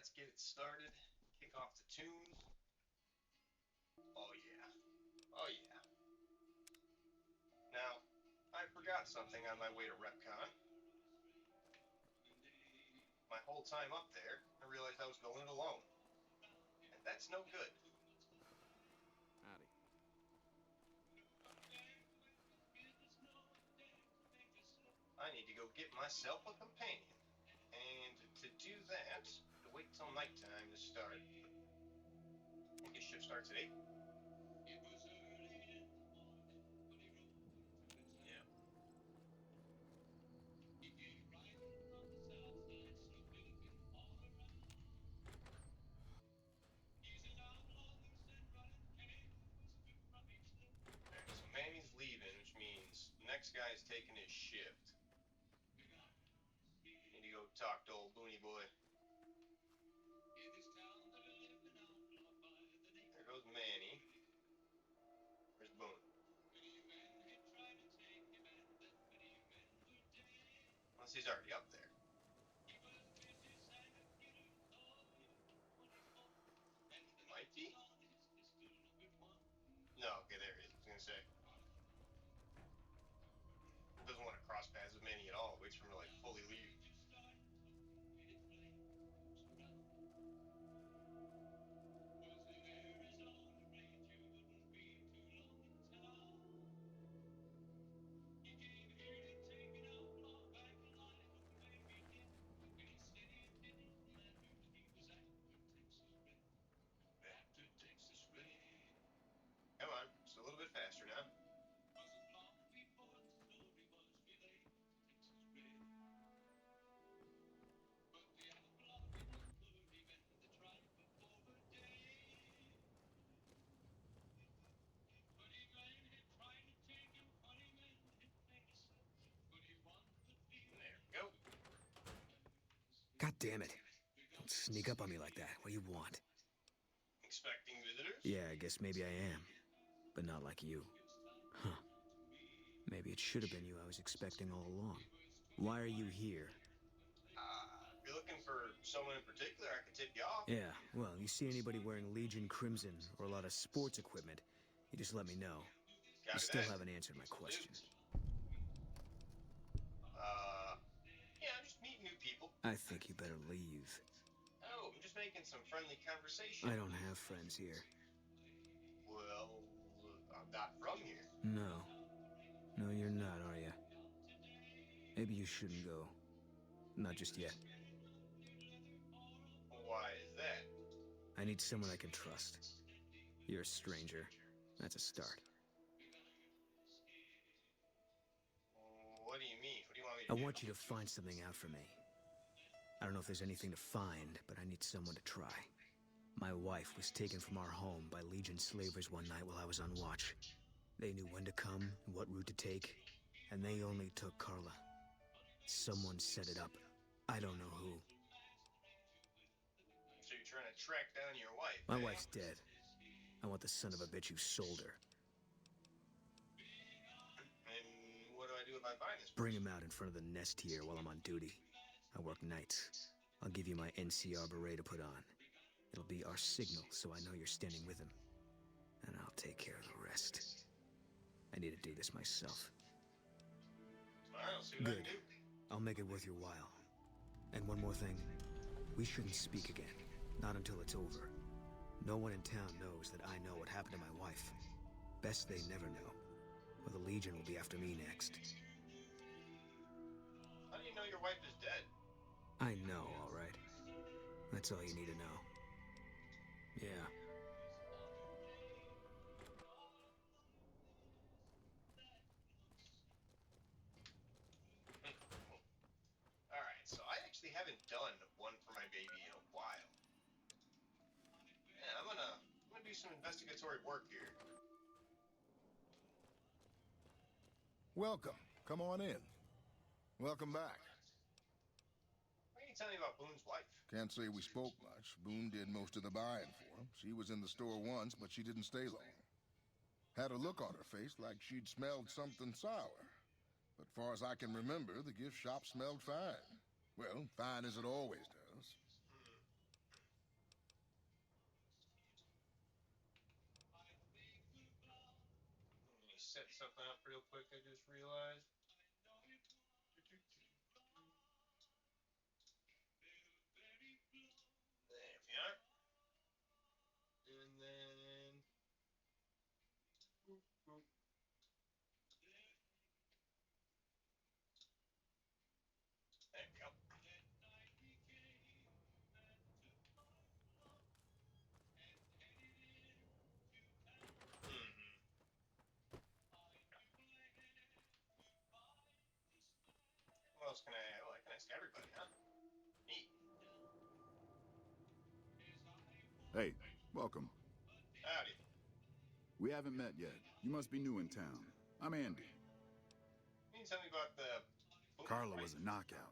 let's get it started. Kick off the tunes. Oh yeah. Oh yeah. Now, I forgot something on my way to RepCon. My whole time up there, I realized I was going it alone. And that's no good. Howdy. I need to go get myself a companion. And to do that, to wait till nighttime to start. I think his shift starts at 8. Yeah. Alright, so Manny's leaving, which means the next guy's taking his shift. Need to go talk to old Booney Boy. There goes Manny. Where's Boone? Unless he's already up there. Might be. No, okay, there he is. I was gonna say. Doesn't want to cross paths with Manny at all. Waits for him to like fully leave. Come on, just a little bit faster now. There we go. God damn it. Don't sneak up on me like that. What do you want? Expecting visitors? Yeah, I guess maybe I am. But not like you. Huh. Maybe it should have been you I was expecting all along. Why are you here? If you're looking for someone in particular, I could tip you off. Yeah, well, you see anybody wearing Legion Crimson or a lot of sports equipment, you just let me know. You still haven't answered my question. Yeah, I'm just meeting new people. I think you better leave. Oh, I'm just making some friendly conversation. I don't have friends here. Well, I'm not from here. No. No, you're not, are you? Maybe you shouldn't go. Not just yet. Why is that? I need someone I can trust. You're a stranger. That's a start. What do you mean? What do you want me to I do? want you to find something out for me. I don't know if there's anything to find, but I need someone to try. My wife was taken from our home by Legion slavers one night while I was on watch. They knew when to come and what route to take, and they only took Carla. Someone set it up. I don't know who. So you're trying to track down your wife? My wife's dead. I want the son of a bitch who sold her. And what do I do if I find this person? Bring him out in front of the nest here while I'm on duty. I work nights. I'll give you my NCR beret to put on. It'll be our signal so I know you're standing with him. And I'll take care of the rest. I need to do this myself. I'll see what I Good. can do. I'll make it worth your while. And one more thing. We shouldn't speak again. Not until it's over. No one in town knows that I know what happened to my wife. Best they never know. Or the Legion will be after me next. How do you know your wife is dead? I know, all right. That's all you need to know. Yeah. Alright, so I actually haven't done one for my baby in a while. Yeah, I'm gonna do some investigatory work here. Welcome. Come on in. Welcome back. What can you tell me about Boone's wife? Can't say we spoke much. Boone did most of the buying for him. She was in the store once, but she didn't stay long. Had a look on her face like she'd smelled something sour. But far as I can remember, the gift shop smelled fine. Well, fine as it always does. something up real quick, I just realized. There we are. And then... Boop, boop. There we go. What else can I... Oh, I can ask everybody, huh? Neat. Hey, welcome. Howdy. We haven't met yet. You must be new in town. I'm Andy. Can you tell me about the... Boom Carla fight? was a knockout.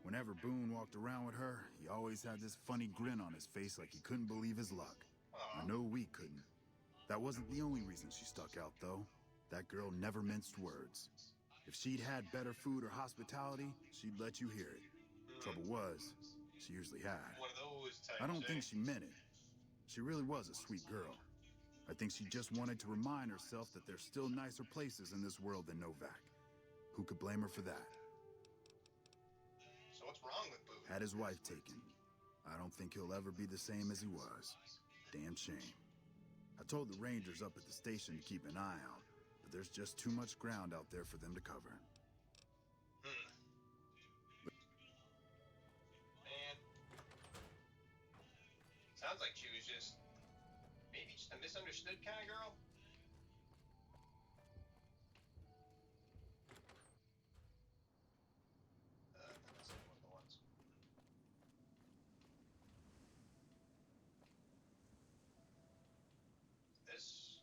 Whenever Boone walked around with her, he always had this funny grin on his face like he couldn't believe his luck. Aw. I know we couldn't. That wasn't the only reason she stuck out, though. That girl never minced words. If she'd had better food or hospitality, she'd let you hear it. Trouble was, she usually had. One of those types, I don't eh? think she meant it. She really was a sweet girl. I think she just wanted to remind herself that there's still nicer places in this world than Novak. Who could blame her for that? So what's wrong with Boone? Had his wife taken. I don't think he'll ever be the same as he was. Damn shame. I told the Rangers up at the station to keep an eye out, but there's just too much ground out there for them to cover. Man. Sounds like she was just... Maybe just a misunderstood kind of girl? That's one of the ones. This...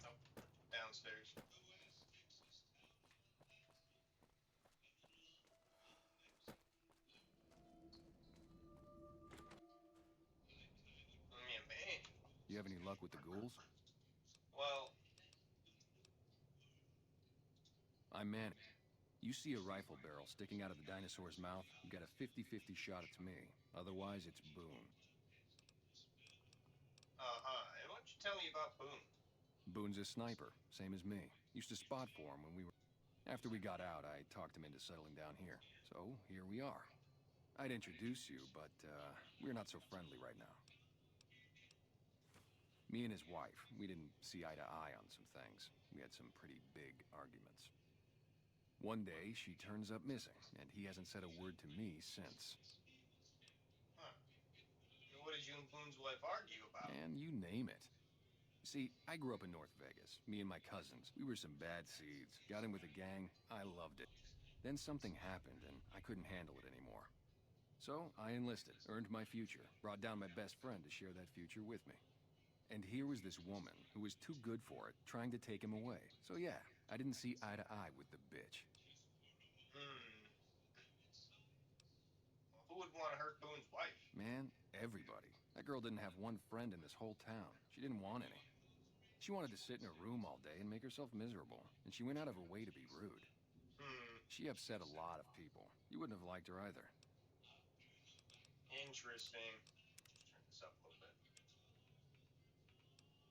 Oh, downstairs. Yeah, man. You have any luck with the ghouls? Well, I'm Manny. You see a rifle barrel sticking out of the dinosaur's mouth, you got a 50-50 shot it's me. Otherwise, it's Boone. and why don't you tell me about Boone? Boone's a sniper, same as me. Used to spot for him when we were... After we got out, I talked him into settling down here. So, here we are. I'd introduce you, but, we're not so friendly right now. Me and his wife, we didn't see eye to eye on some things. We had some pretty big arguments. One day, she turns up missing, and he hasn't said a word to me since. Huh. What did you and Boone's wife argue about? And you name it. See, I grew up in North Vegas. Me and my cousins. We were some bad seeds. Got in with a gang. I loved it. Then something happened, and I couldn't handle it anymore. So, I enlisted, earned my future, brought down my best friend to share that future with me. And here was this woman, who was too good for it, trying to take him away. So yeah, I didn't see eye to eye with the bitch. Well, who would want to hurt Boone's wife? Man, everybody. That girl didn't have one friend in this whole town. She didn't want any. She wanted to sit in her room all day and make herself miserable, and she went out of her way to be rude. She upset a lot of people. You wouldn't have liked her either. Interesting. Turn this up a little bit.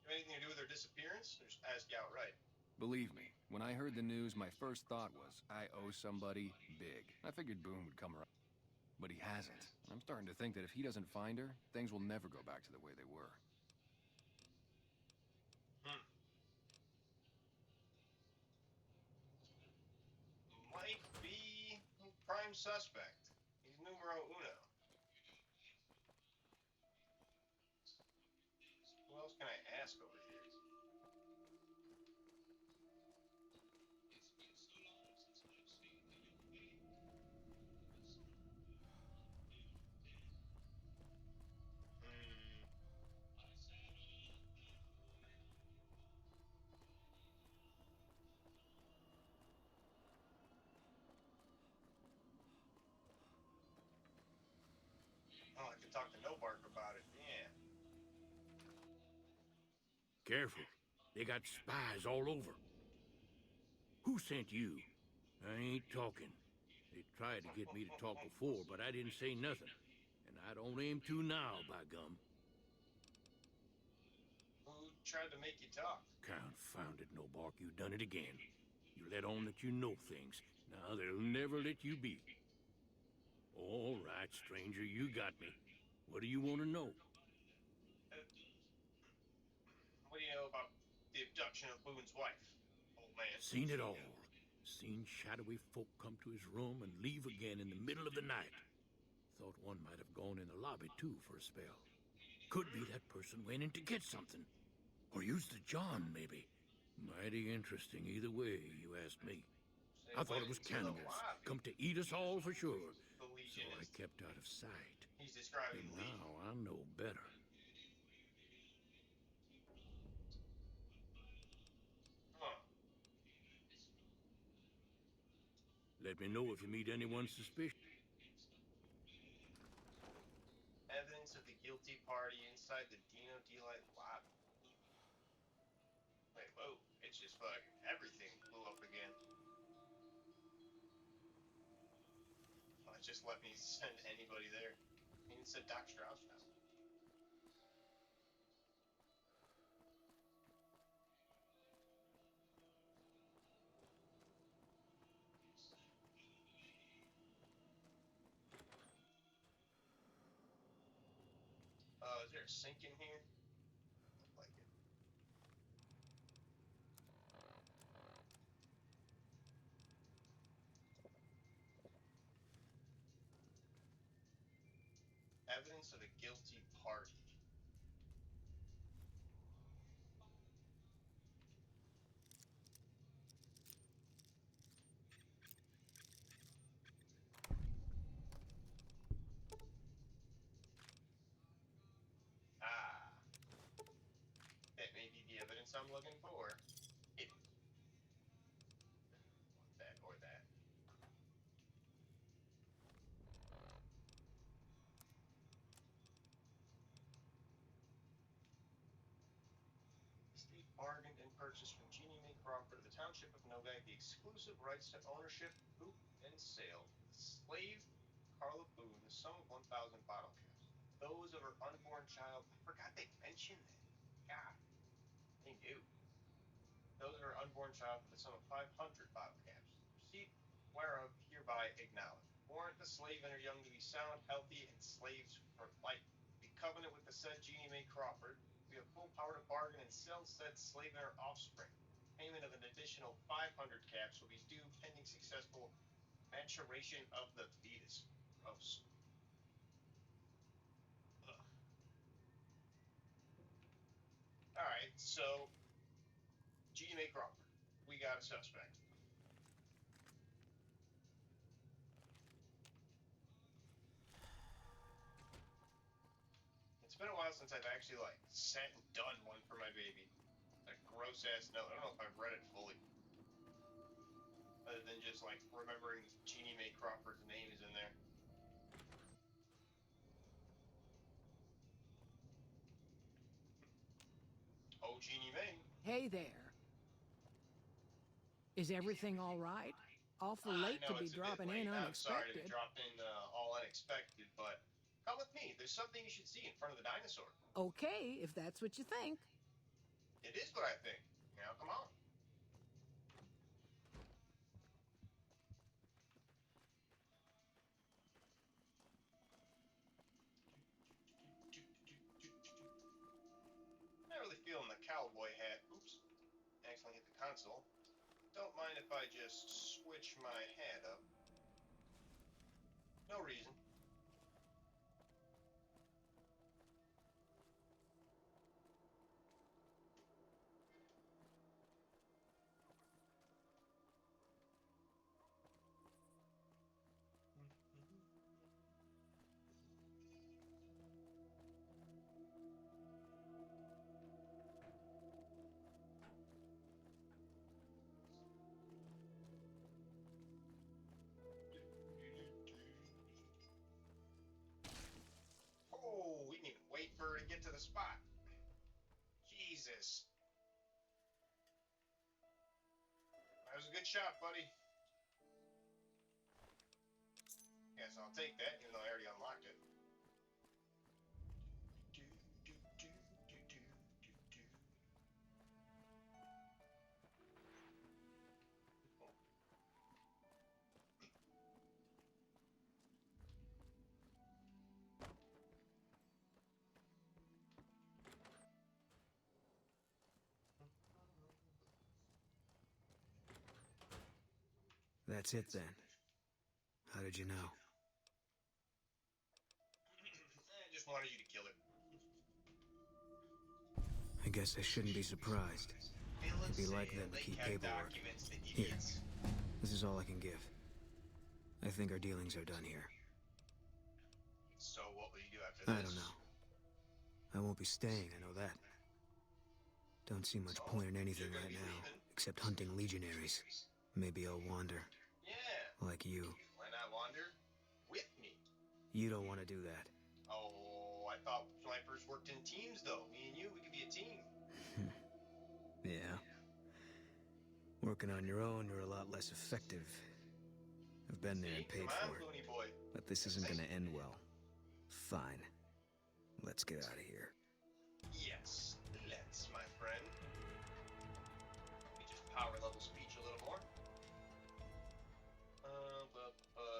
Have anything to do with her disappearance? Or just ask you outright? Believe me, when I heard the news, my first thought was, I owe somebody big. I figured Boone would come around. But he hasn't. I'm starting to think that if he doesn't find her, things will never go back to the way they were. Might be prime suspect. He's numero uno. Who else can I ask over here? Oh, I could talk to Nobark about it. Yeah. Careful. They got spies all over. Who sent you? I ain't talking. They tried to get me to talk before, but I didn't say nothing. I don't aim to now, by gum. Who tried to make you talk? Confounded no bark, you done it again. You let on that you know things. Now they'll never let you be. All right, stranger, you got me. What do you want to know? What do you know about the abduction of Boone's wife, old man? Seen it all. Seen shadowy folk come to his room and leave again in the middle of the night. Thought one might have gone in the lobby, too, for a spell. Could be that person went in to get something. Or used the John, maybe. Mighty interesting either way, you ask me. They I thought went it was into the cannibals, lobby. come to eat us all for sure. The So Legion I is. kept out of sight. He's describing And Legion. now I know better. Huh. Let me know if you meet anyone suspicious. Evidence of the guilty party inside the Dino Delight lobby. Wait, whoa. It's just fucking everything blew up again. Well, it just let me send anybody there. I mean, it said Doc Strauss now. Is there a sink in here? Look like it. Evidence of a guilty party. Ah. That may be the evidence I'm looking for. It. That or that. State bargained and purchased from Jeannie Mae Crawford of the Township of Novak the exclusive rights to ownership, boot, and sale of the slave Carla Boone, the sum of 1,000 bottle caps. Those of her unborn child. I forgot they mentioned that. God, they do. Those of her unborn child for the sum of 500 bottle caps. Receipt whereof hereby acknowledged. Warrant the slave and her young to be sound, healthy, and slaves for life. The covenant with the said Jeannie Mae Crawford. We have full power to bargain and sell said slave and her offspring. Payment of an additional 500 caps will be due pending successful maturation of the fetus. Gross. Ugh. Alright, so Jeannie Mae Crawford. We got a suspect. It's been a while since I've actually like sat and done one for my baby. That gross ass note. I don't know if I've read it fully. Other than just like remembering Jeannie Mae Crawford's name is in there. Oh, Jeannie Mae. Hey there. Is everything all right? Awful I late know to be it's a bit dropping late. in I'm sorry to be unexpected. dropping in all unexpected, but come with me. There's something you should see in front of the dinosaur. Okay, if that's what you think. It is what I think. Now, come on. Not really feeling the cowboy hat. Oops. Accidentally hit the console. Don't mind if I just switch my hat up. No reason. Oh, we didn't even wait for her to get to the spot. Jesus. That was a good shot, buddy. Yes, I'll take that, even though I already unlocked it. That's it then. How did you know? I just wanted you to kill it. I guess I shouldn't be surprised. It'd be like them to keep paperwork. Here. This is all I can give. I think our dealings are done here. So what will you do after this? I don't know. I won't be staying, I know that. Don't see much point in anything right now, except hunting legionaries. Maybe I'll wander. Yeah. Like you. Why not wander? With me. You don't want to do that. Oh, I thought when I first worked in teams, though. Me and you, we could be a team. Yeah. Working on your own, you're a lot less effective. I've been there and paid for it. Looney boy. But this isn't gonna end well. Fine. Let's get out of here. Yes, let's, my friend. Let me just power level speech a little more.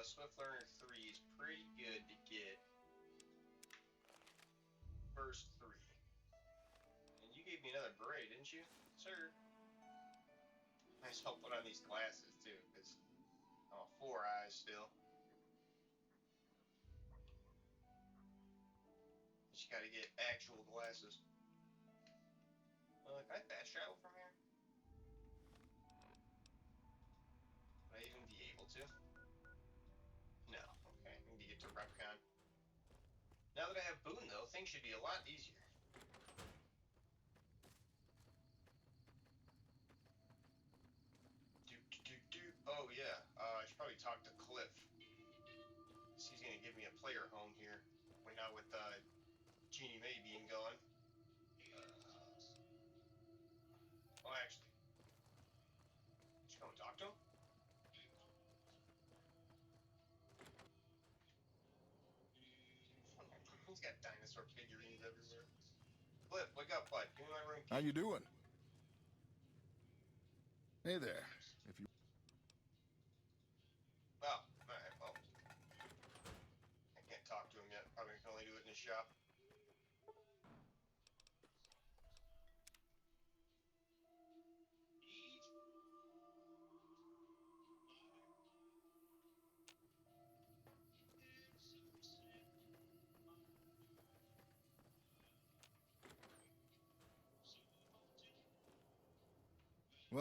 Swift Learner 3 is pretty good to get. First 3. And you gave me another beret, didn't you, sir? Nice help put on these glasses, too, because I'm a 4 eyes still. Just gotta get actual glasses. Can I fast travel from here? Would I even be able to? No. Okay, I need to get to Repcon. Now that I have Boone, though, things should be a lot easier. Oh, yeah. I should probably talk to Cliff. He's gonna give me a player home here. Right now with Jeannie May being gone. Well, actually. Did you come and talk to him? He's got dinosaur figurines everywhere. Cliff, wake up, bud. Give me my room key. How you doing? Hey there. If you Oh, alright, well. I can't talk to him yet. Probably can only do it in his shop.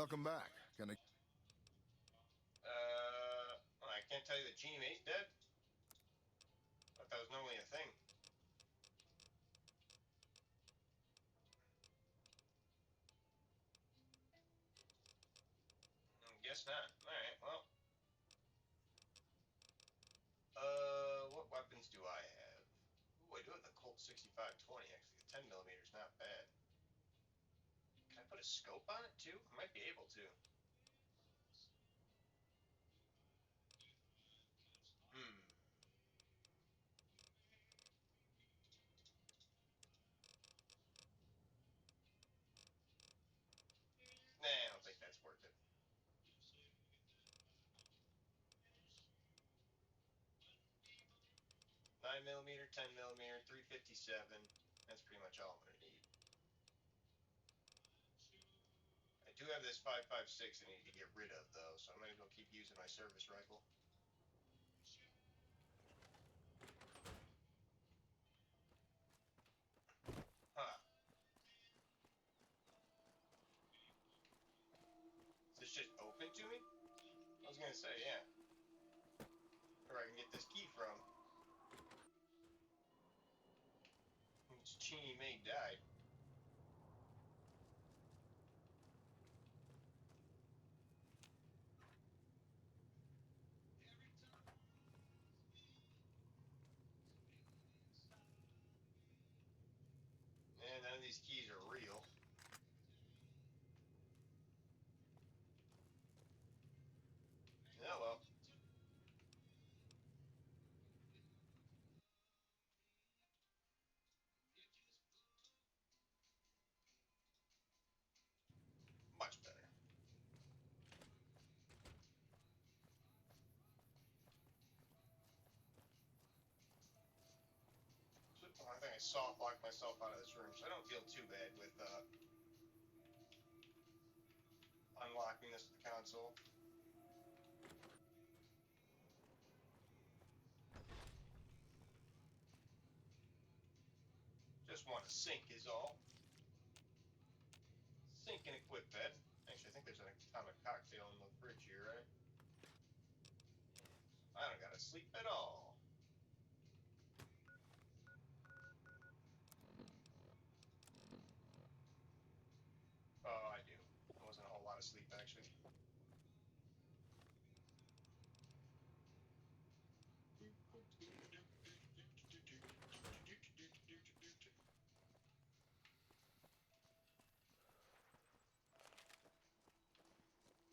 welcome back. Can I? Well, I can't tell you that Jeannie May's dead. But that was normally a thing. Guess not. Alright, well. What weapons do I have? Ooh, I do have the Colt 6520, actually. The 10mm is not bad. Can I put a scope on it, too? I might be able to. Nah, I don't think that's worth it. 9mm, 10mm, 357. That's pretty much all I'm gonna need. I do have this 5.56 I need to get rid of, though, so I might as well keep using my service rifle. Huh. Is this just open to me? I was gonna say, yeah. Where I can get this key from. It's Jeannie May died. And none of these keys are real. Oh well. Much better. I think I soft locked myself out of this room, so I don't feel too bad with unlocking this with the console. Just want a sink is all. Sink and equip bed. Actually, I think there's an atomic cocktail in the fridge here, right? I don't gotta sleep at all. Oh, I do. It wasn't a whole lot of sleep, actually.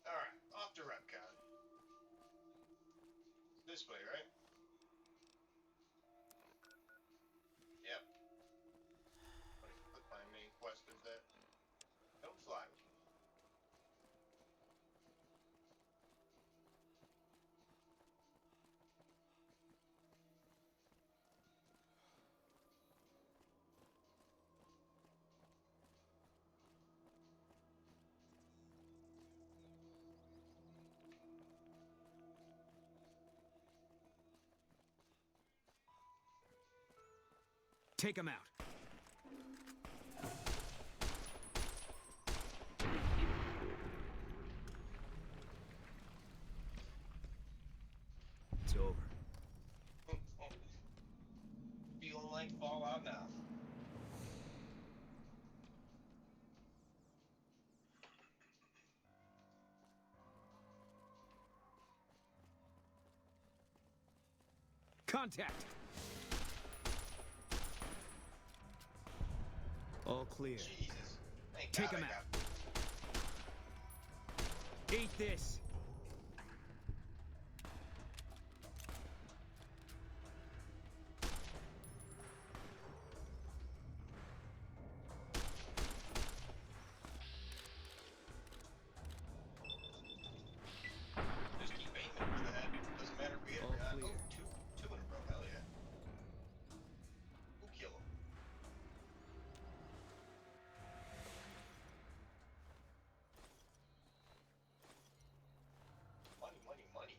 Alright, off to Repcon. This way, right? Yep. Let me put my main quest as that. Don't fly with me. Take him out. It's over. Feeling like Fallout now. Contact! All clear. Jesus. Thank Take God him I out. got- Eat this! Just keep aiming for that. Doesn't matter if we hit All or not. clear. Oh, two in a row. Hell yeah. We'll kill him. Money, money, money.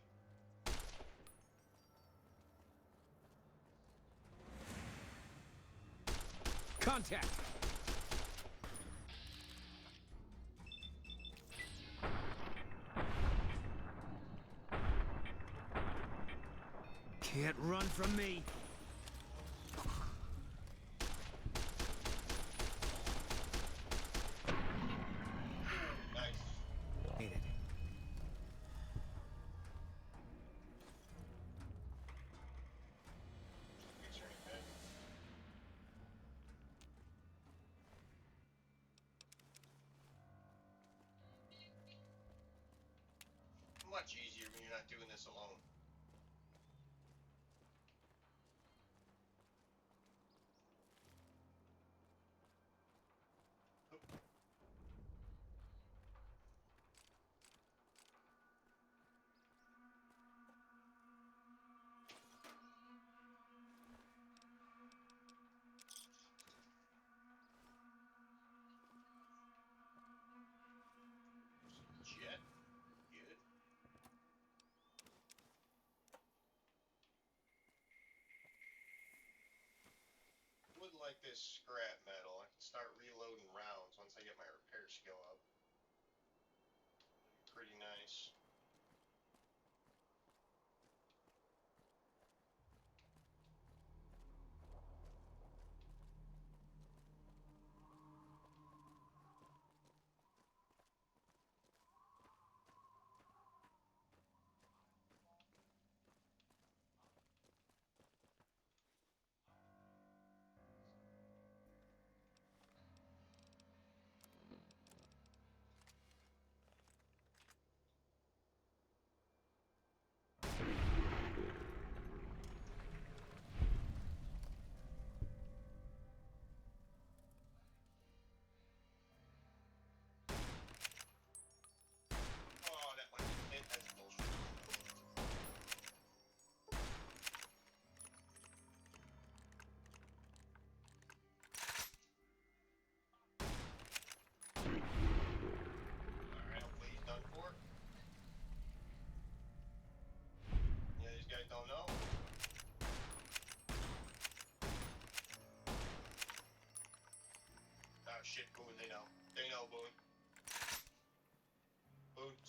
Contact! Can't run from me. Nice. Made it. Returning bed. Much easier when you're not doing this alone. Jet. Good. Would like this scrap metal. I can start reloading rounds once I get my repair skill up. Pretty nice.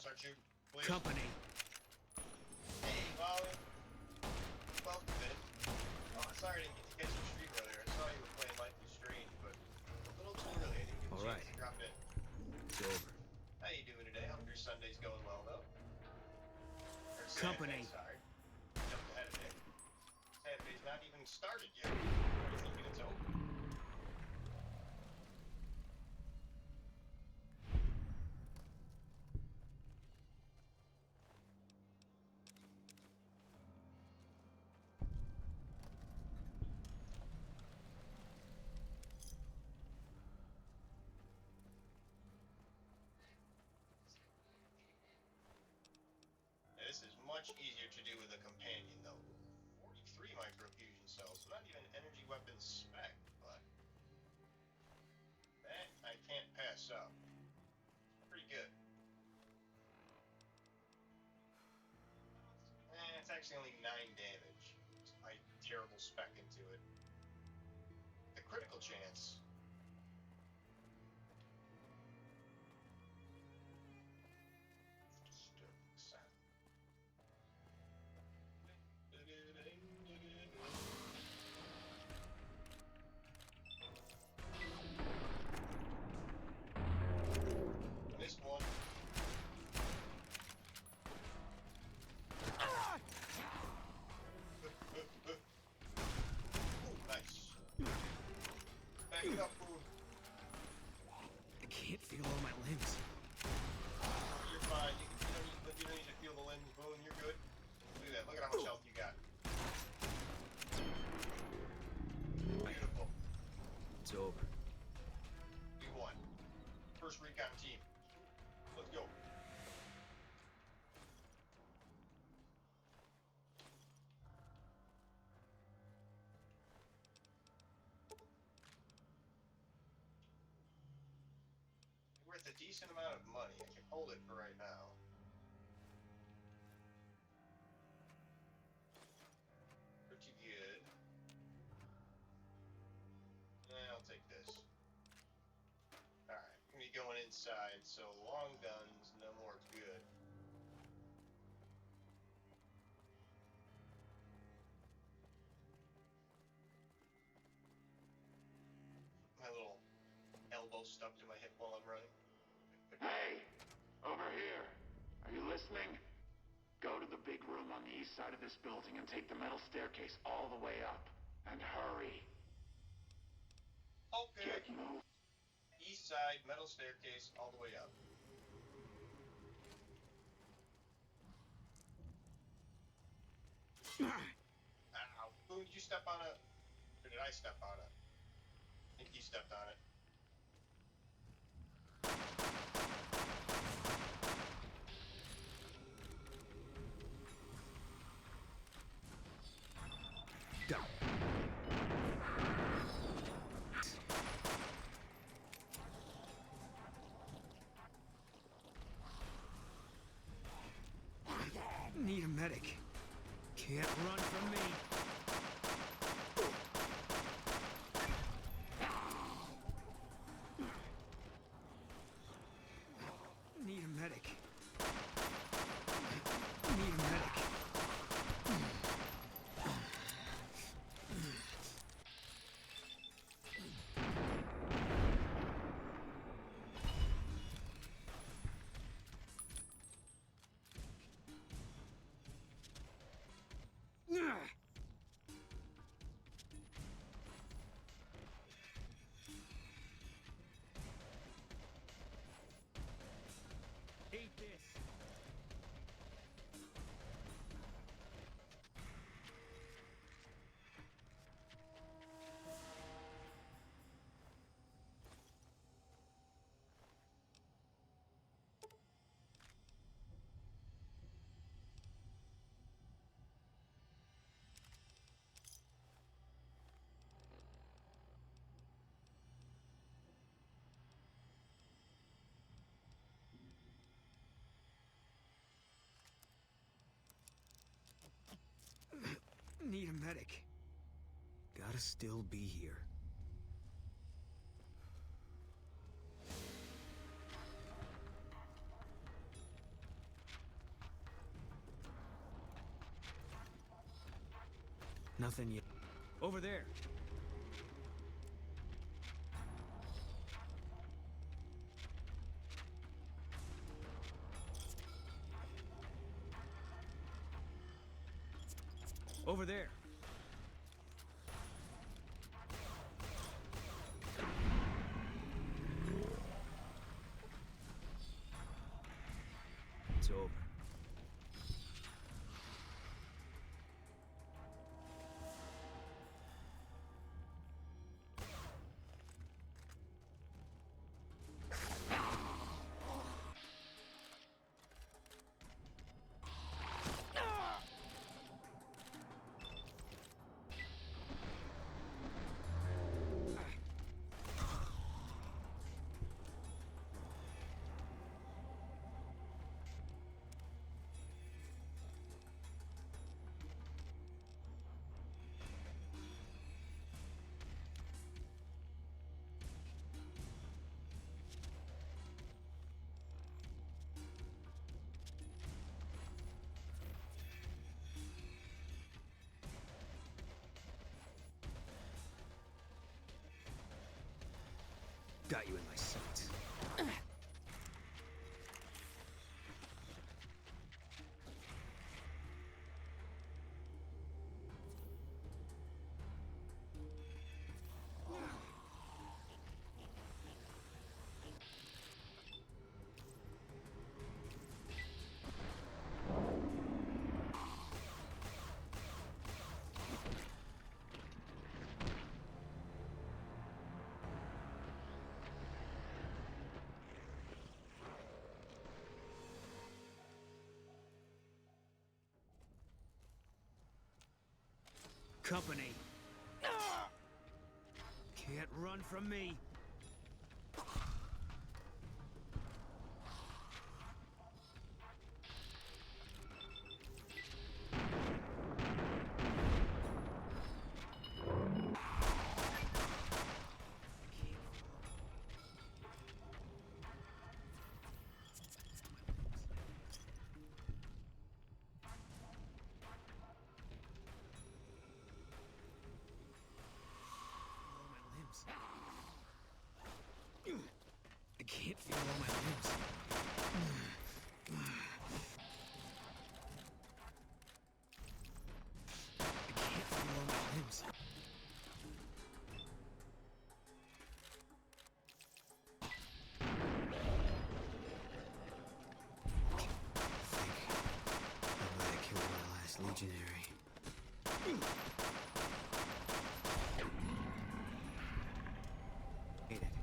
Start shooting. Please. Company. Hey, Molly. Welcome, man. Oh, sorry I didn't get to catch your stream earlier. I saw you were playing Life is Strange, but a little too early. I didn't get a All chance right. to drop in. It's over. How you doing today? Hope your Sunday's going well, though. Or Company. Saturday, sorry. Jumped ahead of it. Saturday's not even started yet. Already thinking it's over. This is much easier to do with a companion, though. 43 microfusion cells, so not even energy weapon spec, but that I can't pass up. Pretty good. It's actually only 9 damage. My terrible spec into it. The critical chance. Missed one. Nice. Back it up, Boone. I can't feel all my limbs. You're fine. You don't need to feel the limbs, Boone. You're good. Look at that. Look at how much health you got. Beautiful. It's over. We won. First recon team. Let's go. Worth a decent amount of money. I can hold it for right now. Pretty good. I'll take this. Alright, gonna be going inside, so long guns, no more good. My little elbow stuck to my hip while I'm running. Hey! Over here! Are you listening? Go to the big room on the east side of this building and take the metal staircase all the way up. And hurry. Okay. Get moving. East side, metal staircase, all the way up. Ow. Boone, did you step on it? Or did I step on it? I think you stepped on it. Done. Need a medic. Can't run from me. Need a medic. Need a medic. Eat this. Need a medic. Gotta still be here. Nothing yet. Over there. Over there. It's over. Got you in my sights. Company. Can't run from me. I can't feel all my limbs. I can't feel all my limbs. I'm glad I killed my last legionary. Hate it.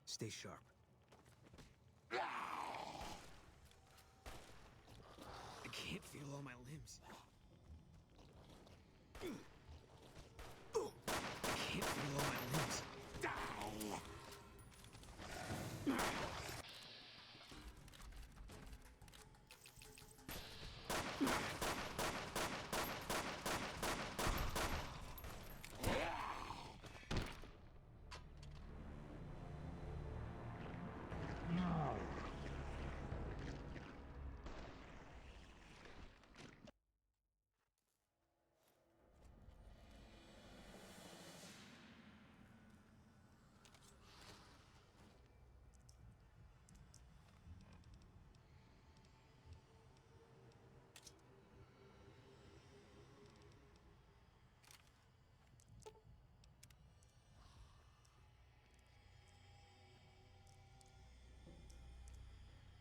Stay sharp. I can't feel all my limbs. I can't feel all my limbs.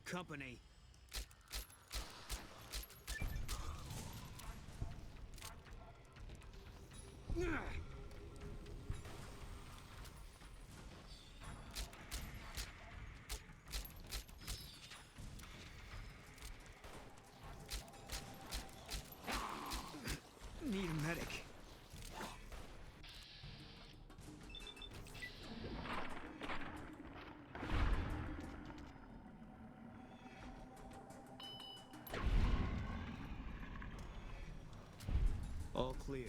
Company. Need 'em pathetic. All clear.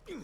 Here.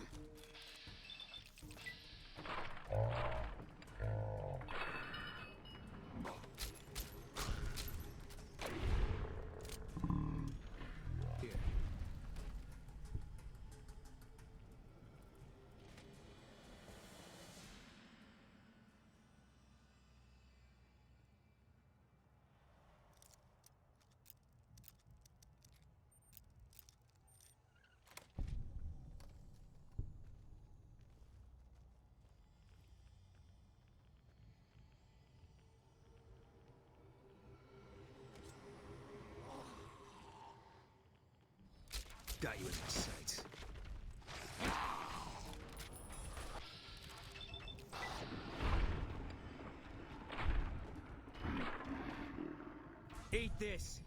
Got you in my sights. Eat this!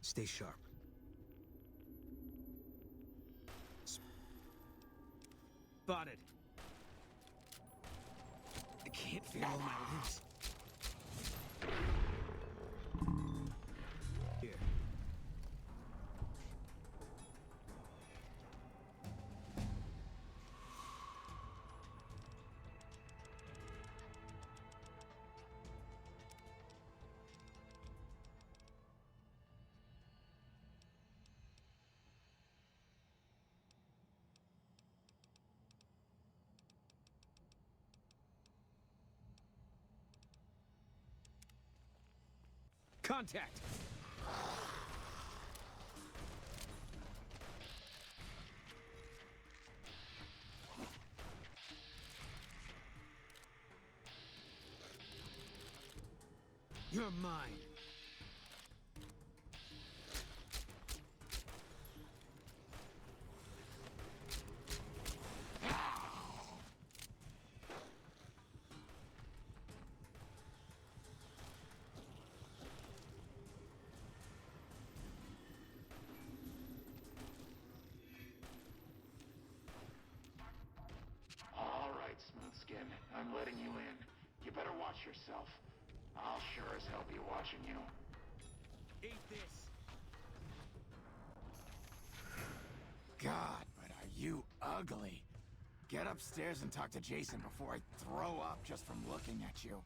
Stay sharp. Spotted. I can't feel all my limbs. Here. Contact! You're mine. All right, Smoothskin. I'm letting you in. You better watch yourself. I'll sure as hell be watching you. Eat this! God, but are you ugly. Get upstairs and talk to Jason before I throw up just from looking at you.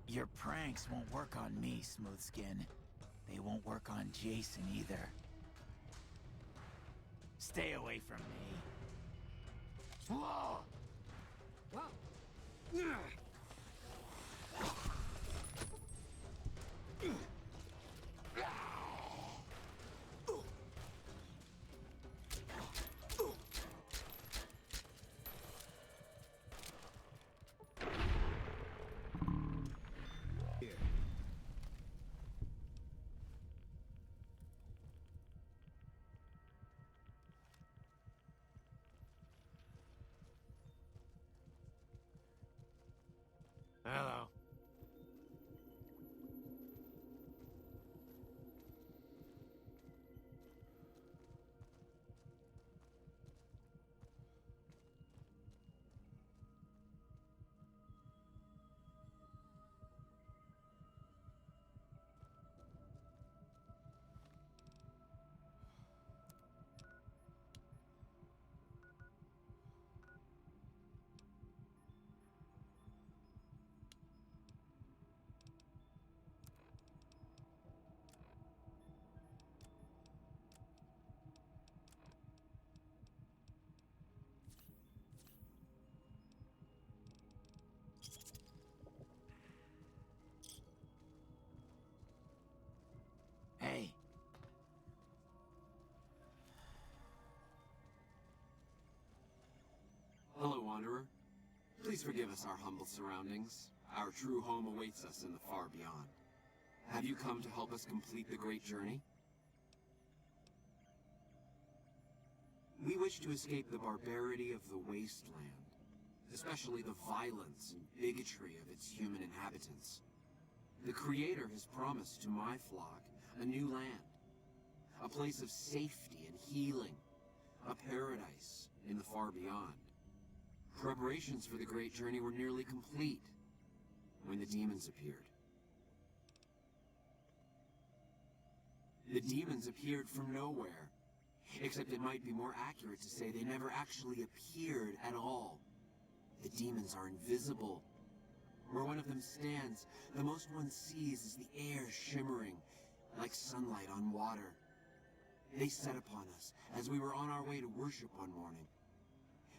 Your pranks won't work on me, Smoothskin. They won't work on Jason either. Stay away from me. Whoa! Whoa. Here. Wanderer. Please forgive us our humble surroundings. Our true home awaits us in the far beyond. Have you come to help us complete the great journey? We wish to escape the barbarity of the wasteland, especially the violence and bigotry of its human inhabitants. The Creator has promised to my flock a new land, a place of safety and healing, a paradise in the far beyond. Preparations for the great journey were nearly complete when the demons appeared. The demons appeared from nowhere, except it might be more accurate to say they never actually appeared at all. The demons are invisible. Where one of them stands, the most one sees is the air shimmering, like sunlight on water. They set upon us as we were on our way to worship one morning.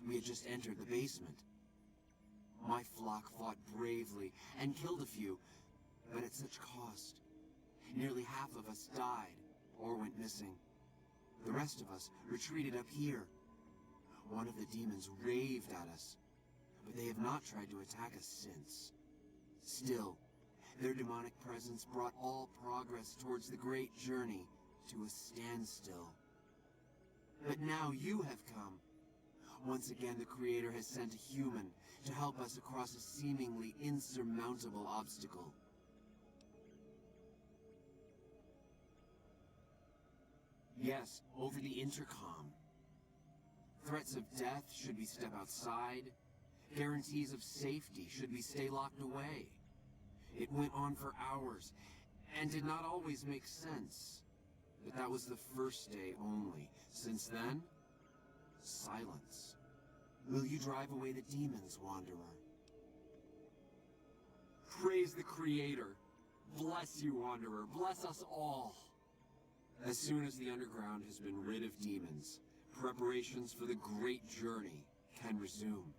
We had just entered the basement. My flock fought bravely and killed a few, but at such cost. Nearly half of us died or went missing. The rest of us retreated up here. One of the demons raved at us, but they have not tried to attack us since. Still, their demonic presence brought all progress towards the great journey to a standstill. But now you have come. Once again, the Creator has sent a human to help us across a seemingly insurmountable obstacle. Yes, over the intercom. Threats of death should we step outside. Guarantees of safety should we stay locked away. It went on for hours, and did not always make sense. But that was the first day only. Since then, silence. Will you drive away the demons, Wanderer? Praise the Creator. Bless you, Wanderer. Bless us all. As soon as the underground has been rid of demons, preparations for the great journey can resume.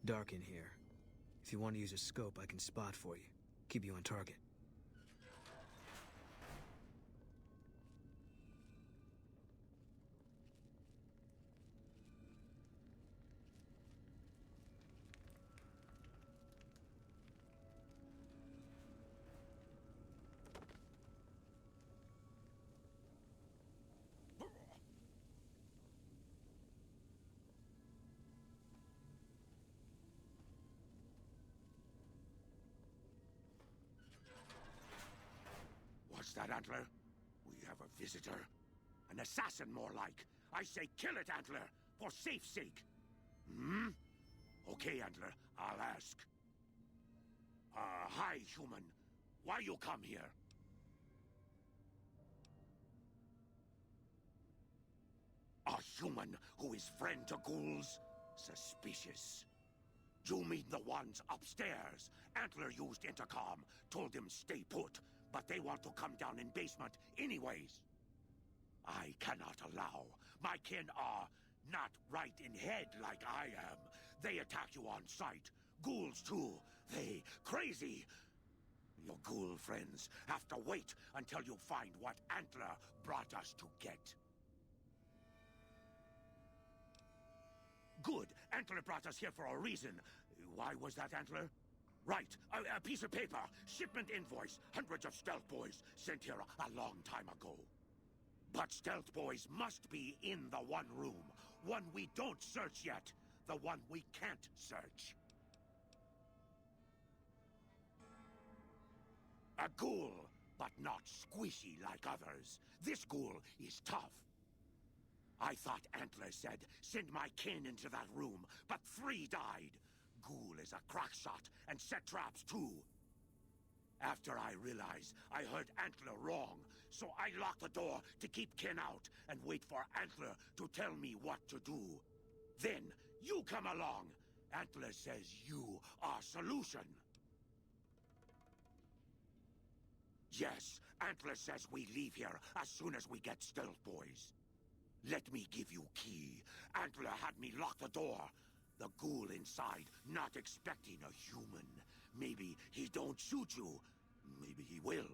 Dark in here. If you want to use a scope, I can spot for you. Keep you on target. What's that, Antler? We have a visitor. An assassin, more like. I say kill it, Antler, for safe's sake. Hmm? Okay, Antler, I'll ask. Hi, human. Why you come here? A human who is friend to ghouls? Suspicious. You mean the ones upstairs? Antler used intercom, told them stay put, but they want to come down in basement anyways. I cannot allow. My kin are not right in head like I am. They attack you on sight. Ghouls too. They crazy. Your ghoul friends have to wait until you find what Antler brought us to get. Good. Antler brought us here for a reason. Why was that, Antler? Right. A piece of paper. Shipment invoice. Hundreds of stealth boys sent here a long time ago. But stealth boys must be in the one room. One we don't search yet. The one we can't search. A ghoul, but not squishy like others. This ghoul is tough. I thought Antler said, send my kin into that room, but 3 died. Ghoul is a crack shot and set traps too. After I realized I heard Antler wrong, so I locked the door to keep kin out and wait for Antler to tell me what to do. Then, you come along. Antler says you are solution. Yes, Antler says we leave here as soon as we get stealth boys. Let me give you key. Antler had me lock the door. The ghoul inside not expecting a human. Maybe he don't shoot you. Maybe he will.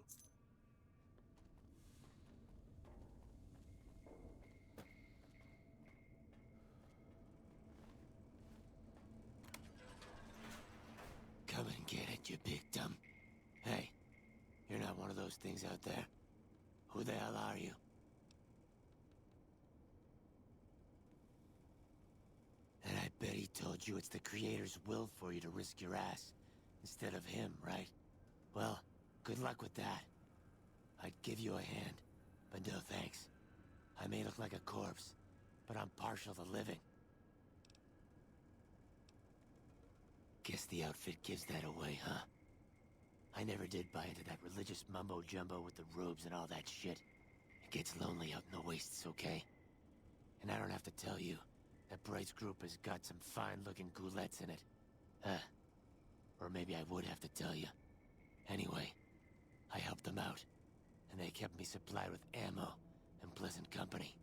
Come and get it, you big dumb. Hey, you're not one of those things out there. Who the hell are you? And I bet he told you it's the Creator's will for you to risk your ass instead of him, right? Well, good luck with that. I'd give you a hand, but no thanks. I may look like a corpse, but I'm partial to living. Guess the outfit gives that away, huh? I never did buy into that religious mumbo-jumbo with the robes and all that shit. It gets lonely out in the wastes, okay? And I don't have to tell you, that Bright's group has got some fine-looking ghoulettes in it. Or maybe I would have to tell you. Anyway, I helped them out, and they kept me supplied with ammo and pleasant company.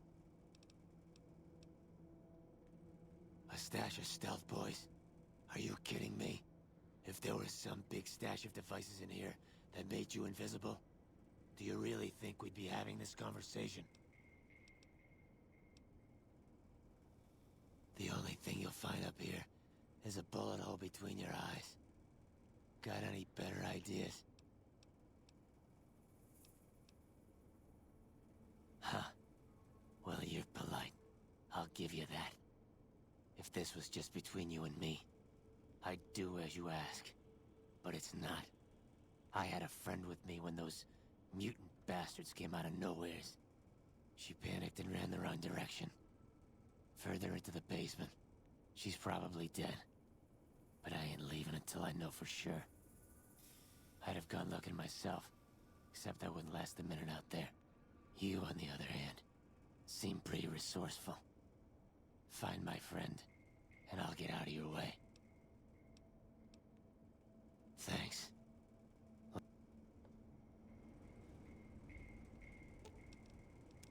A stash of stealth boys? Are you kidding me? If there was some big stash of devices in here that made you invisible, do you really think we'd be having this conversation? The only thing you'll find up here is a bullet hole between your eyes. Got any better ideas? Huh. Well, you're polite. I'll give you that. If this was just between you and me, I'd do as you ask. But it's not. I had a friend with me when those mutant bastards came out of nowheres. She panicked and ran the wrong direction. Further into the basement. She's probably dead. But I ain't leaving until I know for sure. I'd have gone looking myself, except I wouldn't last a minute out there. You, on the other hand, seem pretty resourceful. Find my friend, and I'll get out of your way. Thanks.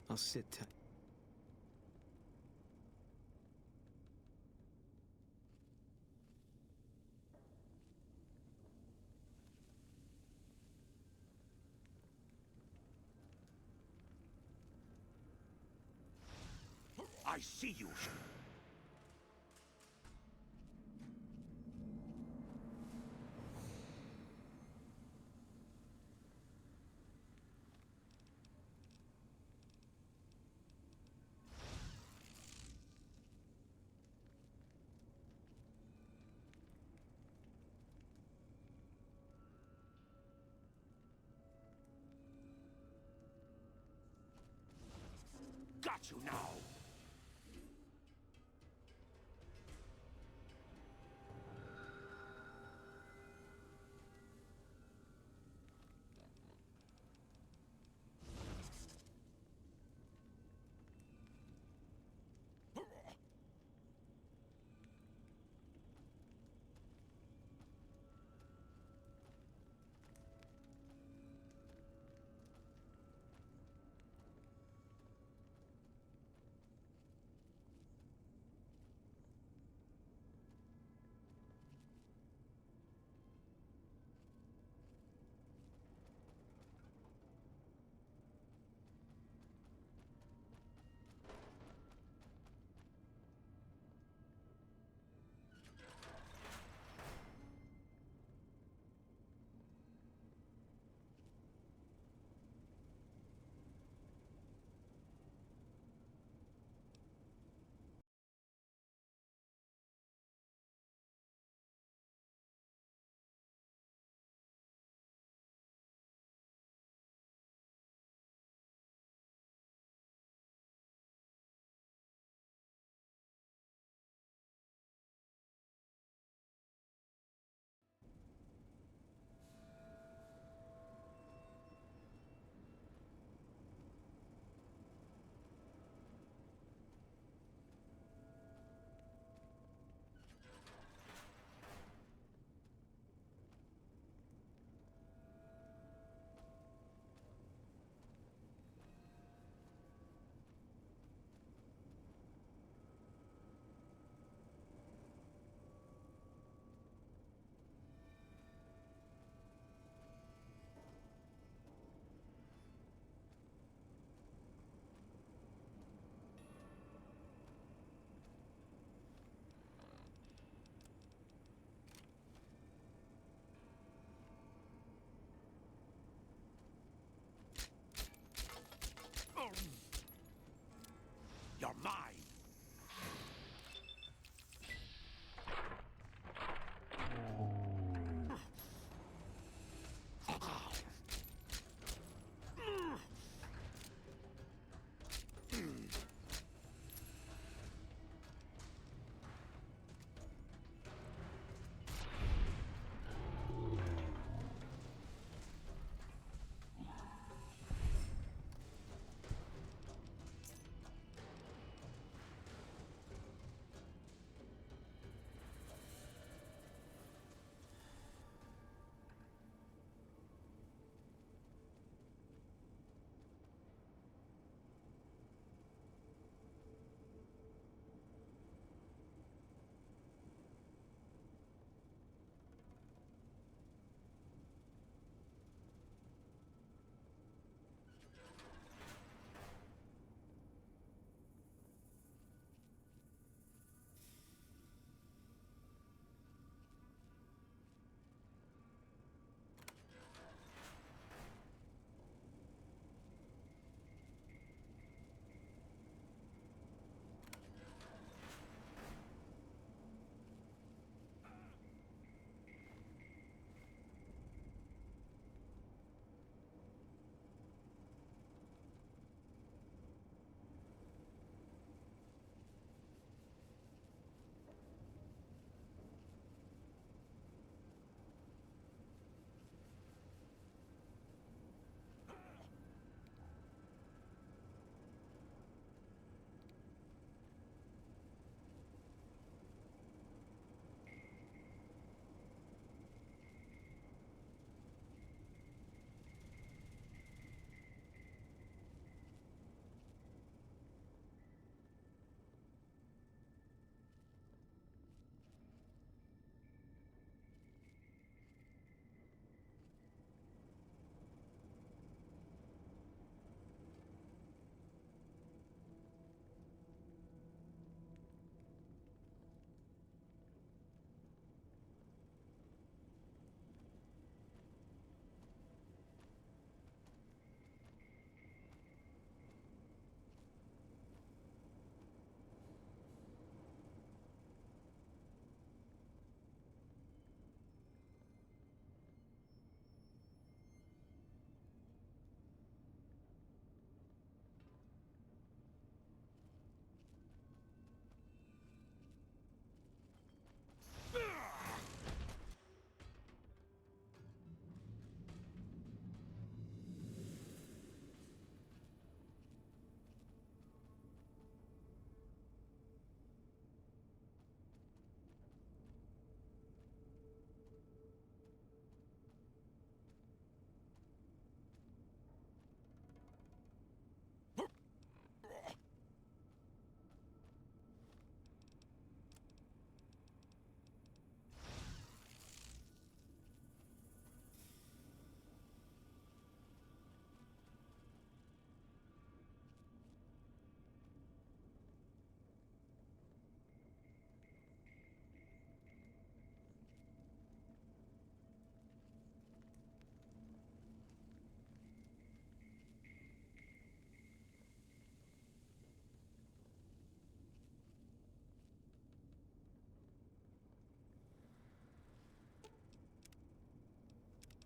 I'll sit tight. I see you. Got you now.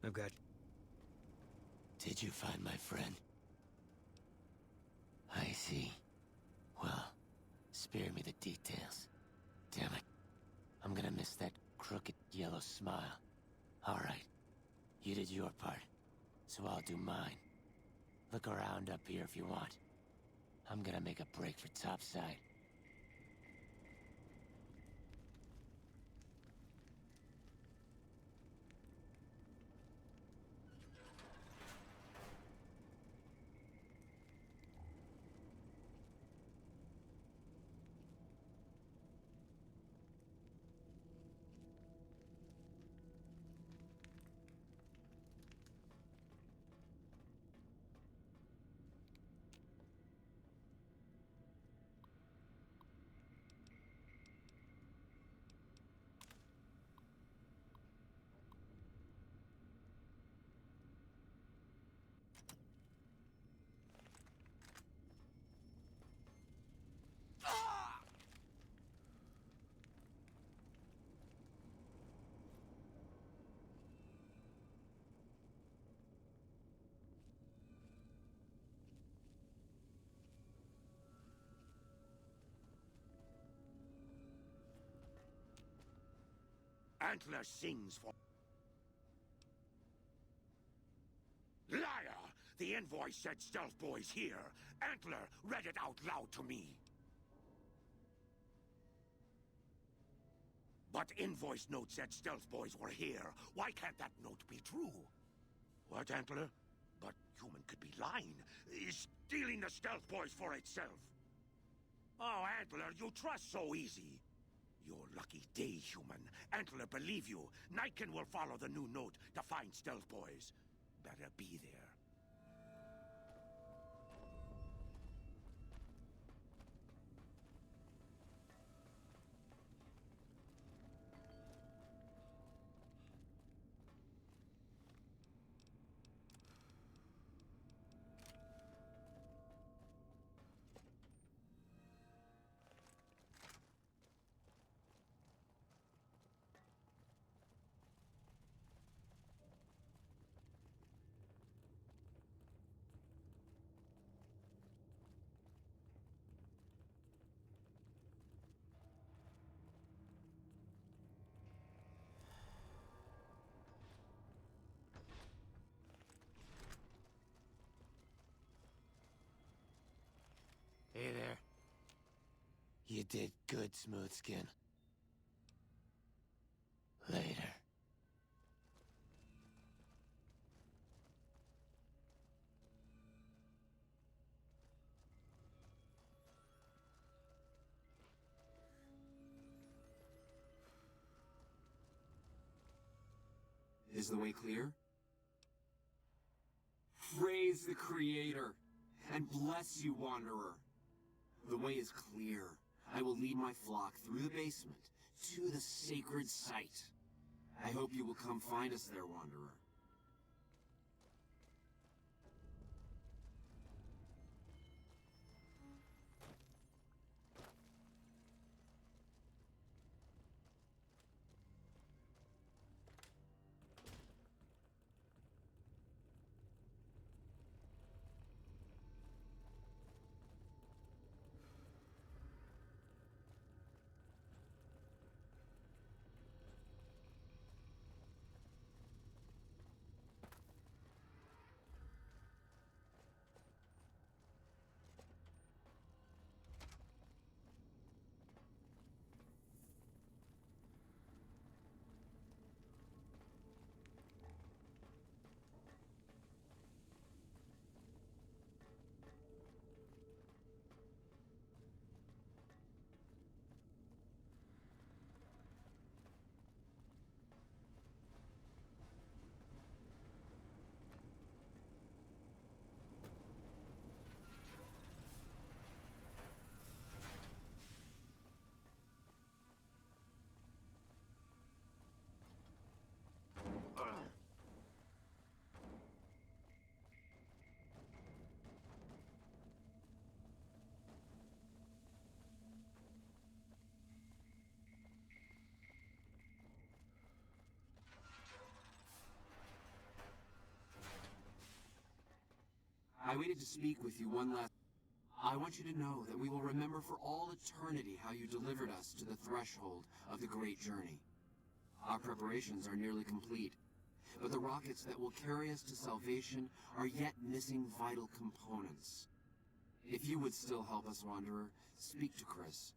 I've got... Did you find my friend? I see. Well, spare me the details. Damn it. I'm gonna miss that crooked yellow smile. Alright. You did your part, so I'll do mine. Look around up here if you want. I'm gonna make a break for topside. Antler sings for... Liar! The envoy said Stealth Boy's here. Antler read it out loud to me. But invoice note said Stealth Boys were here. Why can't that note be true? What, Antler? But human could be lying. Is stealing the Stealth Boys for itself. Oh, Antler, you trust so easy. Your lucky day, human. Antler believe you. Nightkin will follow the new note to find Stealth Boys. Better be there. Hey there. You did good, Smoothskin. Later. Is the way clear? Praise the Creator, and bless you, Wanderer. The way is clear. I will lead my flock through the basement to the sacred site. I hope you will come find us there, Wanderer. I waited to speak with you one last... I want you to know that we will remember for all eternity how you delivered us to the threshold of the great journey. Our preparations are nearly complete, but the rockets that will carry us to salvation are yet missing vital components. If you would still help us, Wanderer, speak to Chris.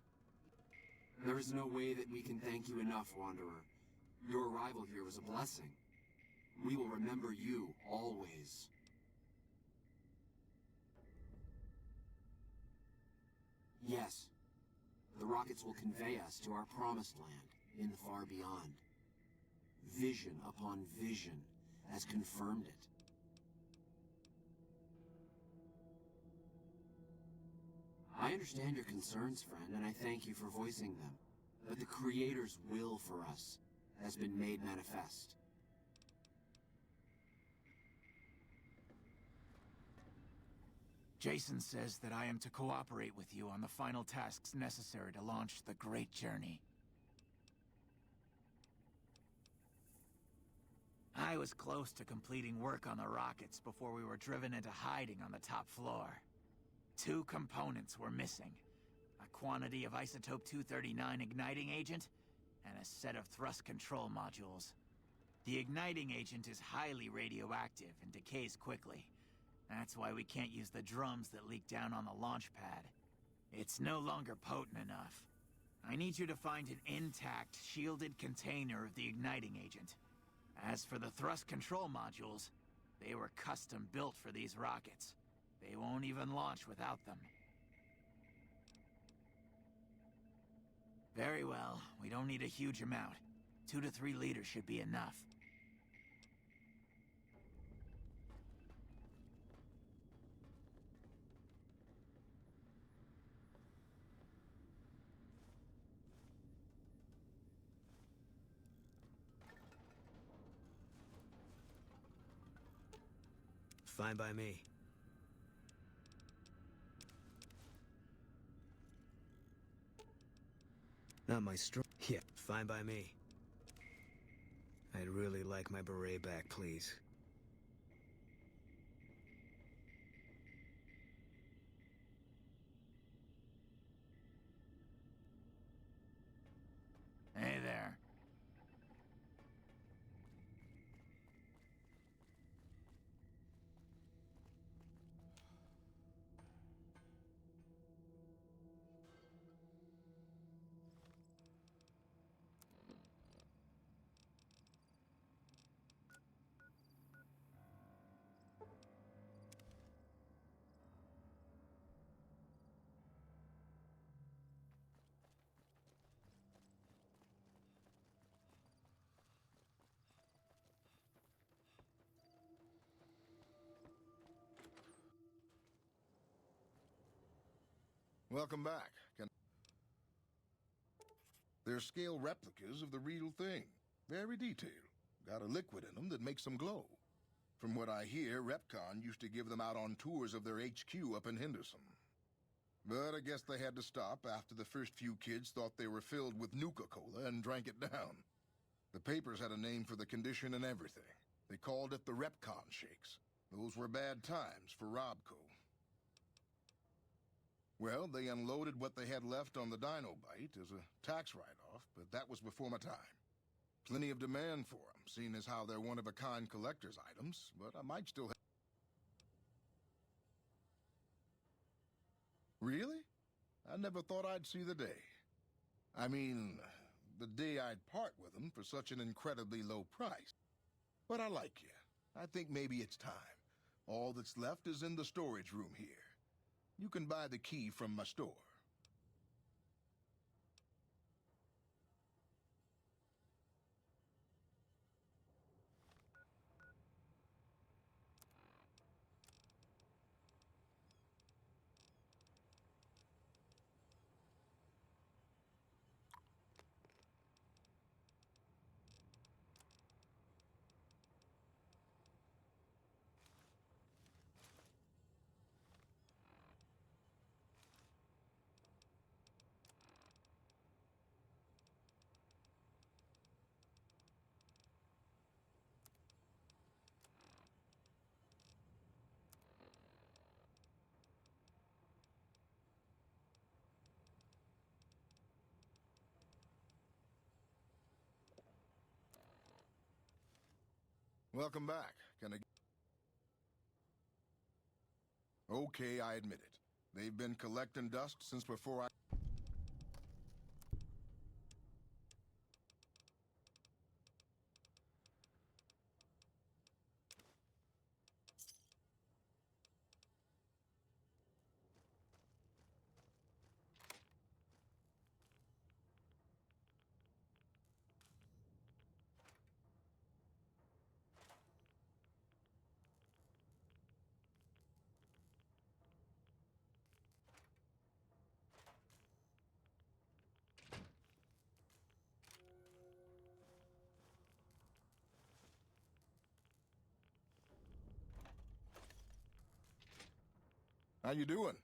There is no way that we can thank you enough, Wanderer. Your arrival here was a blessing. We will remember you always. Yes, the rockets will convey us to our promised land in the far beyond. Vision upon vision has confirmed it. I understand your concerns, friend, and I thank you for voicing them. But the Creator's will for us has been made manifest. Jason says that I am to cooperate with you on the final tasks necessary to launch the Great Journey. I was close to completing work on the rockets before we were driven into hiding on the top floor. 2 components were missing. A quantity of Isotope 239 igniting agent, and a set of thrust control modules. The igniting agent is highly radioactive and decays quickly. That's why we can't use the drums that leak down on the launch pad. It's no longer potent enough. I need you to find an intact, shielded container of the igniting agent. As for the thrust control modules, they were custom built for these rockets. They won't even launch without them. Very well, we don't need a huge amount. 2 to 3 liters should be enough. Fine by me. Not my Yeah, fine by me. I'd really like my beret back, please. Hey there. Welcome back. They're scale replicas of the real thing. Very detailed. Got a liquid in them that makes them glow. From what I hear, Repcon used to give them out on tours of their HQ up in Henderson. But I guess they had to stop after the first few kids thought they were filled with Nuka-Cola and drank it down. The papers had a name for the condition and everything. They called it the Repcon shakes. Those were bad times for Robco. Well, they unloaded what they had left on the Dinobite as a tax write-off, but that was before my time. Plenty of demand for them, seeing as how they're one-of-a-kind collector's items, but I might still have... Really? I never thought I'd see the day. I mean, the day I'd part with them for such an incredibly low price. But I like you. I think maybe it's time. All that's left is in the storage room here. You can buy the key from my store. Welcome back. Can I... Okay, I admit it. They've been collecting dust since before I... How you doing?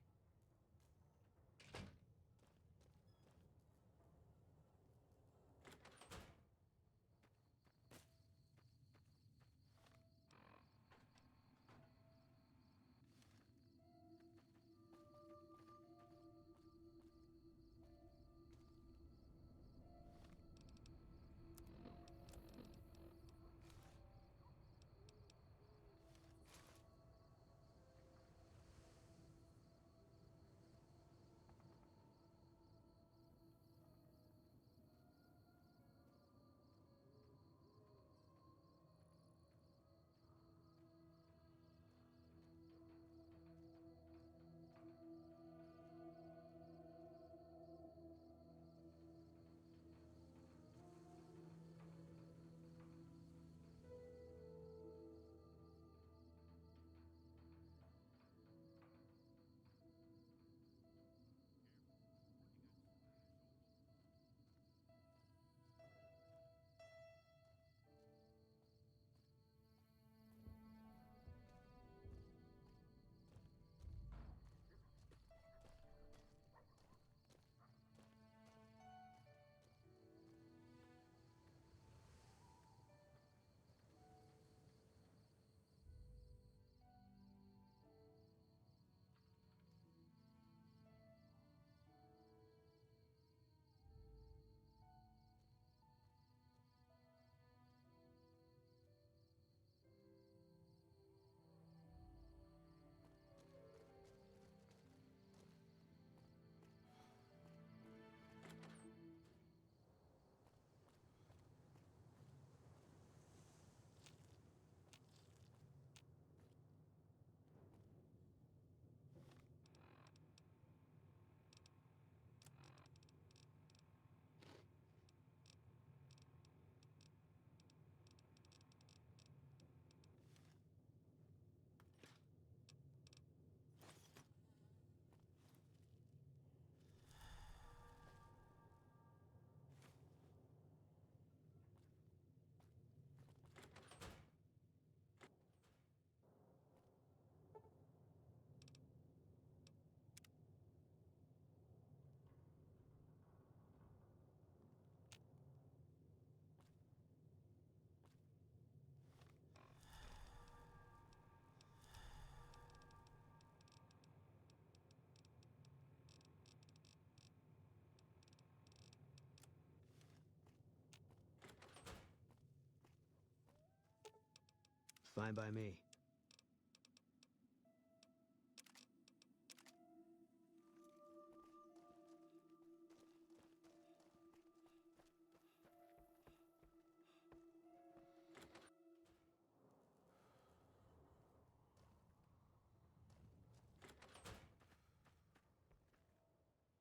Fine by me.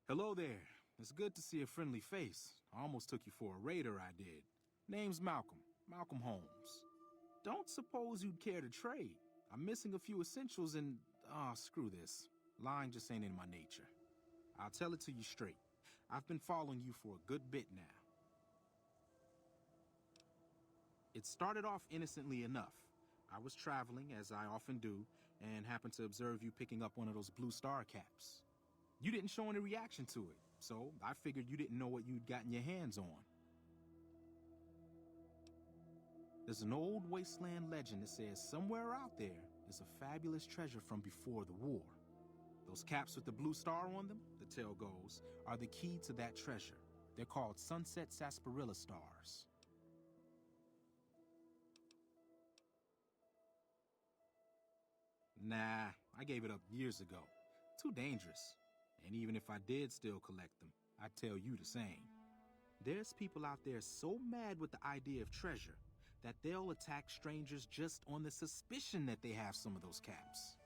Hello there. It's good to see a friendly face. I almost took you for a raider, I did. Name's Malcolm. Malcolm Holmes. Don't suppose you'd care to trade. I'm missing a few essentials and... screw this. Lying just ain't in my nature. I'll tell it to you straight. I've been following you for a good bit now. It started off innocently enough. I was traveling, as I often do, and happened to observe you picking up one of those blue star caps. You didn't show any reaction to it, so I figured you didn't know what you'd gotten your hands on. There's an old wasteland legend that says somewhere out there is a fabulous treasure from before the war. Those caps with the blue star on them, the tale goes, are the key to that treasure. They're called Sunset Sarsaparilla Stars. Nah, I gave it up years ago. Too dangerous. And even if I did still collect them, I'd tell you the same. There's people out there so mad with the idea of treasure that they'll attack strangers just on the suspicion that they have some of those caps.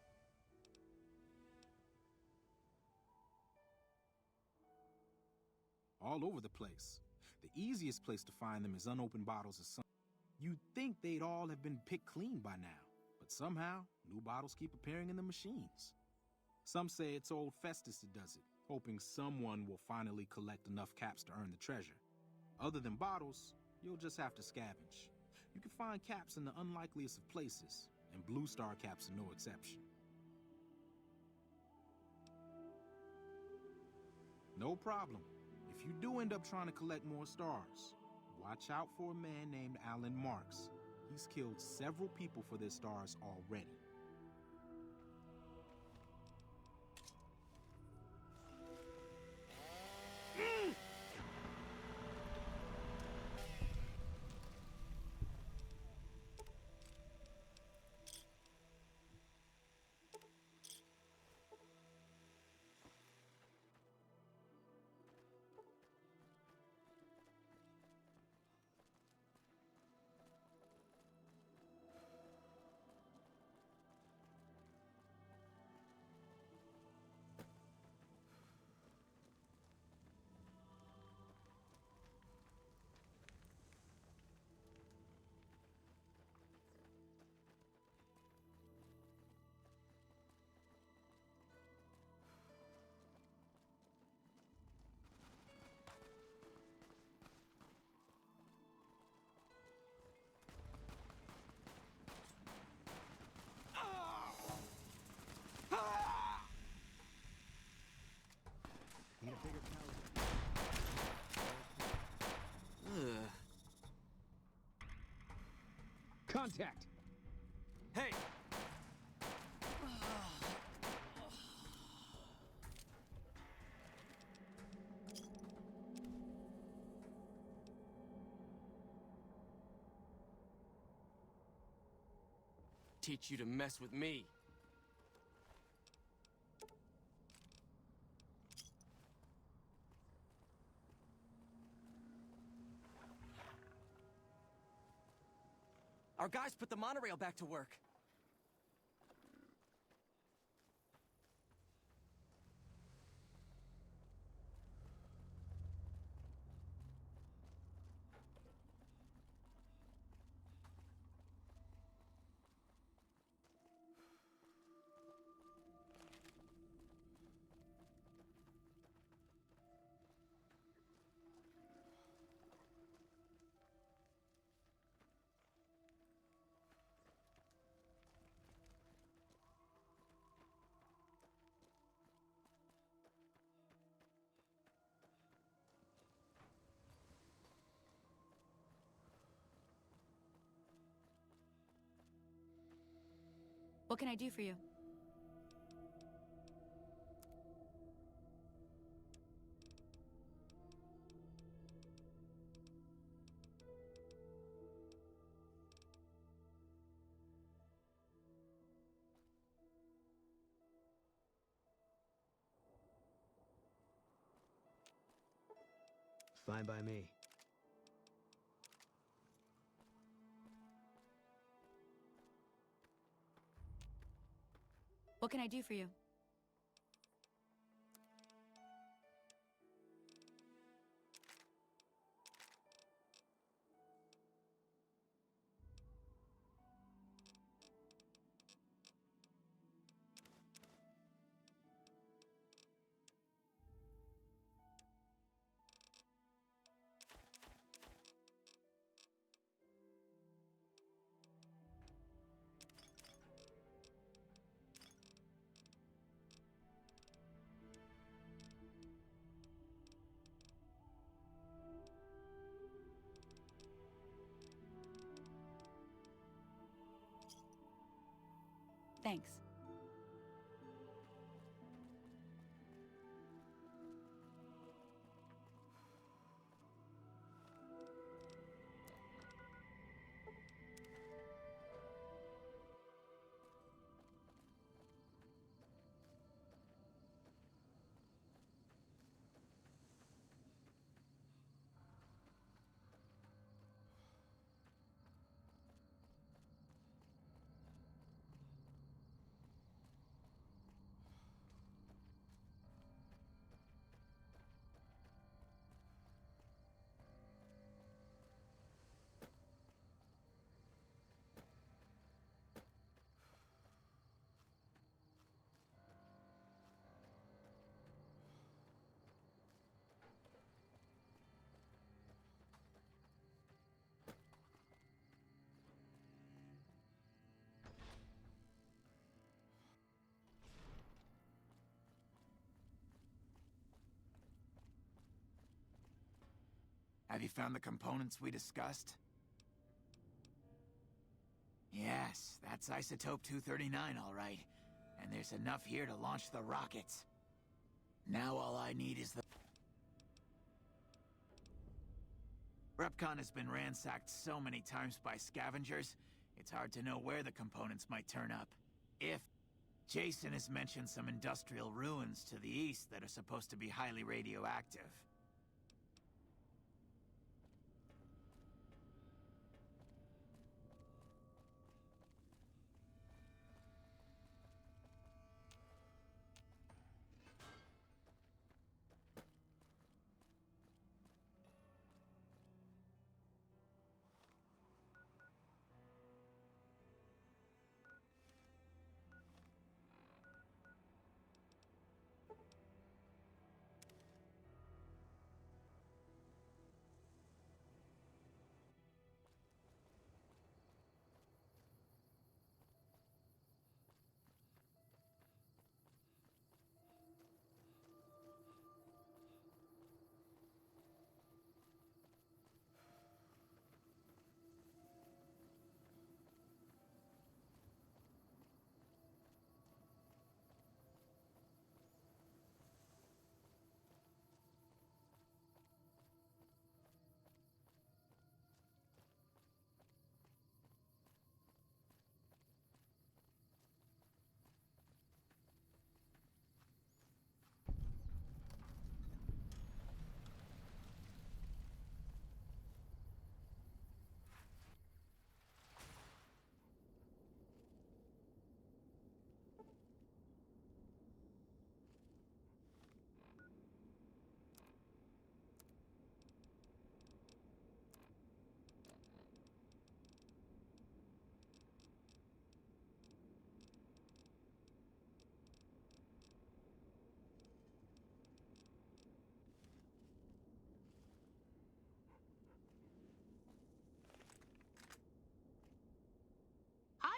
All over the place. The easiest place to find them is unopened bottles of something. You'd think they'd all have been picked clean by now, but somehow, new bottles keep appearing in the machines. Some say it's old Festus that does it, hoping someone will finally collect enough caps to earn the treasure. Other than bottles, you'll just have to scavenge. You can find caps in the unlikeliest of places, and Blue Star caps are no exception. No problem. If you do end up trying to collect more stars, watch out for a man named Alan Marks. He's killed several people for their stars already. Need a bigger caliber. Contact! Hey! Teach you to mess with me. Our guys put the monorail back to work. What can I do for you? Fine by me. What can I do for you? Thanks. Have you found the components we discussed? Yes, that's Isotope 239, all right. And there's enough here to launch the rockets. Now all I need is the... REPCON has been ransacked so many times by scavengers, it's hard to know where the components might turn up. If... Jason has mentioned some industrial ruins to the east that are supposed to be highly radioactive.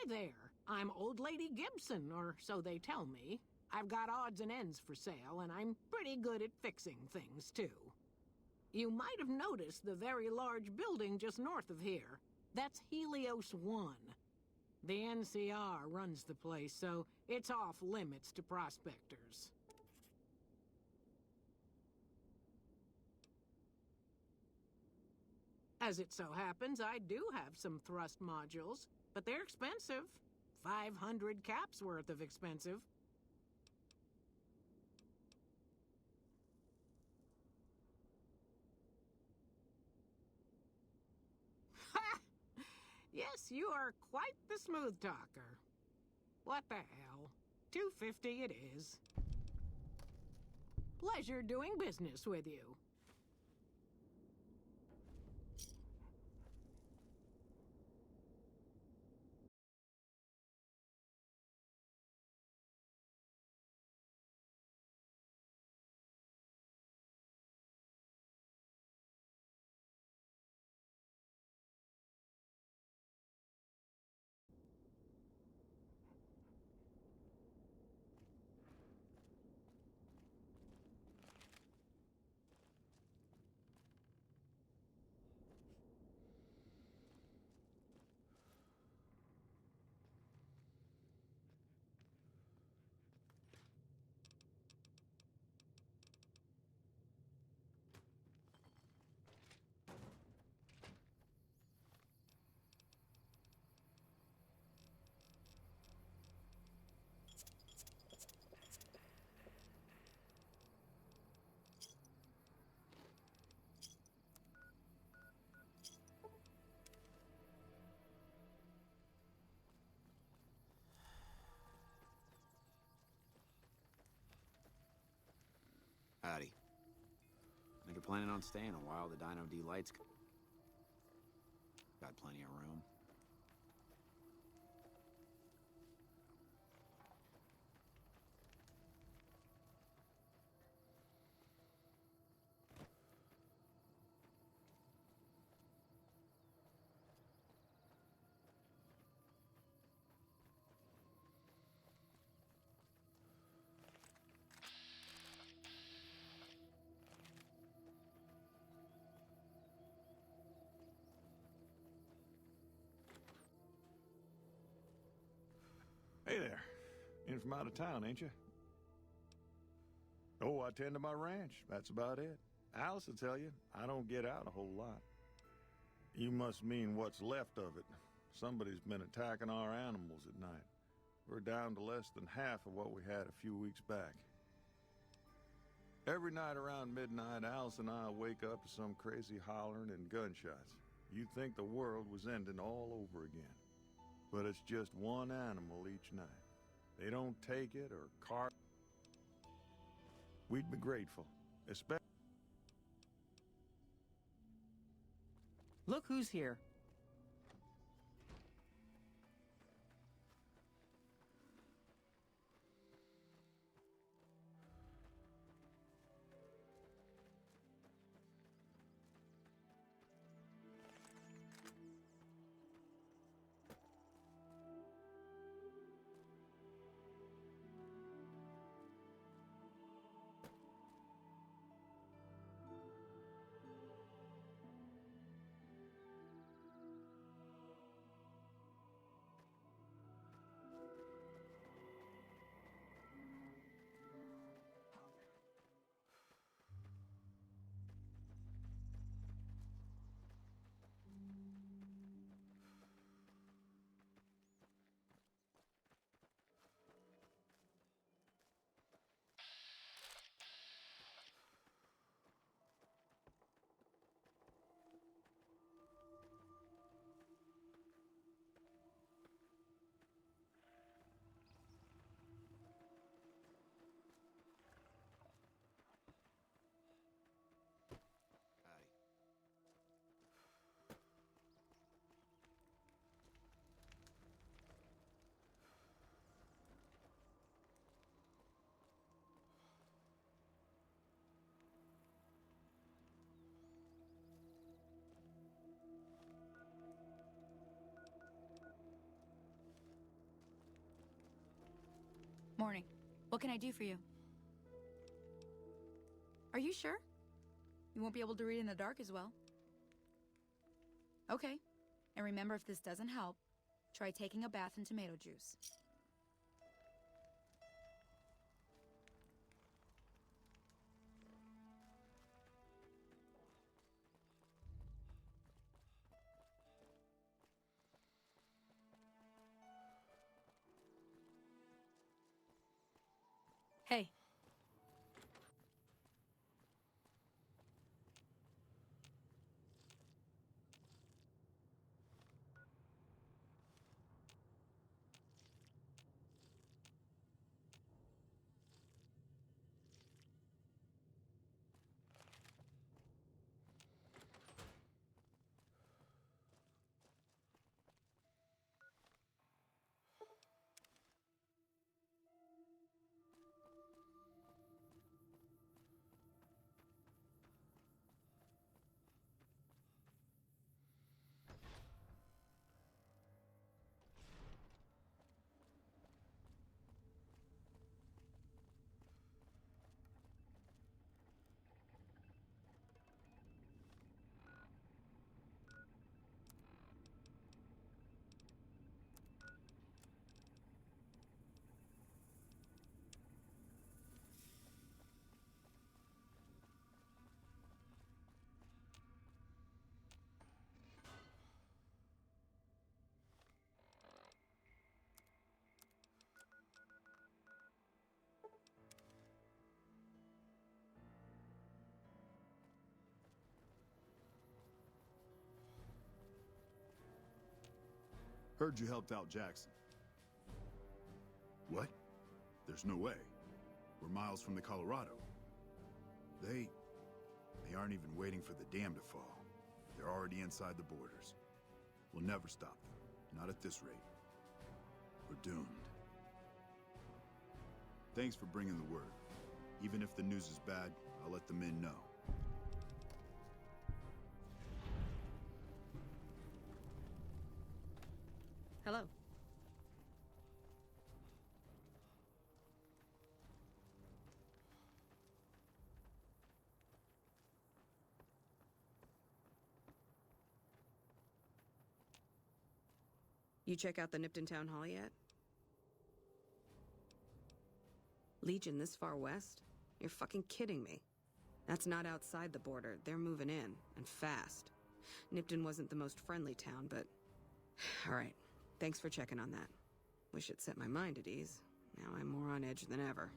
Hi there. I'm Old Lady Gibson, or so they tell me. I've got odds and ends for sale, and I'm pretty good at fixing things, too. You might have noticed the very large building just north of here. That's Helios 1. The NCR runs the place, so it's off limits to prospectors. As it so happens, I do have some thrust modules, but they're expensive. 500 caps worth of expensive. Ha! Yes, you are quite the smooth talker. What the hell? $250 it is. Pleasure doing business with you. Howdy. Think you're planning on staying a while? The Dino D lights got plenty of room. Hey there. In from out of town, ain't you? Oh, I tend to my ranch. That's about it. Alice will tell you, I don't get out a whole lot. You must mean what's left of it. Somebody's been attacking our animals at night. We're down to less than half of what we had a few weeks back. Every night around midnight, Alice and I wake up to some crazy hollering and gunshots. You'd think the world was ending all over again. But it's just one animal each night. They don't take it or carve. We'd be grateful, especially. Look who's here. Morning. What can I do for you? Are you sure? You won't be able to read in the dark as well. Okay. And remember, if this doesn't help, try taking a bath in tomato juice. Hey. Heard you helped out Jackson. What? There's no way. We're miles from the Colorado. They aren't even waiting for the dam to fall. They're already inside the borders. We'll never stop them. Not at this rate. We're doomed. Thanks for bringing the word. Even if the news is bad, I'll let the men know. Hello. You check out the Nipton Town Hall yet? Legion this far west? You're fucking kidding me. That's not outside the border. They're moving in, and fast. Nipton wasn't the most friendly town, but... Alright, thanks for checking on that. Wish it set my mind at ease. Now I'm more on edge than ever.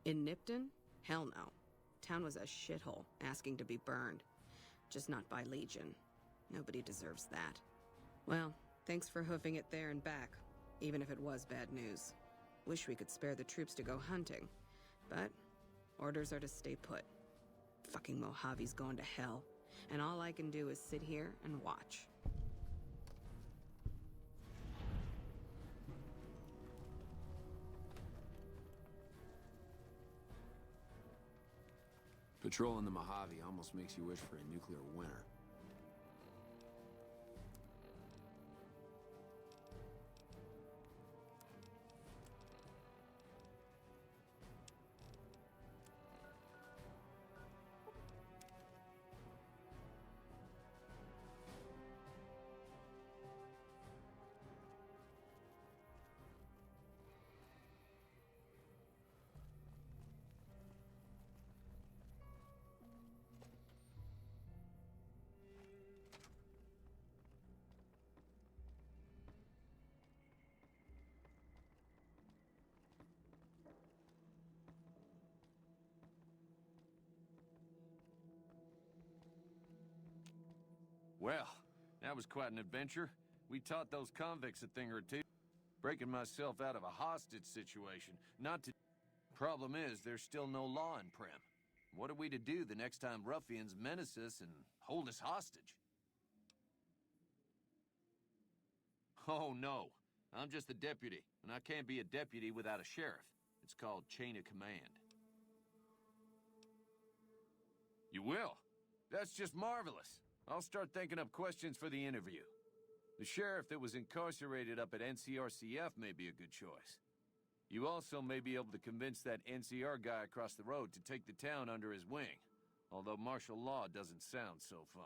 In Nipton? Hell no. Town was a shithole, asking to be burned. Just not by Legion. Nobody deserves that. Well, thanks for hoofing it there and back, even if it was bad news. Wish we could spare the troops to go hunting, but orders are to stay put. Fucking Mojave's going to hell, and all I can do is sit here and watch. Patrolling the Mojave almost makes you wish for a nuclear winter. Well, that was quite an adventure. We taught those convicts a thing or two. Breaking myself out of a hostage situation. Not to... Problem is, there's still no law in Primm. What are we to do the next time ruffians menace us and hold us hostage? Oh, no. I'm just a deputy, and I can't be a deputy without a sheriff. It's called chain of command. You will? That's just marvelous. I'll start thinking up questions for the interview. The sheriff that was incarcerated up at NCRCF may be a good choice. You also may be able to convince that NCR guy across the road to take the town under his wing. Although martial law doesn't sound so fun.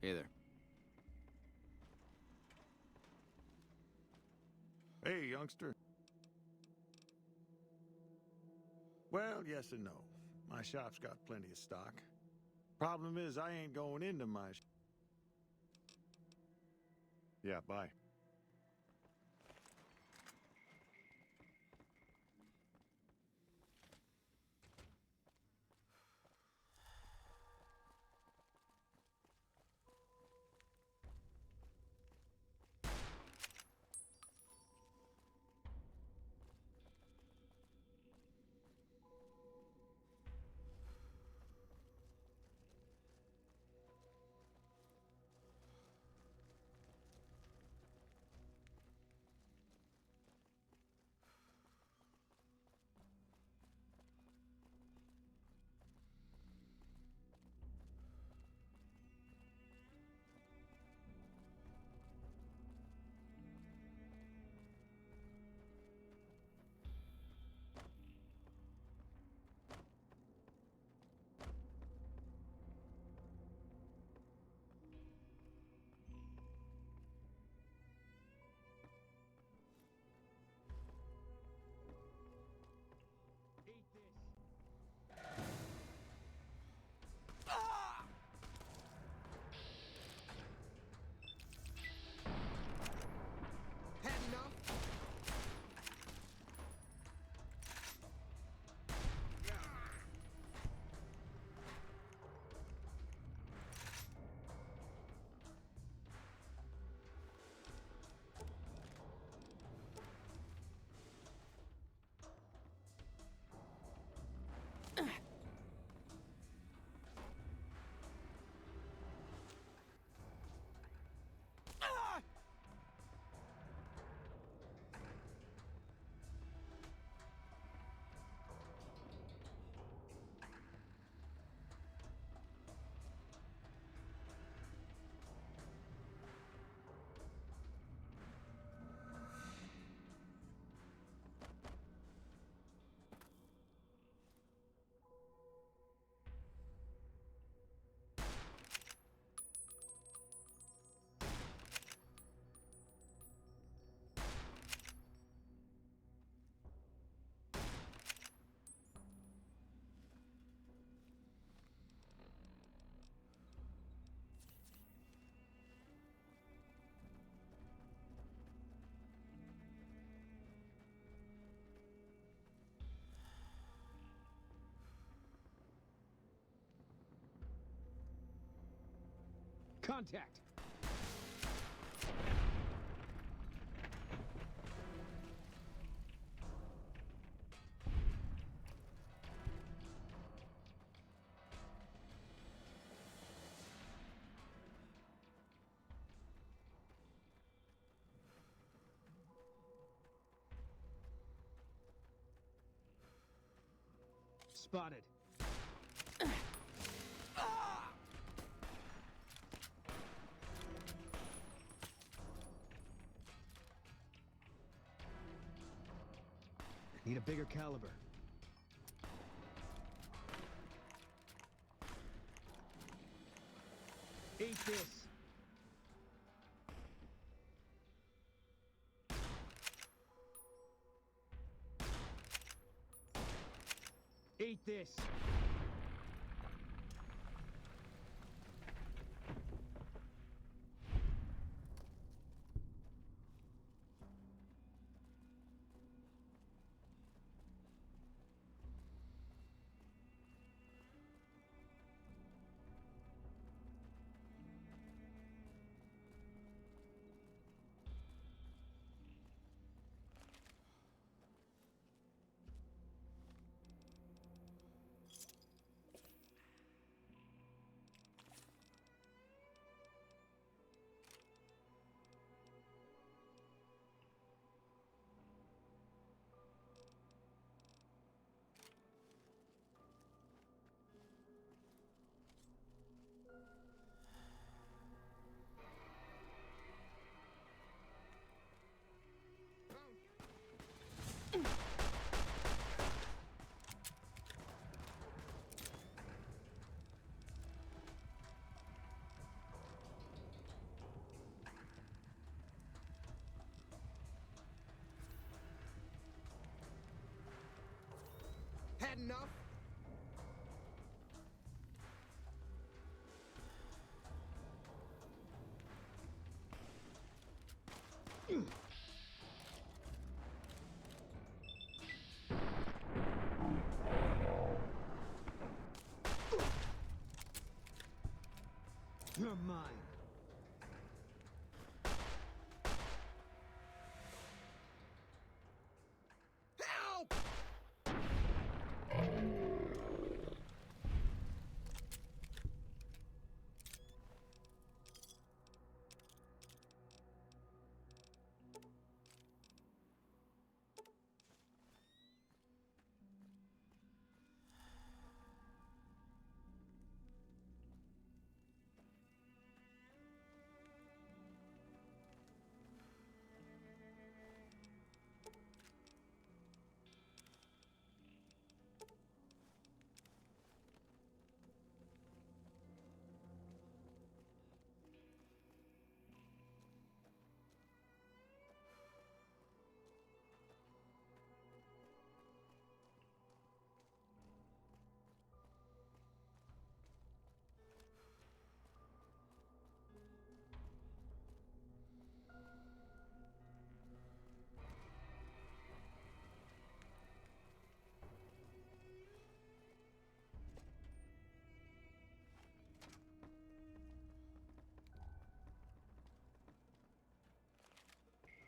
Hey there. Hey, youngster. Well, yes and no. My shop's got plenty of stock. Problem is, I ain't going into my... Yeah, bye. Contact! Spotted. Need a bigger caliber. Eat this. Eat this. Had enough? You're mine. Help!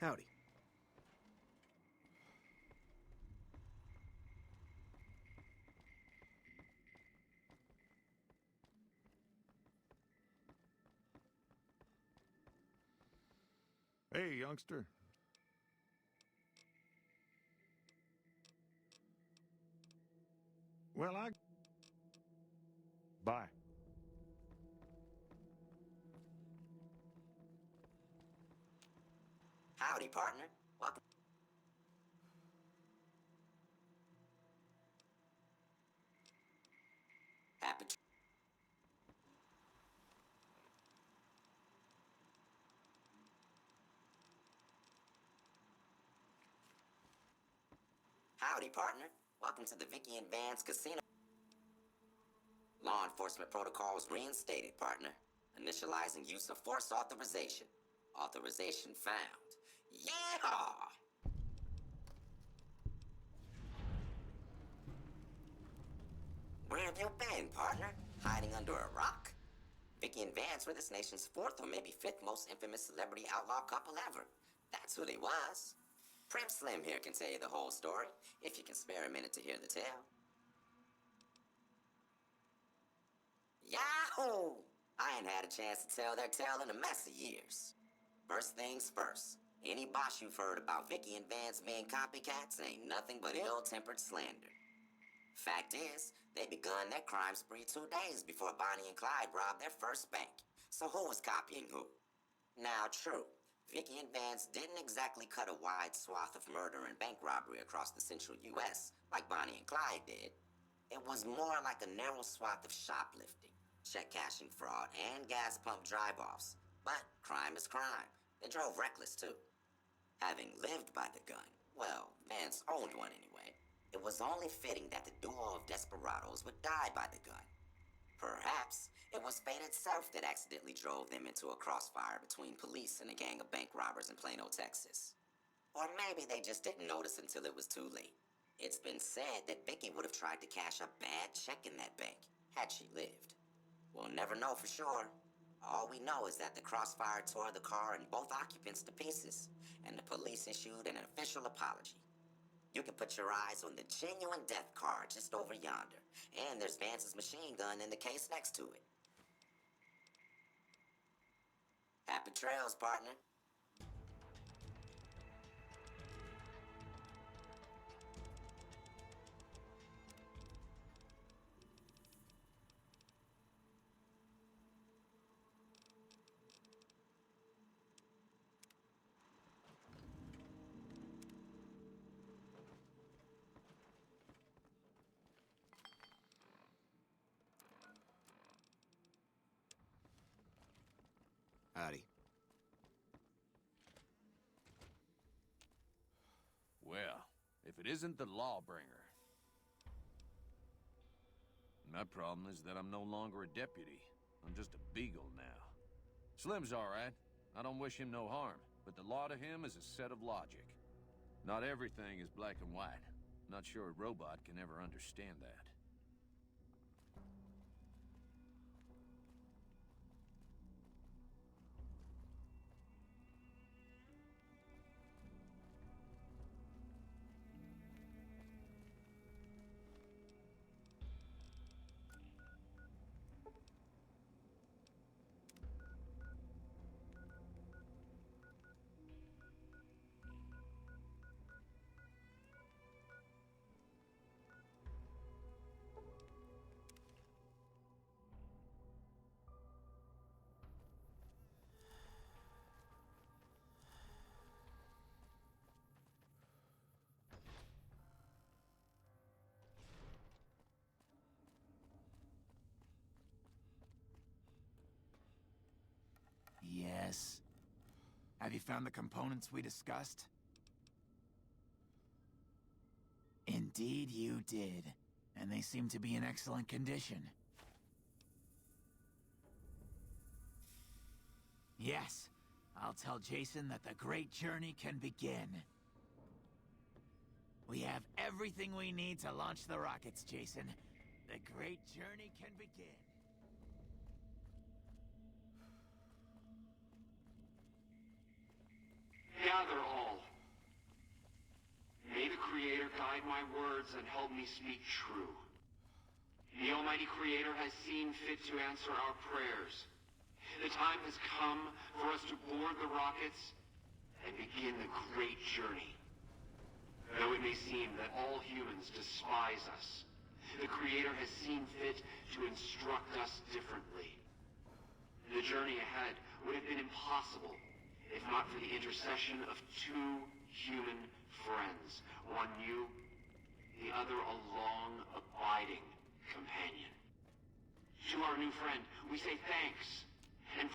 Howdy. Hey, youngster. Well, Bye. Howdy, partner. Welcome. Happy. Howdy, partner. Welcome to the Vicky and Vance Casino. Law enforcement protocols reinstated, partner. Initializing use of force authorization. Authorization found. Yeehaw! Where have you been, partner? Hiding under a rock? Vicky Vicky and Vance were this nation's fourth or maybe fifth most infamous celebrity outlaw couple ever. That's who they was. Prim Slim here can tell you the whole story, if you can spare a minute to hear the tale. Yahoo! I ain't had a chance to tell their tale in a mess of years. First things first, any bosh you've heard about Vicky and Vance being copycats ain't nothing but ill-tempered slander. Fact is, they begun their crime spree 2 days before Bonnie and Clyde robbed their first bank. So who was copying who? Now, true, Vicky and Vance didn't exactly cut a wide swath of murder and bank robbery across the central U.S. like Bonnie and Clyde did. It was more like a narrow swath of shoplifting, check cashing fraud, and gas pump drive-offs. But crime is crime. They drove reckless, too. Having lived by the gun, well, Vance owned one anyway, it was only fitting that the duo of desperados would die by the gun. Perhaps it was fate itself that accidentally drove them into a crossfire between police and a gang of bank robbers in Plano, Texas. Or maybe they just didn't notice until it was too late. It's been said that Vicky would have tried to cash a bad check in that bank, had she lived. We'll never know for sure. All we know is that the crossfire tore the car and both occupants to pieces, and the police issued an official apology. You can put your eyes on the genuine death car just over yonder, and there's Vance's machine gun in the case next to it. Happy trails, partner. Howdy. Well, if it isn't the Lawbringer. My problem is that I'm no longer a deputy. I'm just a beagle now. Slim's all right. I don't wish him no harm, but the law to him is a set of logic. Not everything is black and white. Not sure a robot can ever understand that. Yes. Have you found the components we discussed? Indeed you did. And they seem to be in excellent condition. Yes. I'll tell Jason that the great journey can begin. We have everything we need to launch the rockets, Jason. The great journey can begin. Gather all. May the Creator guide my words and help me speak true. The Almighty Creator has seen fit to answer our prayers. The time has come for us to board the rockets and begin the great journey. Though it may seem that all humans despise us, the Creator has seen fit to instruct us differently. The journey ahead would have been impossible if not for the intercession of two human friends, one new, the other a long-abiding companion. To our new friend, we say thanks, and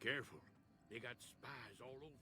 Careful. They got spies all over.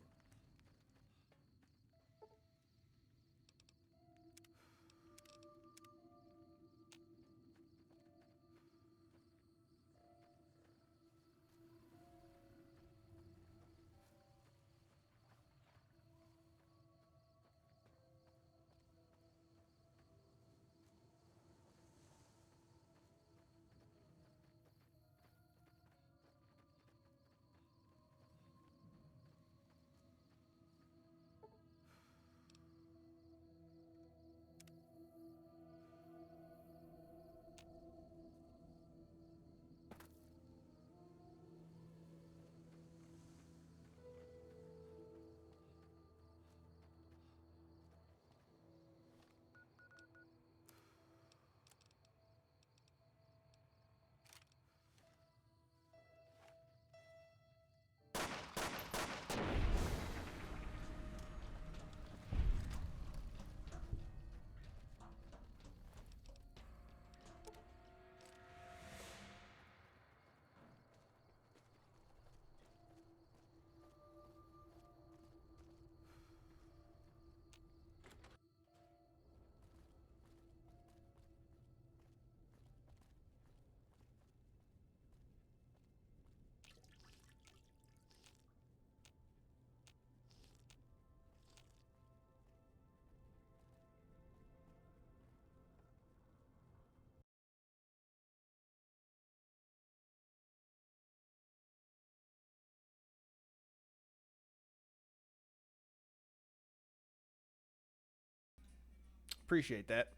Appreciate that.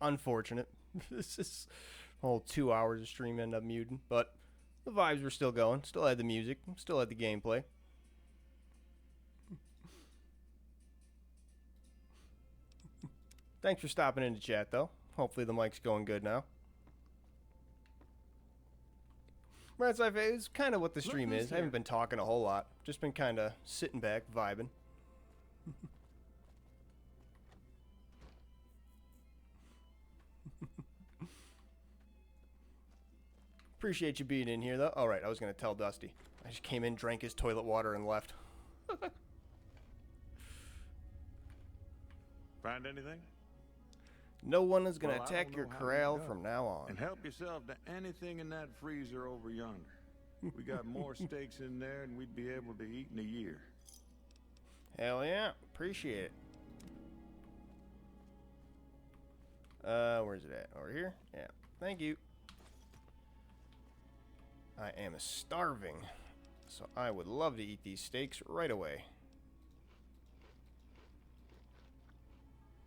Unfortunate. This is whole 2 hours of stream end up muting, but the vibes were still going. Still had the music. Still had the gameplay. Thanks for stopping in to chat, though. Hopefully the mic's going good now. Right, so it's kind of what the stream is. I haven't been talking a whole lot. Just been kind of sitting back, vibing. Appreciate you being in here, though. All right, I was going to tell Dusty. I just came in, drank his toilet water, and left. Find anything? No one is going to Well, I attack don't your know how corral you go. from now on. And help yourself to anything in that freezer over yonder. We got more steaks in there than we'd be able to eat in a year. Hell yeah. Appreciate it. Where's it at? Over here? Yeah. Thank you. I am starving, so I would love to eat these steaks right away.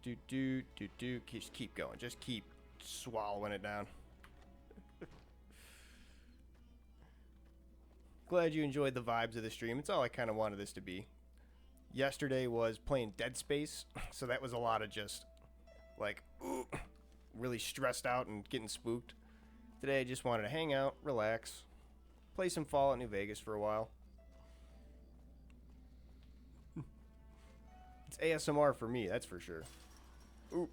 Just keep going. Just keep swallowing it down. Glad you enjoyed the vibes of the stream. It's all I kind of wanted this to be. Yesterday was playing Dead Space, so that was a lot of just, like, really stressed out and getting spooked. Today I just wanted to hang out, relax, play some Fallout New Vegas for a while. It's ASMR for me, that's for sure. Ooh.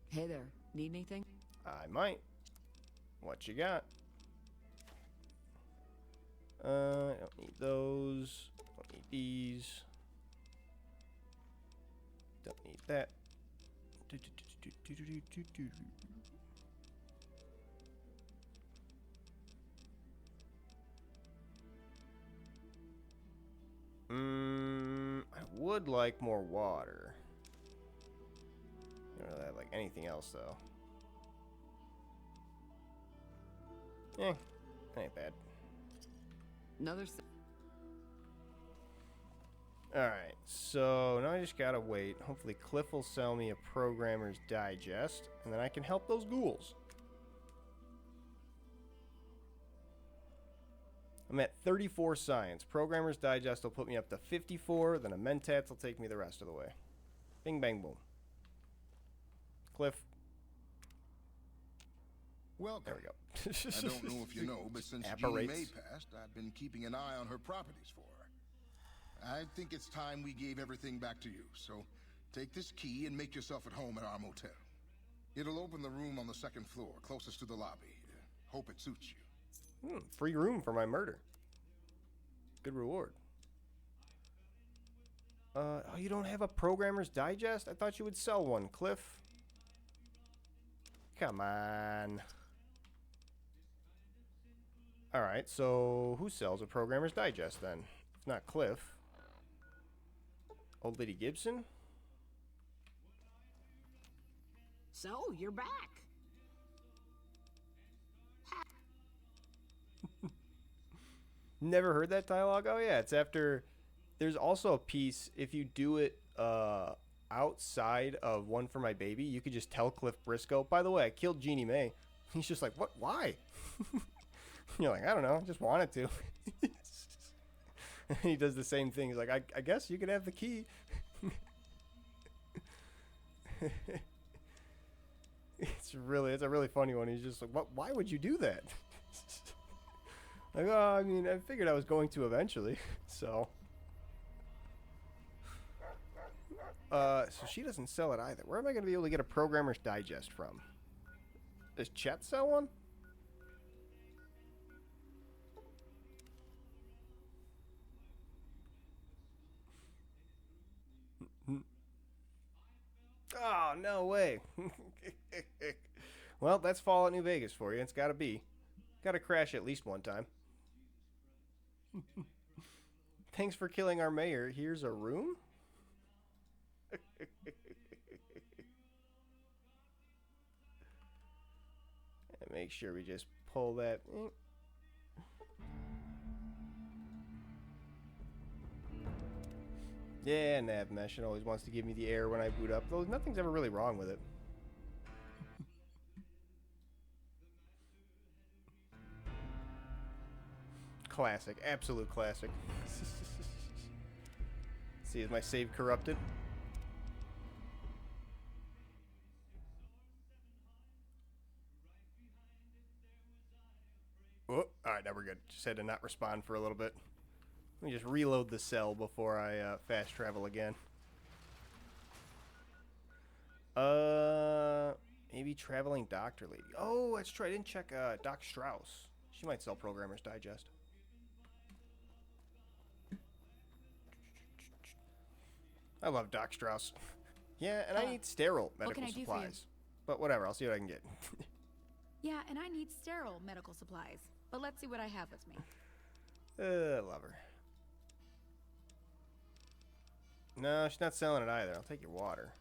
Hey there. Need anything? I might. What you got? I don't need those. Don't need these. Don't need that. I would like more water. I don't really have like anything else though. Eh, ain't bad. Alright, so now I just gotta wait. Hopefully Cliff will sell me a Programmer's Digest, and then I can help those ghouls. I'm at 34 science. Programmer's Digest will put me up to 54, then a Mentats will take me the rest of the way. Bing, bang, boom. Cliff. Welcome. There we go. I don't know if you know, but since Jeannie May passed, I've been keeping an eye on her properties for her. I think it's time we gave everything back to you, so take this key and make yourself at home at our motel. It'll open the room on the second floor, closest to the lobby. Hope it suits you. Free room for my murder. Good reward. Oh, you don't have a Programmer's Digest? I thought you would sell one, Cliff. Come on. Alright, so who sells a Programmer's Digest then? If not Cliff. Old Lady Gibson? So, you're back. Never heard that dialogue? Oh yeah, it's after... There's also a piece, if you do it outside of One for My Baby, you could just tell Cliff Briscoe, by the way, I killed Jeannie Mae. He's just like, what? Why? You're like, I don't know, just wanted to. He does the same thing. He's like, I guess you could have the key. It's a really funny one. He's just like, what? Why would you do that? Like, oh, I mean, I figured I was going to eventually, so. So she doesn't sell it either. Where am I going to be able to get a Programmer's Digest from? Does Chet sell one? Oh, no way. Well, that's Fallout New Vegas for you. It's got to be. Got to crash at least one time. Thanks for killing our mayor. Here's a room? And make sure we just pull that. Yeah, nav mesh. It always wants to give me the error when I boot up, though nothing's ever really wrong with it. Classic. Absolute classic. See, is my save corrupted? Oh, alright, now we're good. Just had to not respond for a little bit. Let me just reload the cell before I fast travel again. Maybe Traveling Doctor Lady. Oh, that's true. I didn't check Doc Strauss. She might sell Programmer's Digest. I love Doc Strauss. Yeah, and I need sterile medical can I do for you? supplies. But whatever, I'll see what I can get. Yeah, and I need sterile medical supplies. But let's see what I have with me. Love her. No, she's not selling it either. I'll take your water.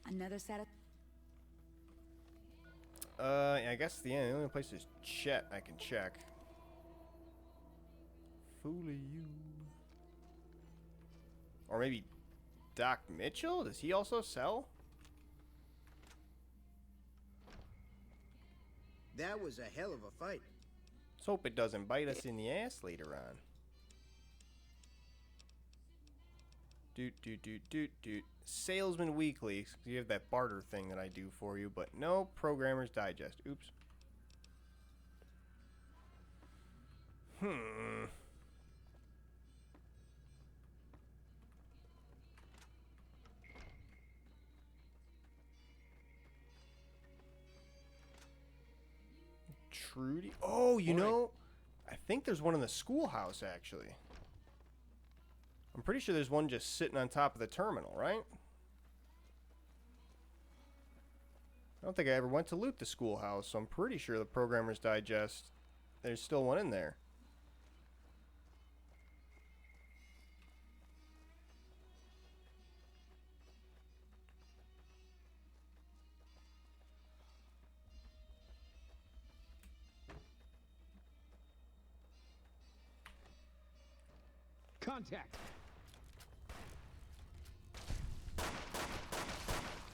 Another set of... I guess the only place is Chet I can check. Fooly you. Or maybe Doc Mitchell? Does he also sell? That was a hell of a fight. Let's hope it doesn't bite us in the ass later on. Doot. Salesman Weekly. You have that barter thing that I do for you, but no Programmer's Digest. Oops. Trudy. Oh, you know, I think there's one in the schoolhouse, actually. I'm pretty sure there's one just sitting on top of the terminal, right? I don't think I ever went to loot the schoolhouse, so I'm pretty sure the Programmer's Digest, there's still one in there. Contact.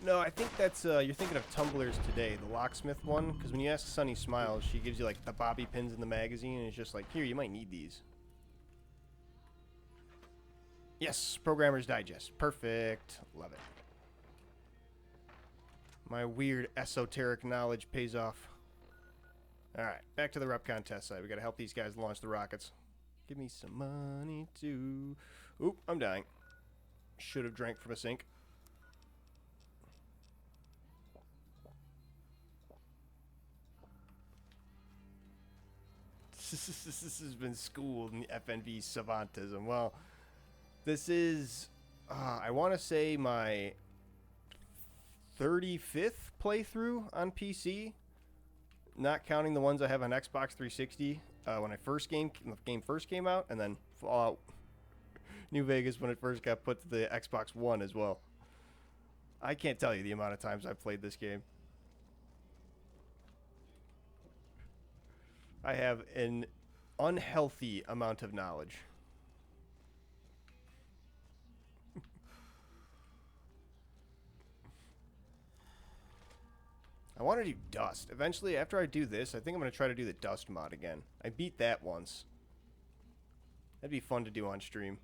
No, I think that's, you're thinking of Tumblr's Today, the locksmith one, because when you ask Sunny Smiles, she gives you, like, the bobby pins in the magazine, and it's just like, here, you might need these. Yes, Programmer's Digest. Perfect. Love it. My weird esoteric knowledge pays off. Alright, back to the REPCONN test site. We gotta help these guys launch the rockets. Give me some money, too. Oop, I'm dying. Should have drank from a sink. This has been schooled in the FNB savantism. Well, this is, I want to say my 35th playthrough on PC, not counting the ones I have on Xbox 360 when the game first came out, and then Fallout New Vegas when it first got put to the Xbox One as well. I can't tell you the amount of times I've played this game. I have an unhealthy amount of knowledge. I want to do Dust. Eventually, after I do this, I think I'm going to try to do the Dust mod again. I beat that once. That'd be fun to do on stream.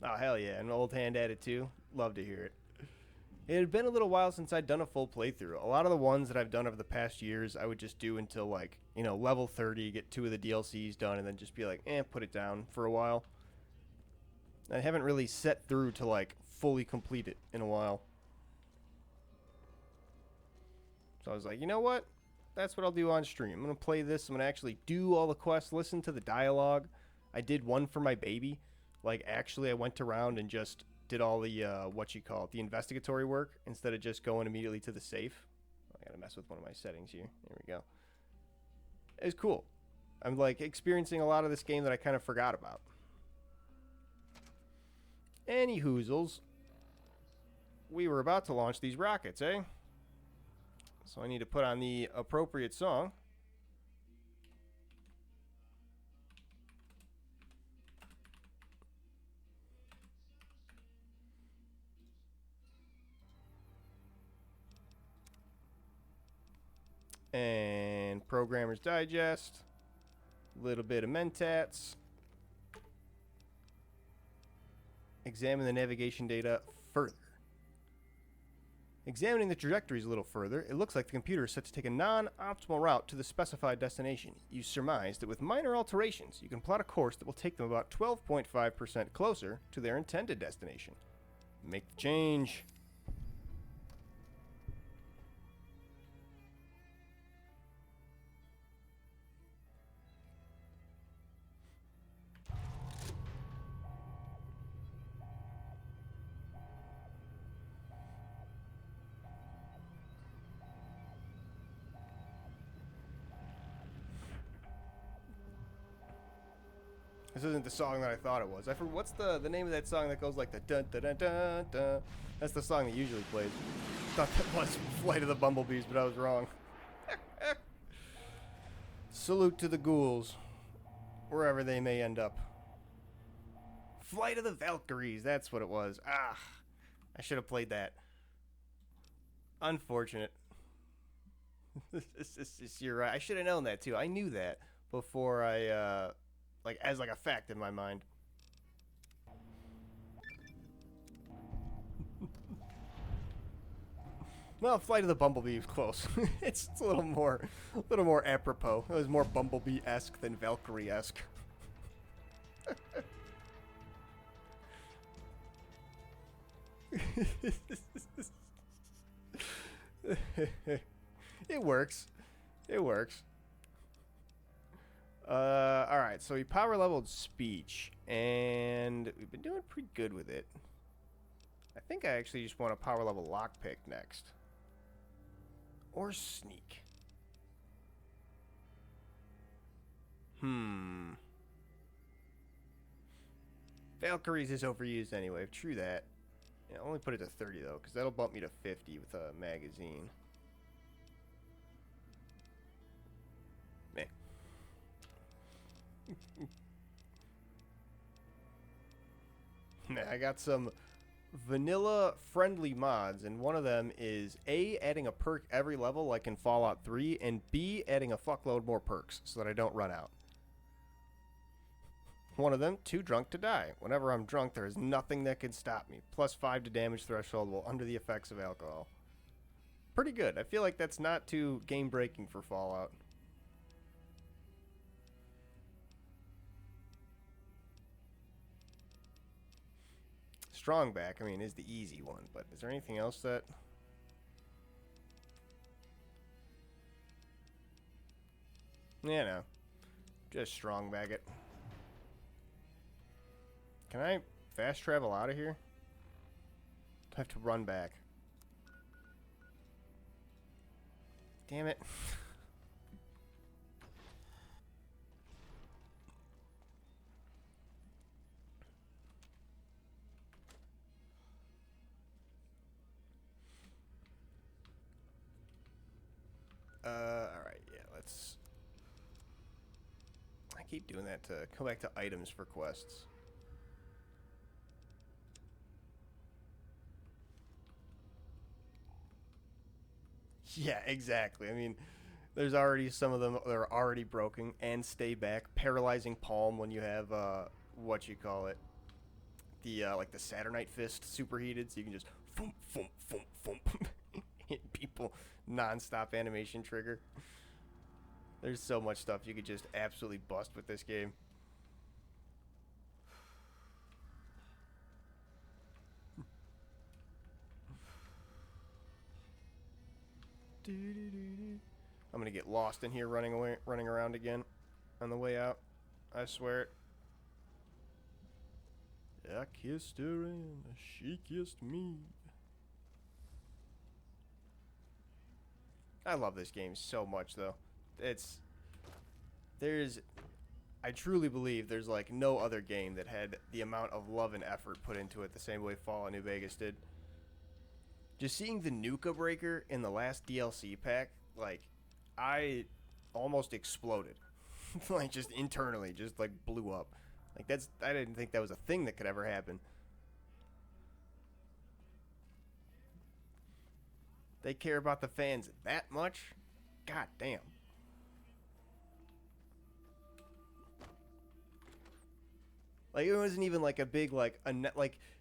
Oh, hell yeah. An old hand at it, too. Love to hear it. It had been a little while since I'd done a full playthrough. A lot of the ones that I've done over the past years, I would just do until, like, you know, level 30, get 2 of the DLCs done, and then just be like, put it down for a while. I haven't really set through to, like, fully complete it in a while. So I was like, you know what? That's what I'll do on stream. I'm going to play this. I'm going to actually do all the quests, listen to the dialogue. I did one for my baby. Like, actually, I went around and just did all the, the investigatory work instead of just going immediately to the safe. I gotta mess with one of my settings here. There we go. It was cool. I'm, like, experiencing a lot of this game that I kind of forgot about. Any hoozles. We were about to launch these rockets, eh? So I need to put on the appropriate song. And Programmer's Digest. A little bit of Mentats. Examine the navigation data further. Examining the trajectories a little further, it looks like the computer is set to take a non-optimal route to the specified destination. You surmise that with minor alterations, you can plot a course that will take them about 12.5% closer to their intended destination. Make the change. This isn't the song that I thought it was. I forgot what's the name of that song that goes like the dun dun dun dun dun. That's the song that usually plays. Thought that was Flight of the Bumblebees, but I was wrong. Salute to the ghouls, wherever they may end up. Flight of the Valkyries, that's what it was. Ah, I should have played that. Unfortunate. You're right. I should have known that too. I knew that before I as a fact in my mind. Well, Flight of the Bumblebee was close. it's a little more apropos. It was more Bumblebee-esque than Valkyrie-esque. It works. It works. Alright, so we power leveled speech, and we've been doing pretty good with it. I think I actually just want to power level lockpick next. Or sneak. Valkyries is overused anyway, true that. Yeah, only put it to 30 though, because that'll bump me to 50 with a magazine. I got some vanilla friendly mods, and one of them is A, adding a perk every level like in Fallout 3, and B, adding a fuckload more perks so that I don't run out. One of them, too drunk to die. Whenever I'm drunk, there is nothing that can stop me. Plus 5 to damage threshold while under the effects of alcohol. Pretty good. I feel like that's not too game breaking for Fallout. Strongback, I mean, is the easy one, but is there anything else that... Yeah, no. Just strong bag it. Can I fast travel out of here? I have to run back. Damn it. Alright, yeah, let's... I keep doing that to go back to items for quests. Yeah, exactly. I mean, there's already some of them that are already broken and stay back. Paralyzing Palm when you have, what you call it, the, like the Saturnite Fist superheated, so you can just foom, foom, foom, foom, hit people non-stop animation trigger. There's so much stuff you could just absolutely bust with this game. I'm gonna get lost in here running around again on the way out. I swear it. I kissed her and she kissed me. I love this game so much, though. I truly believe there's like no other game that had the amount of love and effort put into it the same way Fallout New Vegas did. Just seeing the Nuka Breaker in the last DLC pack, like, I almost exploded. Like, just internally, just like blew up. Like, I didn't think that was a thing that could ever happen. They care about the fans that much? God damn. Like, it wasn't even like a big, like,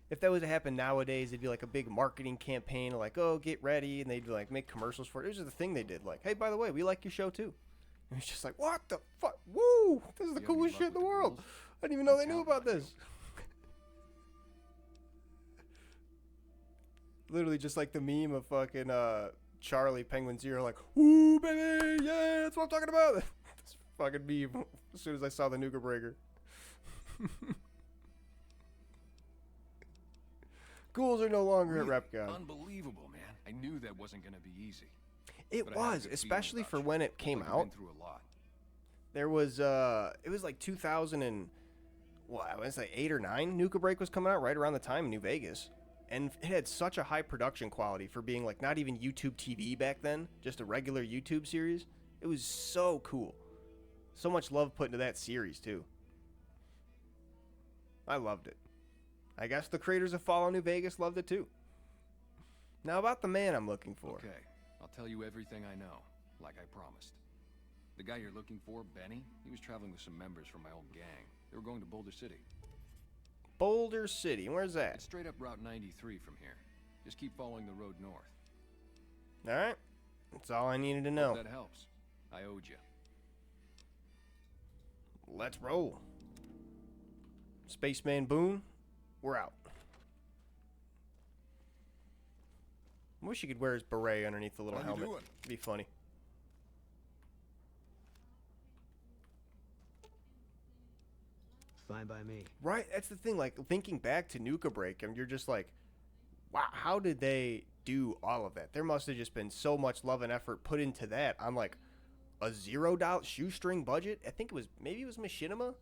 if that was to happen nowadays, it'd be like a big marketing campaign, like, oh, get ready, and they'd like make commercials for it. It was just the thing they did, like, hey, by the way, we like your show too. And it's just like, what the fuck? Woo! This is the coolest shit in the world. I didn't even know they knew about this. Literally just like the meme of fucking Charlie Penguin Zero, like, woo, baby, yeah, that's what I'm talking about. This fucking meme as soon as I saw the Nuka Breaker. Ghouls are no longer at RepCon. Unbelievable, man. I knew that wasn't going to be easy. It was, especially for when it came out. There was, it was like 2000 and, what, I was like 8 or 9. Nuka Break was coming out right around the time in New Vegas. And it had such a high production quality for being like not even YouTube TV back then, just a regular YouTube series. It was so cool. So much love put into that series, too. I loved it. I guess the creators of Fallout New Vegas loved it too. Now about the man I'm looking for. Okay, I'll tell you everything I know, like I promised. The guy you're looking for, Benny, he was traveling with some members from my old gang. They were going to Boulder City. Boulder City, where's that? It's straight up Route 93 from here. Just keep following the road north. Alright, that's all I needed to know. Hope that helps. I owed you. Let's roll. Spaceman Boone, we're out. I wish he could wear his beret underneath the little helmet. It'd be funny. Fine by me. Right, that's the thing. Like, thinking back to Nuka Break, and you're just like, wow, how did they do all of that? There must have just been so much love and effort put into that on, like, a $0 shoestring budget. I think maybe it was Machinima.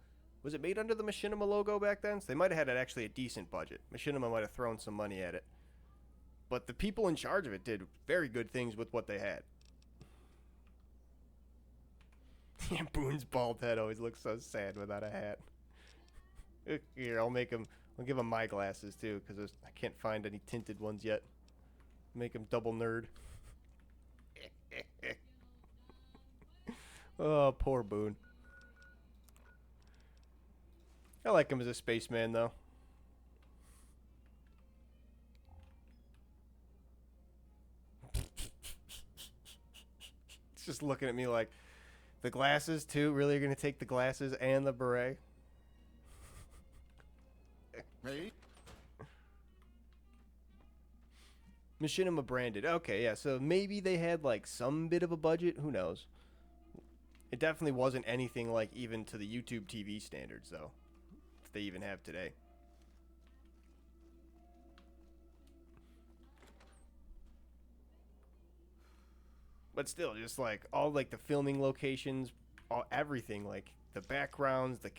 Was it made under the Machinima logo back then? So they might have had actually a decent budget. Machinima might have thrown some money at it. But the people in charge of it did very good things with what they had. Yeah, Boone's bald head always looks so sad without a hat. Here, I'll give him my glasses too, because I can't find any tinted ones yet. Make him double nerd. Oh, poor Boone. I like him as a spaceman, though. It's just looking at me like, the glasses, too? Really, you're going to take the glasses and the beret? Hey? Machinima branded. Okay, yeah, so maybe they had, like, some bit of a budget. Who knows? It definitely wasn't anything like even to the YouTube TV standards, though, that they even have today. But still, just like all like the filming locations, everything, like the backgrounds, the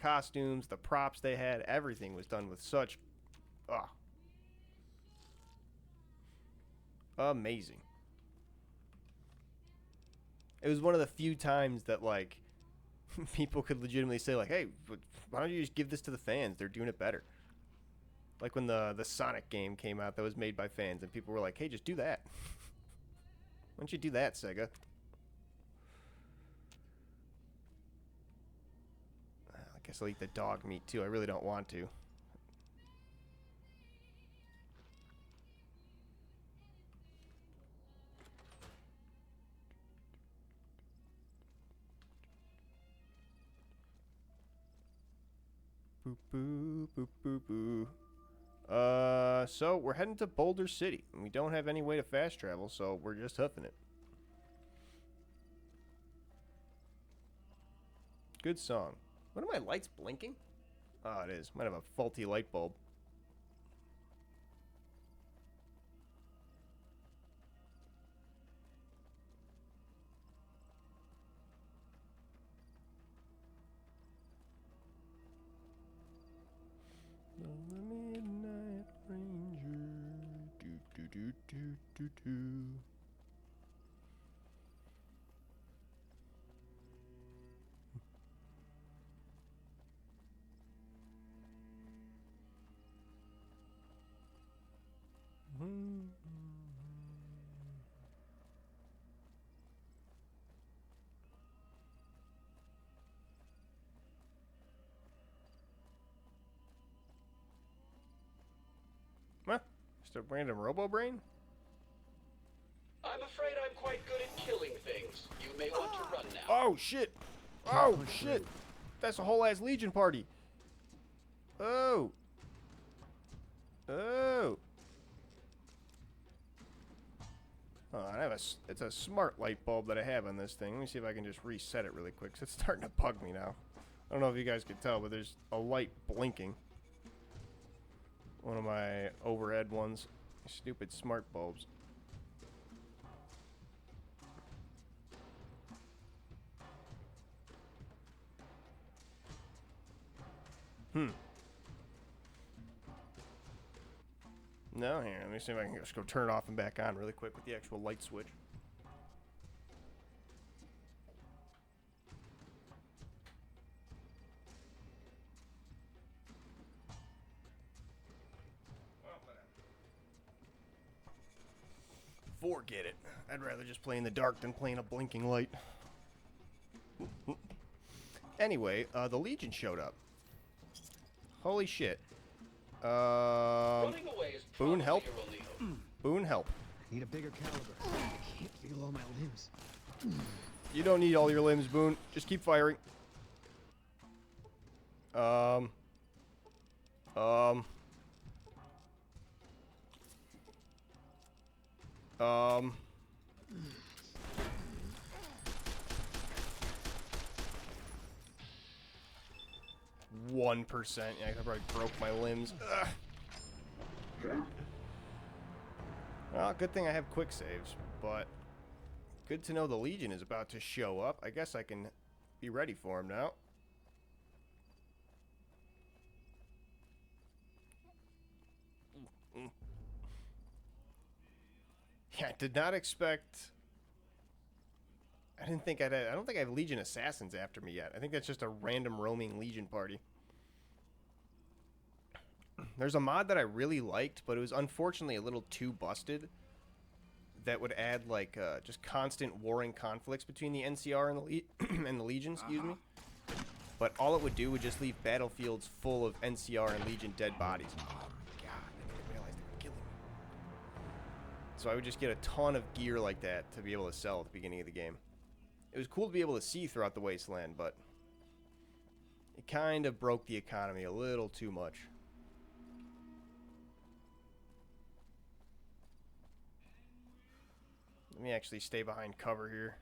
costumes, the props they had, everything was done with such, amazing. It was one of the few times that like people could legitimately say like, hey, why don't you just give this to the fans? They're doing it better. Like when the Sonic game came out that was made by fans, and people were like, hey, just do that. Why don't you do that, Sega? I guess I'll eat the dog meat too. I really don't want to. Boop, boop, boop, boop, boop. So we're heading to Boulder City, and we don't have any way to fast travel, so we're just hoofing it. Good song. What are my lights blinking? Oh, it is. Might have a faulty light bulb. The Midnight Ranger. Do do do do do. What? Just a random robo-brain? I'm afraid I'm quite good at killing things. You may want to run now. Oh, shit. Oh, shit. That's a whole ass Legion party. Oh. Oh. Oh, it's a smart light bulb that I have on this thing. Let me see if I can just reset it really quick, 'cause it's starting to bug me now. I don't know if you guys can tell, but there's a light blinking. One of my overhead ones. Stupid smart bulbs. No, here, let me see if I can just go turn it off and back on really quick with the actual light switch. Forget it. I'd rather just play in the dark than play in a blinking light. Anyway, the Legion showed up. Holy shit. Running away is Boone, help. your only hope. Boone, help. Need a bigger caliber. I can't feel all my limbs. You don't need all your limbs, Boone. Just keep firing. One 1%. Yeah, I probably broke my limbs. Ugh. Well, good thing I have quick saves, but good to know the Legion is about to show up. I guess I can be ready for him now. Yeah, I did not expect... I don't think I have Legion Assassins after me yet. I think that's just a random roaming Legion party. There's a mod that I really liked, but it was unfortunately a little too busted. That would add like just constant warring conflicts between the NCR and the Legion, excuse me. But all it would do would just leave battlefields full of NCR and Legion dead bodies. Oh my god, I didn't realize they were killing me. So I would just get a ton of gear like that to be able to sell at the beginning of the game. It was cool to be able to see throughout the wasteland, but it kind of broke the economy a little too much. Let me actually stay behind cover here.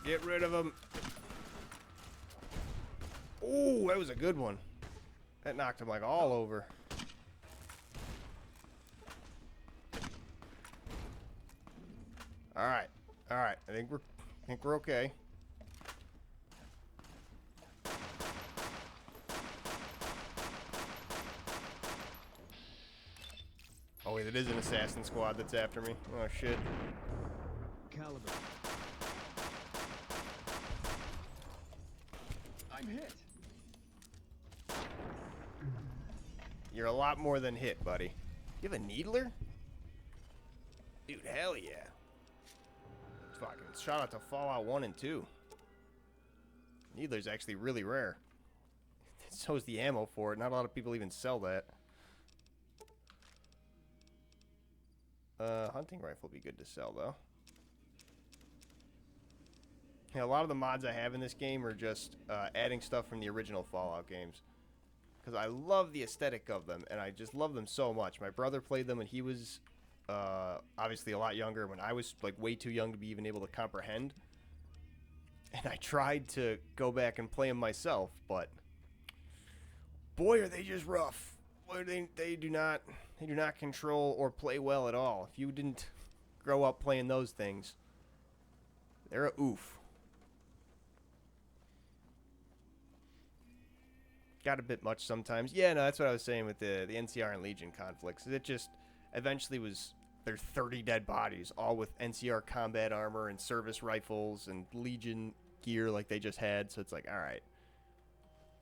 Get rid of him. Ooh, that was a good one. That knocked him like all over. All right. All right. I think we're okay. Oh wait, it is an assassin squad that's after me. Oh shit. Caliber. I'm hit. You're a lot more than hit, buddy. You have a needler? Dude, hell yeah. Fucking shout out to Fallout 1 and 2. Needler's actually really rare. So is the ammo for it. Not a lot of people even sell that. Hunting rifle would be good to sell, though. Yeah, a lot of the mods I have in this game are just adding stuff from the original Fallout games. Because I love the aesthetic of them, and I just love them so much. My brother played them when he was obviously a lot younger, when I was like way too young to be even able to comprehend. And I tried to go back and play them myself, but boy, are they just rough. Boy, they do not control or play well at all. If you didn't grow up playing those things, they're a oof. Got a bit much sometimes. Yeah, no, that's what I was saying with the NCR and Legion conflicts. It just eventually was their 30 dead bodies, all with NCR combat armor and service rifles and Legion gear like they just had. So it's like, all right,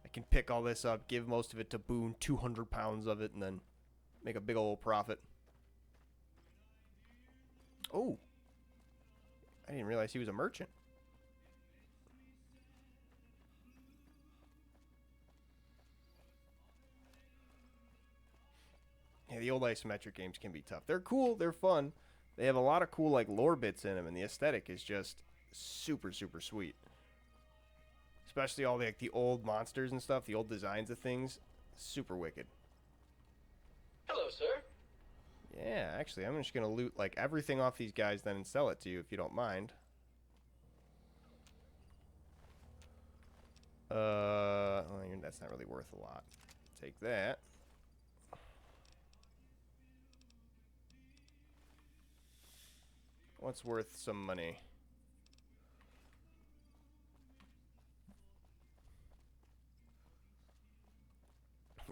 I can pick all this up, give most of it to Boone, 200 pounds of it, and then make a big old profit. Oh, I didn't realize he was a merchant. Yeah, the old isometric games can be tough. They're cool, they're fun. They have a lot of cool like lore bits in them, and the aesthetic is just super, super sweet. Especially all the old monsters and stuff, the old designs of things, super wicked. Hello, sir. Yeah, actually, I'm just gonna loot like everything off these guys then and sell it to you if you don't mind. Well, that's not really worth a lot. Take that. What's worth some money?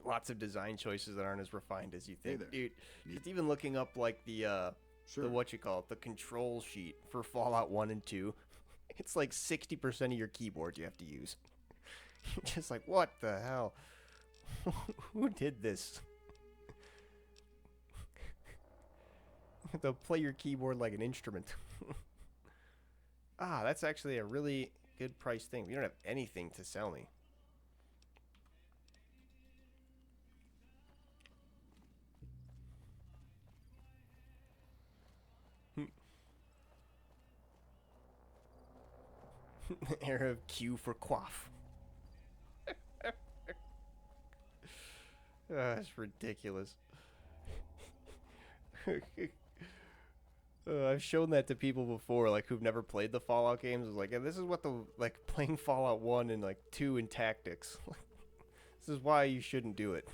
Lots of design choices that aren't as refined as you think. Dude, just even looking up like the what you call it, the control sheet for Fallout 1 and 2, it's like 60% of your keyboard you have to use. Just like, what the hell? Who did this? They'll play your keyboard like an instrument. Ah, that's actually a really good price thing. We don't have anything to sell me. Arab Q for quaff. That's ridiculous. I've shown that to people before, like who've never played the Fallout games. It's like, yeah, this is what playing Fallout 1 and 2 in tactics. This is why you shouldn't do it.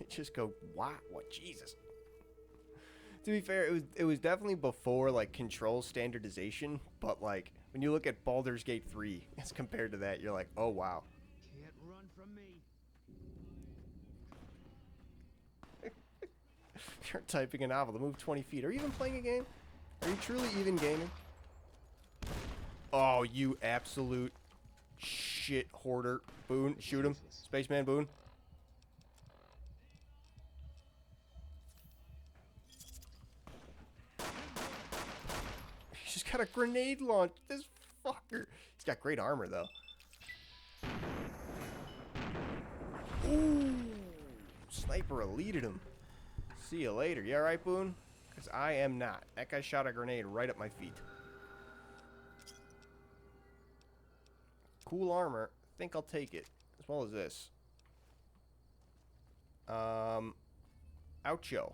It just go, wow, what, Jesus. To be fair, it was definitely before control standardization, but when you look at Baldur's Gate 3 as compared to that, you're like, oh wow. Can't run from me. You're typing a novel to move 20 feet. Are you even playing a game? Are you truly even gaming? Oh, you absolute shit hoarder. Boone, shoot him. Spaceman Boone. He's just got a grenade launch. This fucker. He's got great armor, though. Ooh. Sniper eluded him. See you later. You alright, Boone? Because I am not. That guy shot a grenade right at my feet. Cool armor. Think I'll take it. As well as this. Oucho.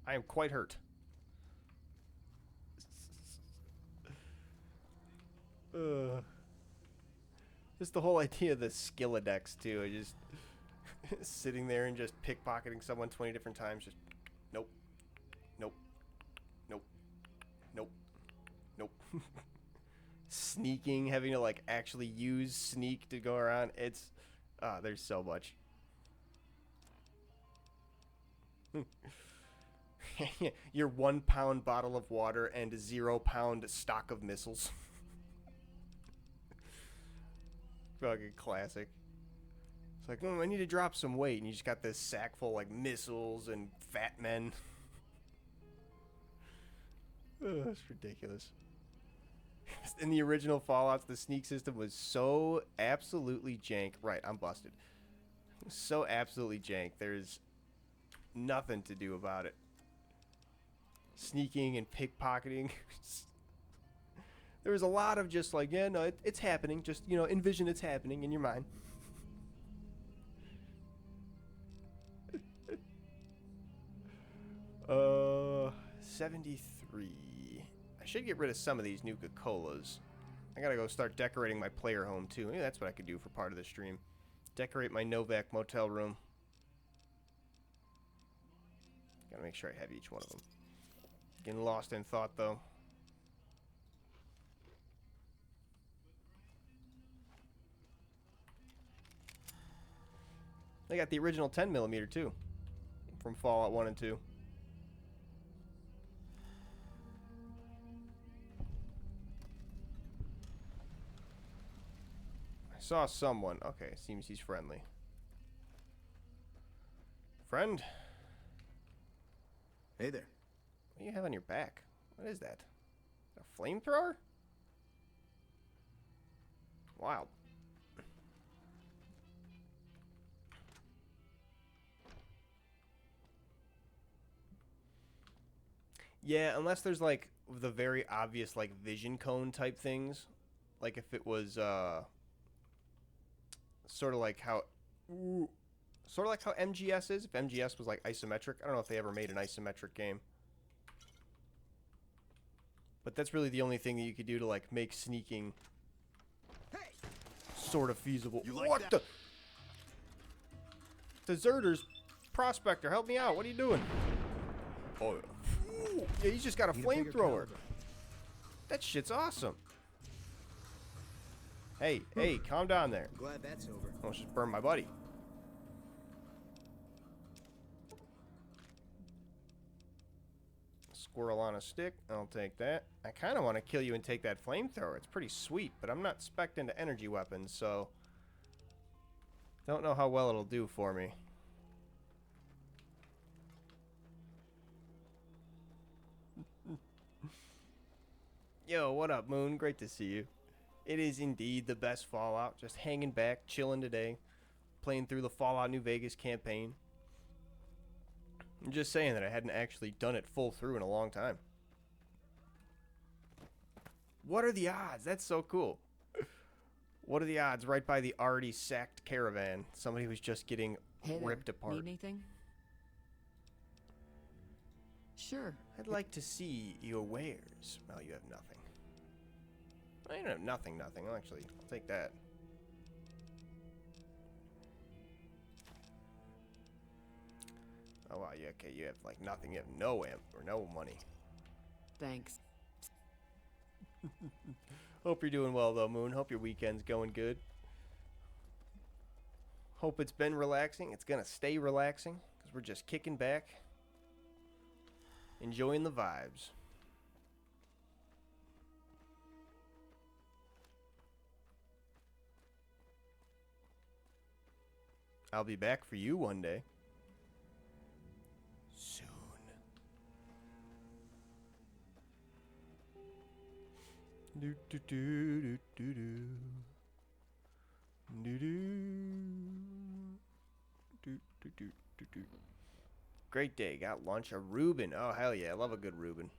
I am quite hurt. Just the whole idea of the Skilledex too. I just sitting there and just pickpocketing someone 20 different times. Just nope, nope, nope, nope, nope. Sneaking, having to like actually use sneak to go around. It's there's so much. Your 1 pound bottle of water and a 0 pound stock of missiles. Fucking classic. It's like, I need to drop some weight, and you just got this sack full like missiles and fat men. That's ridiculous. In the original Fallouts, the sneak system was so absolutely jank. Right, I'm busted. So absolutely jank. There's nothing to do about it. Sneaking and pickpocketing. There was a lot of just like, yeah, no, it's happening. Just, you know, envision it's happening in your mind. 73. I should get rid of some of these Nuka-Colas. I gotta go start decorating my player home too. Maybe that's what I could do for part of the stream. Decorate my Novak motel room. Gotta make sure I have each one of them. Getting lost in thought though. They got the original 10mm too, from Fallout 1 and 2. I saw someone. Okay, seems he's friendly. Friend? Hey there. What do you have on your back? What is that? A flamethrower? Wow. Yeah, unless there's like the very obvious like vision cone type things. Like if it was sort of like how MGS is. If MGS was like isometric. I don't know if they ever made an isometric game. But that's really the only thing that you could do to like make sneaking sort of feasible. You like what that? the Deserters? Prospector, help me out. What are you doing? Oh, yeah, he's just got a flamethrower. That shit's awesome. Hey, hey, calm down there. Glad that's over. Almost just burned my buddy. Squirrel on a stick. I'll take that. I kind of want to kill you and take that flamethrower. It's pretty sweet, but I'm not spec'd into energy weapons, so don't know how well it'll do for me. Yo, what up, Moon? Great to see you. It is indeed the best Fallout. Just hanging back, chilling today, playing through the Fallout New Vegas campaign. I'm just saying that I hadn't actually done it full through in a long time. What are the odds? That's so cool. What are the odds? Right by the already sacked caravan. Somebody was just getting ripped apart. Need anything? Sure. I'd like to see your wares. Well, you have nothing. I don't have nothing. Well, actually, I'll take that. Oh, wow, yeah, okay, you have, like, nothing. You have no amp or no money. Thanks. Hope you're doing well, though, Moon. Hope your weekend's going good. Hope it's been relaxing. It's gonna stay relaxing, because we're just kicking back, enjoying the vibes. I'll be back for you one day. Soon. Do do do do do do. Do do do do do do do. Great day. Got lunch. A Reuben. Oh hell yeah! I love a good Reuben.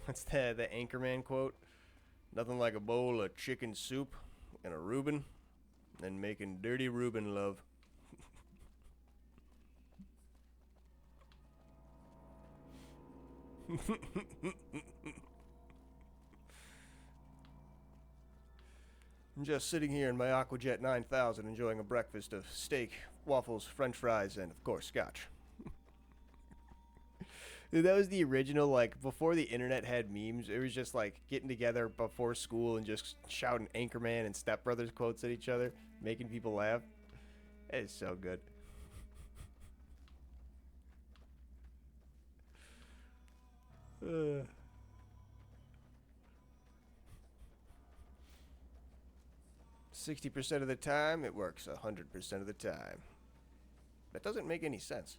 What's the Anchorman quote? Nothing like a bowl of chicken soup and a Reuben. And making dirty Reuben love. I'm just sitting here in my Aquajet 9000 enjoying a breakfast of steak, waffles, french fries, and of course scotch. Dude, that was the original, like, before the internet had memes, it was just like getting together before school and just shouting Anchorman and Step Brothers quotes at each other, making people laugh. It's so good. 60% of the time, it works 100% of the time. That doesn't make any sense.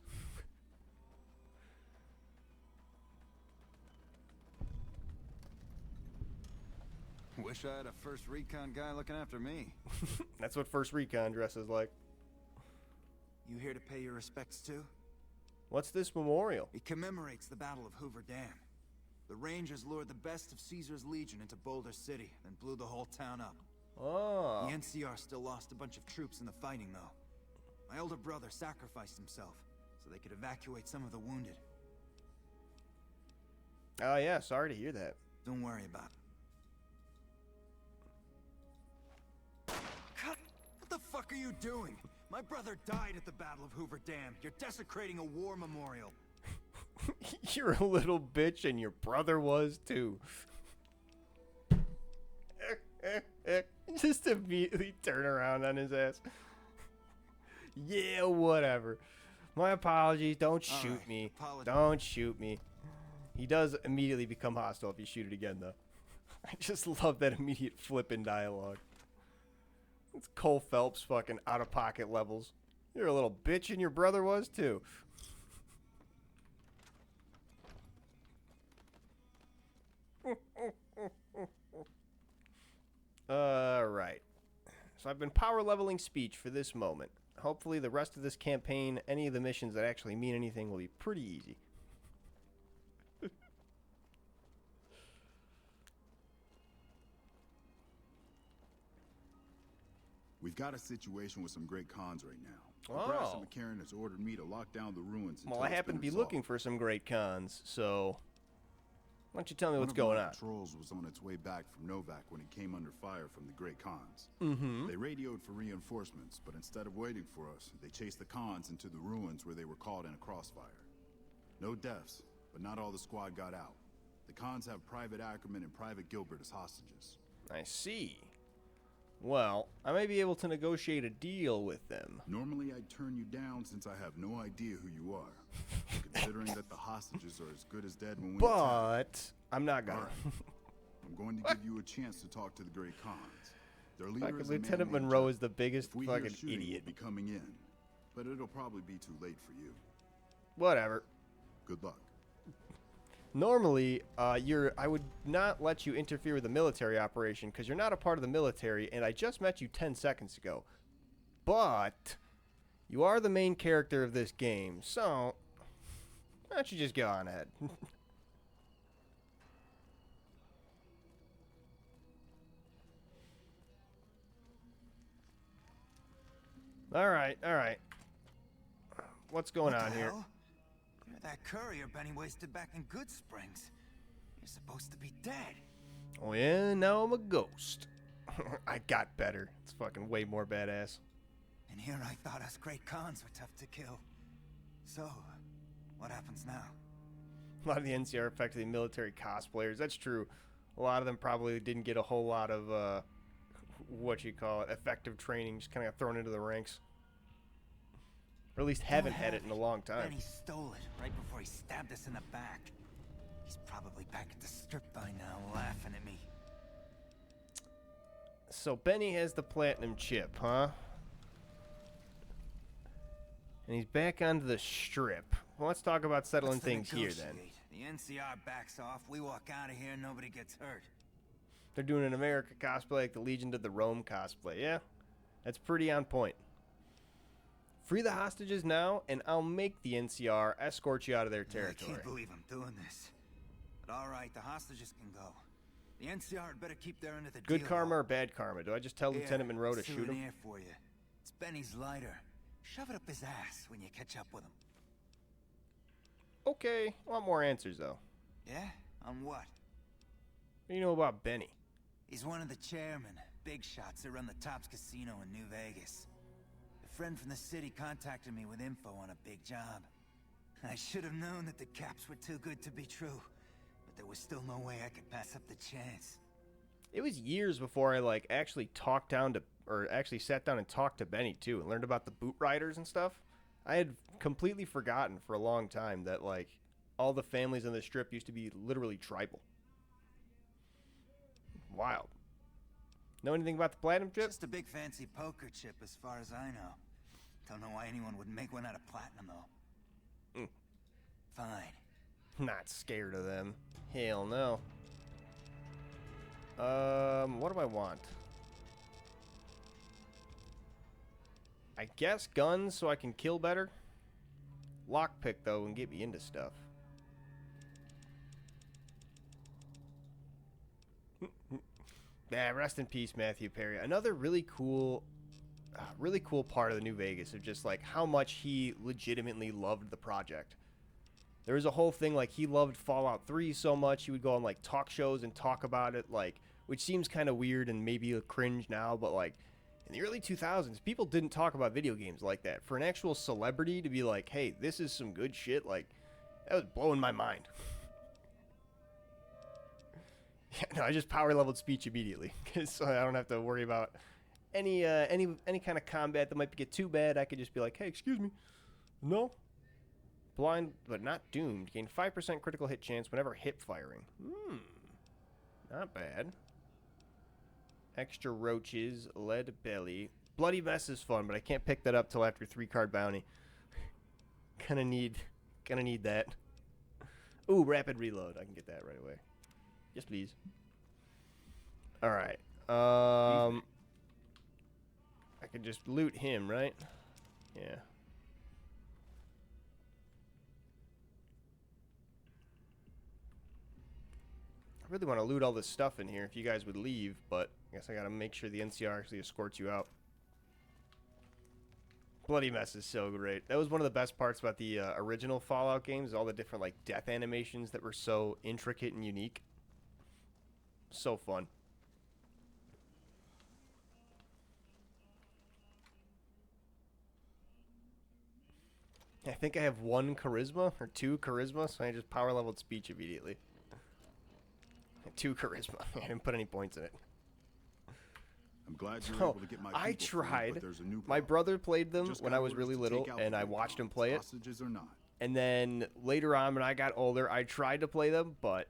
Wish I had a first recon guy looking after me. That's what first recon dresses like. You here to pay your respects too? What's this memorial? It commemorates the Battle of Hoover Dam. The Rangers lured the best of Caesar's Legion into Boulder City, then blew the whole town up. Oh. The NCR still lost a bunch of troops in the fighting, though. My older brother sacrificed himself so they could evacuate some of the wounded. Oh, yeah, sorry to hear that. Don't worry about it. What the fuck are you doing? My brother died at the Battle of Hoover Dam. You're desecrating a war memorial. You're a little bitch, and your brother was too. Just immediately turn around on his ass. Yeah, whatever. My apologies. Don't shoot me. Don't shoot me. He does immediately become hostile if you shoot it again, though. I just love that immediate flip in dialogue. It's Cole Phelps fucking out-of-pocket levels. You're a little bitch, and your brother was too. Alright. So I've been power leveling speech for this moment. Hopefully the rest of this campaign, any of the missions that actually mean anything, will be pretty easy. We've got a situation with some great cons right now. Oh. Brass and McCarran has ordered me to lock down the ruins. Well, I happen to be looking for some great cons, so why don't you tell me what's going on? Patrols was on its way back from Novak when it came under fire from the great cons. Mm-hmm. They radioed for reinforcements, but instead of waiting for us, they chased the cons into the ruins where they were caught in a crossfire. No deaths, but not all the squad got out. The cons have Private Ackerman and Private Gilbert as hostages. I see. Well, I may be able to negotiate a deal with them. Normally I'd turn you down since I have no idea who you are, considering that the hostages are as good as dead when we But I'm not gonna. Right. I'm going to give you a chance to talk to the great cons. Their leader Fucking is a man Lieutenant named Monroe Jeff. is the biggest If we hear fucking shooting, idiot. we'll be coming in, but it'll probably be too late for you. Whatever. Good luck. Normally, I would not let you interfere with a military operation because you're not a part of the military, and I just met you 10 seconds ago. But you are the main character of this game, so why don't you just go on ahead? All right. What's going on here? You're that courier Benny wasted back in Good Springs. You're supposed to be dead. Oh yeah, now I'm a ghost. I got better. It's fucking way more badass. And here I thought us great cons were tough to kill. So, what happens now? A lot of the NCR are effectively military cosplayers. That's true. A lot of them probably didn't get a whole lot of, effective training, just kind of thrown into the ranks. Or at least haven't had it in a long time. Benny stole it right before he stabbed us in the back. He's probably back at the strip by now, laughing at me. So Benny has the platinum chip, huh? And he's back onto the strip. Well, let's talk about settling things here then. The NCR backs off, we walk out of here, nobody gets hurt. They're doing an America cosplay like the Legion did the Rome cosplay. Yeah, that's pretty on point. Free the hostages now, and I'll make the NCR escort you out of their territory. I can't believe I'm doing this. But alright, the hostages can go. The NCR had better keep their end of the deal. Good karma or bad karma? Do I just tell Lieutenant Monroe to shoot him? Souvenir for you. It's Benny's lighter. Shove it up his ass when you catch up with him. Okay, I want more answers, though. Yeah? On what? What do you know about Benny? He's one of the chairmen. big shots that run the Tops Casino in New Vegas. A friend from the city contacted me with info on a big job. I should have known that the caps were too good to be true, but there was still no way I could pass up the chance. It was years before I like actually talked down to, or actually sat down and talked to Benny too, and learned about the boot riders and stuff. I had completely forgotten for a long time that like all the families on the strip used to be literally tribal. Wild. Know anything about the platinum chip? Just a big fancy poker chip as far as I know. Don't know why anyone would make one out of platinum though. Fine. Not scared of them. Hell no. What do I want? I guess guns so I can kill better. Lockpick though and get me into stuff. Yeah, rest in peace, Matthew Perry. Another really cool part of the New Vegas of just like how much he legitimately loved the project. There was a whole thing like he loved Fallout 3 so much he would go on like talk shows and talk about it, like, which seems kind of weird and maybe a cringe now, but like in the early 2000s, people didn't talk about video games like that. For an actual celebrity to be like, hey, this is some good shit, like, that was blowing my mind. Yeah, no, I just power leveled speech immediately because I don't have to worry about any kind of combat that might get too bad. I could just be like, hey, excuse me, no. Blind but not doomed. Gain 5% critical hit chance whenever hip firing. Not bad. Extra roaches, lead belly. Bloody mess is fun, but I can't pick that up till after 3-card bounty. Gonna need that. Ooh, rapid reload. I can get that right away. Yes, please. All right. I can just loot him, right? Yeah. I really want to loot all this stuff in here if you guys would leave, but I guess I gotta make sure the NCR actually escorts you out. Bloody mess is so great. That was one of the best parts about the original Fallout games, all the different like death animations that were so intricate and unique. So fun. I think I have 1 charisma or 2 charisma, so I just power leveled speech immediately. 2 charisma. I didn't put any points in it. I'm glad you were able to get my I people free, tried. but there's a new My problem. brother played them Just when got I was orders really to little, take out and the I big watched him cons, play it. hostages or not. And then later on, when I got older, I tried to play them, but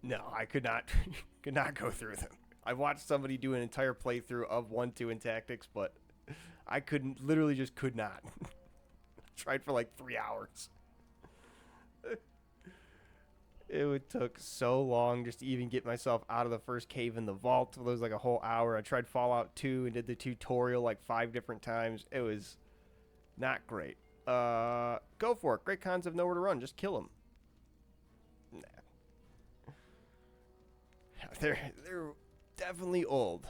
no, I could not go through them. I watched somebody do an entire playthrough of 1-2 in Tactics, but I literally just could not. Tried for like 3 hours. It took so long just to even get myself out of the first cave in the vault. It was like a whole hour. I tried Fallout 2 and did the tutorial like 5 different times. It was not great. Go for it. Great cons have nowhere to run. Just kill them. Nah. They're definitely old.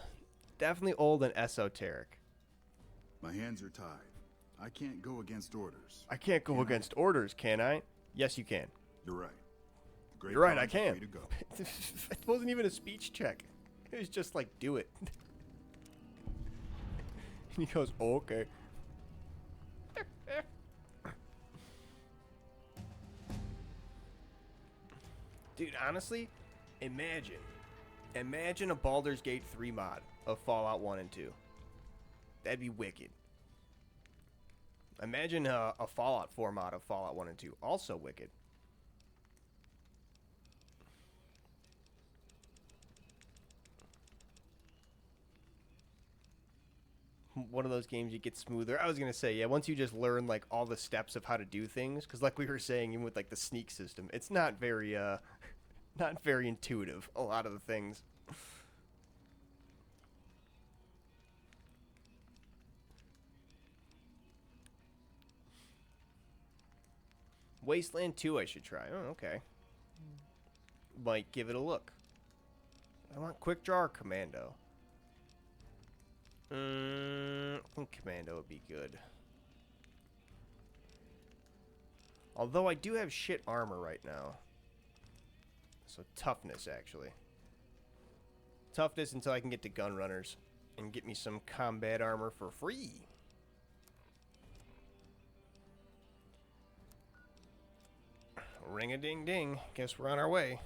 Definitely old and esoteric. My hands are tied. I can't go against orders. I can't go against orders, can I? Yes, you can. You're right. Great You're right, I cons are can. free to go. It wasn't even a speech check. It was just like, do it. And he goes, oh, okay. Dude, honestly, imagine a Baldur's Gate 3 mod of Fallout 1 and 2. That'd be wicked. Imagine a Fallout 4 mod of Fallout 1 and 2. Also wicked. One of those games you get smoother. I was going to say, yeah, once you just learn like all the steps of how to do things, because like we were saying, even with like the sneak system, it's not very intuitive, a lot of the things. Wasteland 2 I should try. Oh, okay. Might give it a look. I want Quick Draw or Commando. I think Commando would be good. Although I do have shit armor right now. So toughness, actually. toughness until I can get to gun runners and get me some combat armor for free. Ring-a-ding-ding. Guess we're on our way.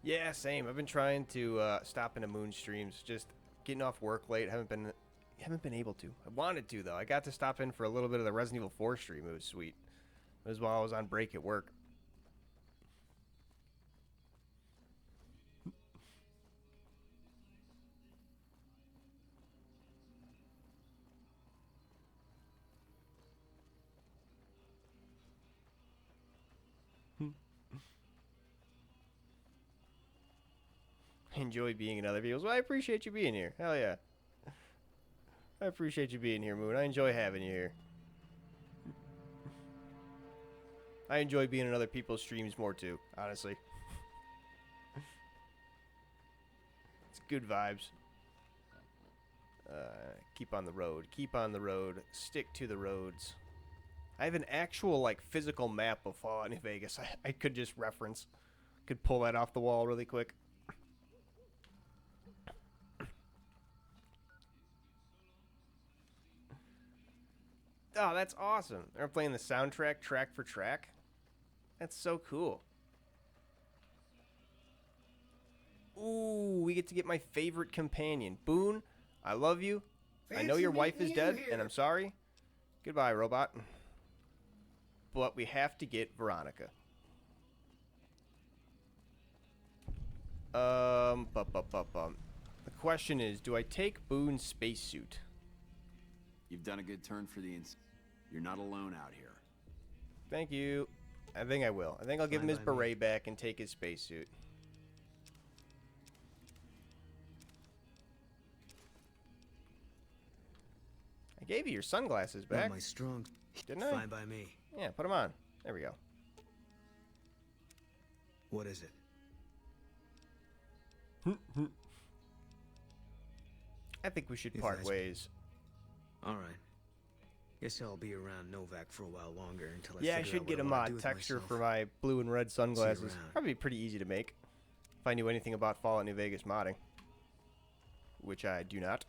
Yeah, same. I've been trying to stop into Moon streams. Just getting off work late. Haven't been able to. I wanted to though. I got to stop in for a little bit of the Resident Evil 4 stream. It was sweet. It was while I was on break at work. Enjoy being in other videos. Well, I appreciate you being here. Hell yeah. I appreciate you being here, Moon. I enjoy having you here. I enjoy being in other people's streams more too, honestly. It's good vibes. Keep on the road. Keep on the road. Stick to the roads. I have an actual, like, physical map of Fallout New Vegas. I could just reference. Could pull that off the wall really quick. Oh, that's awesome. They're playing the soundtrack track for track. That's so cool. Ooh, we get to get my favorite companion. Boone, I love you. I know your wife is dead, and I'm sorry. Goodbye, robot. But we have to get Veronica. The question is, do I take Boone's spacesuit? You've done a good turn for the You're not alone out here. Thank you. I think I will. I think I'll give him his beret back and take his spacesuit. I gave you your sunglasses back. Not my strong. Didn't I? Fine by me. Yeah, put them on. There we go. What is it? I think we should part ways. All right. Guess I'll be around Novak for a while longer until I Yeah, I figure should out get what a I wanna do mod with texture myself. for my blue and red sunglasses. around. Probably pretty easy to make. If I knew anything about Fallout New Vegas modding. Which I do not.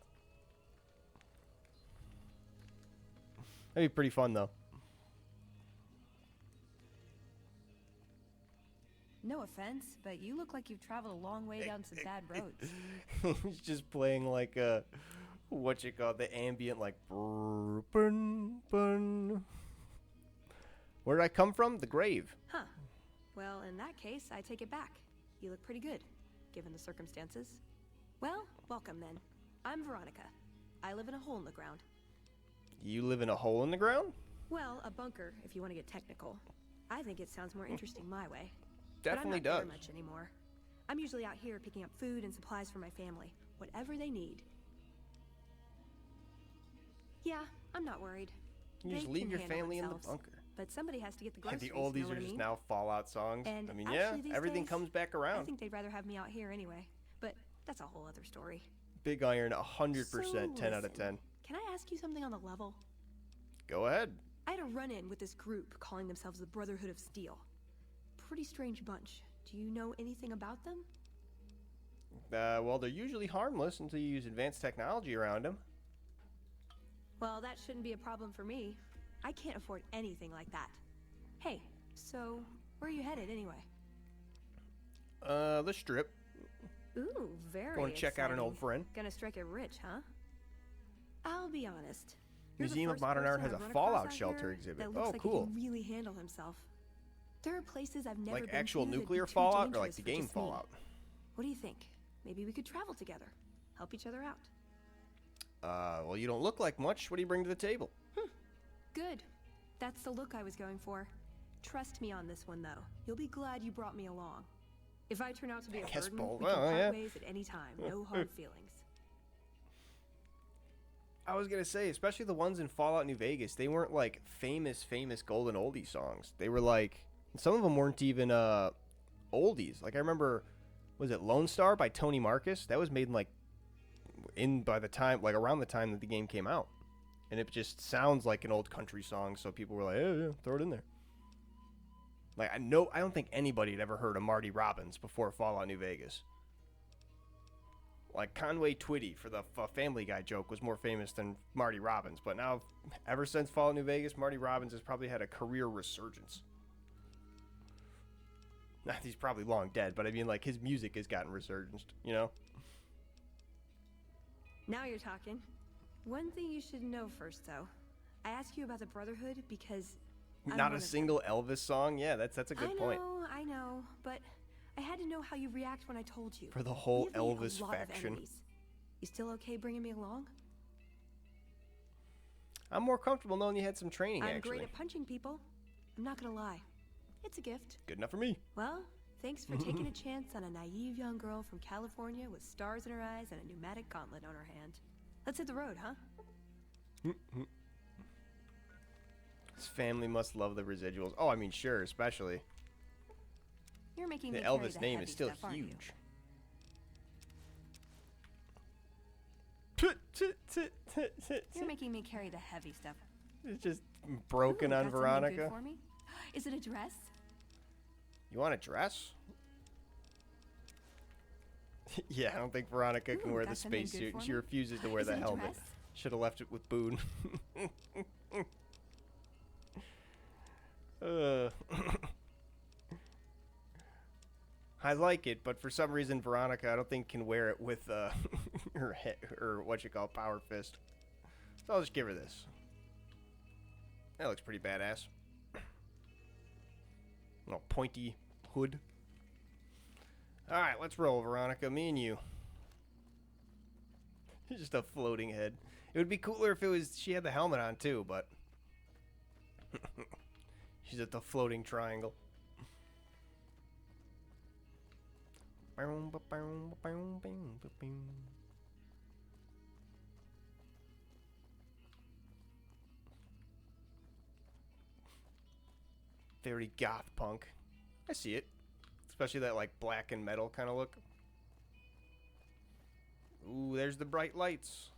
That'd be pretty fun, though. No offense, but you look like you've traveled a long way down some bad roads. He's just playing like what you call the ambient, like brr, bun, bun. Where did I come from? The grave. Huh. Well, in that case, I take it back. You look pretty good, given the circumstances. Well, welcome then. I'm Veronica. I live in a hole in the ground. You live in a hole in the ground? Well, a bunker, if you want to get technical. I think it sounds more interesting my way. Definitely but I'm not does. there much anymore. I'm usually out here picking up food and supplies for my family, whatever they need. Yeah, I'm not worried. You just They leave can your handle family in the themselves, bunker. But somebody has to get the groceries. The oldies you know are what I just mean? now Fallout songs. And I mean, actually, yeah, these everything days, comes back I around. think they'd rather have me out here anyway. But that's a whole other story. Big Iron, 100%, 10 out of listen. 10. Can I ask you something on the level? Go ahead. I had a run-in with this group calling themselves the Brotherhood of Steel. Pretty strange bunch. Do you know anything about them? Well, they're usually harmless until you use advanced technology around them. Well, that shouldn't be a problem for me. I can't afford anything like that. Hey, so where are you headed anyway? The strip. Ooh, very Going to check out an old exciting. friend. Gonna strike it rich, huh? I'll be honest. You're the Museum of first Modern Art person has I've a run Fallout across out shelter here exhibit. That looks Oh, like cool. He can really handle himself. There are places I've never Like been actual to that'd be nuclear too Fallout or like dangerous the for game just me. Fallout? What do you think? Maybe we could travel together, help each other out. Well, you don't look like much. What do you bring to the table? Good. That's the look I was going for. Trust me on this one, though. You'll be glad you brought me along. If I turn out to be a Guess burden, bold. we can Oh, part yeah. ways at any time. No hard feelings. I was gonna say, especially the ones in Fallout New Vegas, they weren't like famous golden oldie songs. They were like, some of them weren't even oldies. Like I remember, was it Lone Star by Tony Marcus? That was made in like, by the time, like around the time that the game came out. And it just sounds like an old country song, so people were like, yeah, throw it in there. Like, I don't think anybody had ever heard of Marty Robbins before Fallout New Vegas. Like, Conway Twitty for the Family Guy joke was more famous than Marty Robbins. But now, ever since Fallout New Vegas, Marty Robbins has probably had a career resurgence. He's probably long dead, but I mean, like, his music has gotten resurgenced, you know? Now you're talking. One thing you should know first, though. I asked you about the Brotherhood because... Not a single Elvis song? Yeah, that's a good point. I know, but I had to know how you react when I told you. For the whole We have made Elvis a lot of faction. enemies. You still okay bringing me along? I'm more comfortable knowing you had some training, I'm actually. great at punching people. I'm not gonna lie. It's a gift. Good enough for me. Well, thanks for taking a chance on a naive young girl from California with stars in her eyes and a pneumatic gauntlet on her hand. Let's hit the road, huh? His family must love the residuals. Oh, I mean, sure, especially. You're making The me carry Elvis the name heavy is still stuff, aren't you? huge. You're making me carry the heavy stuff. It's just broken Ooh, on got something Veronica. Good for me? Is it a dress? You want a dress? Yeah, I don't think Veronica can Ooh, wear got the something good spacesuit. for She me? refuses to wear Is the it a helmet. dress? Should have left it with Boone. I like it, but for some reason Veronica, I don't think can wear it with her head, or what you call power fist. So I'll just give her this. That looks pretty badass. Little pointy hood. All right, let's roll, Veronica. Me and you. Just a floating head. It would be cooler if it was she had the helmet on too, but she's at the floating triangle. Very goth punk. I see it. Especially that like black and metal kind of look. Ooh, there's the bright lights.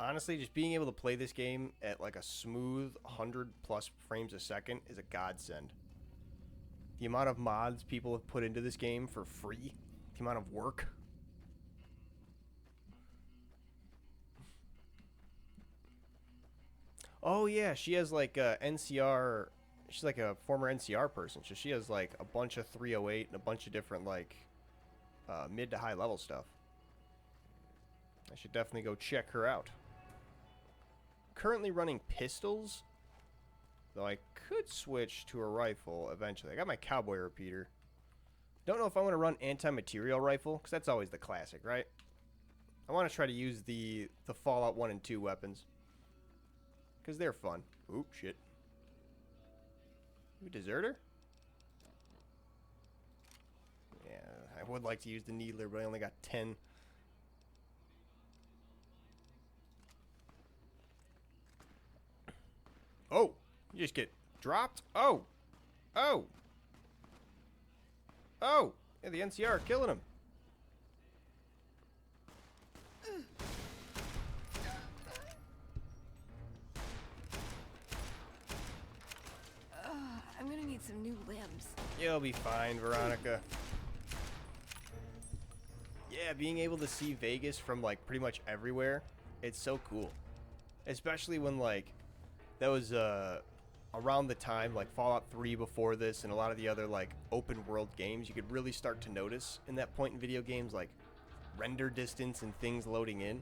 Honestly, just being able to play this game at like a smooth 100+ frames a second is a godsend. The amount of mods people have put into this game for free, the amount of work. Oh yeah, she has like a NCR, she's like a former NCR person, so she has like a bunch of 308 and a bunch of different like mid to high level stuff. I should definitely go check her out. Currently running pistols, though I could switch to a rifle eventually. I got my cowboy repeater. Don't know if I want to run anti-material rifle, because that's always the classic, right? I want to try to use the Fallout 1 and 2 weapons, because they're fun. Oop, shit. You a deserter? Yeah, I would like to use the needler, but I only got 10. Oh, you just get dropped? Oh. Oh. Oh. Yeah, the NCR are killing him. I'm gonna need some new limbs. You'll be fine, Veronica. Yeah, being able to see Vegas from, like, pretty much everywhere, it's so cool. Especially when, like, that was around the time, like, Fallout 3 before this and a lot of the other, like, open world games, you could really start to notice in that point in video games, like, render distance and things loading in.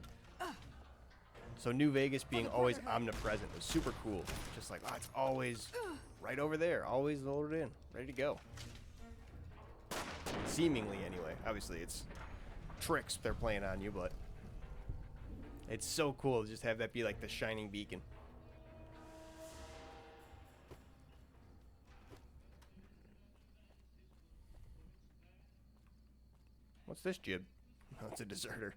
So New Vegas being always omnipresent was super cool. Just like, oh, it's always right over there, always loaded in, ready to go. Seemingly, anyway. Obviously, it's tricks they're playing on you, but it's so cool to just have that be like the shining beacon. What's this, Jib? Oh, it's a deserter.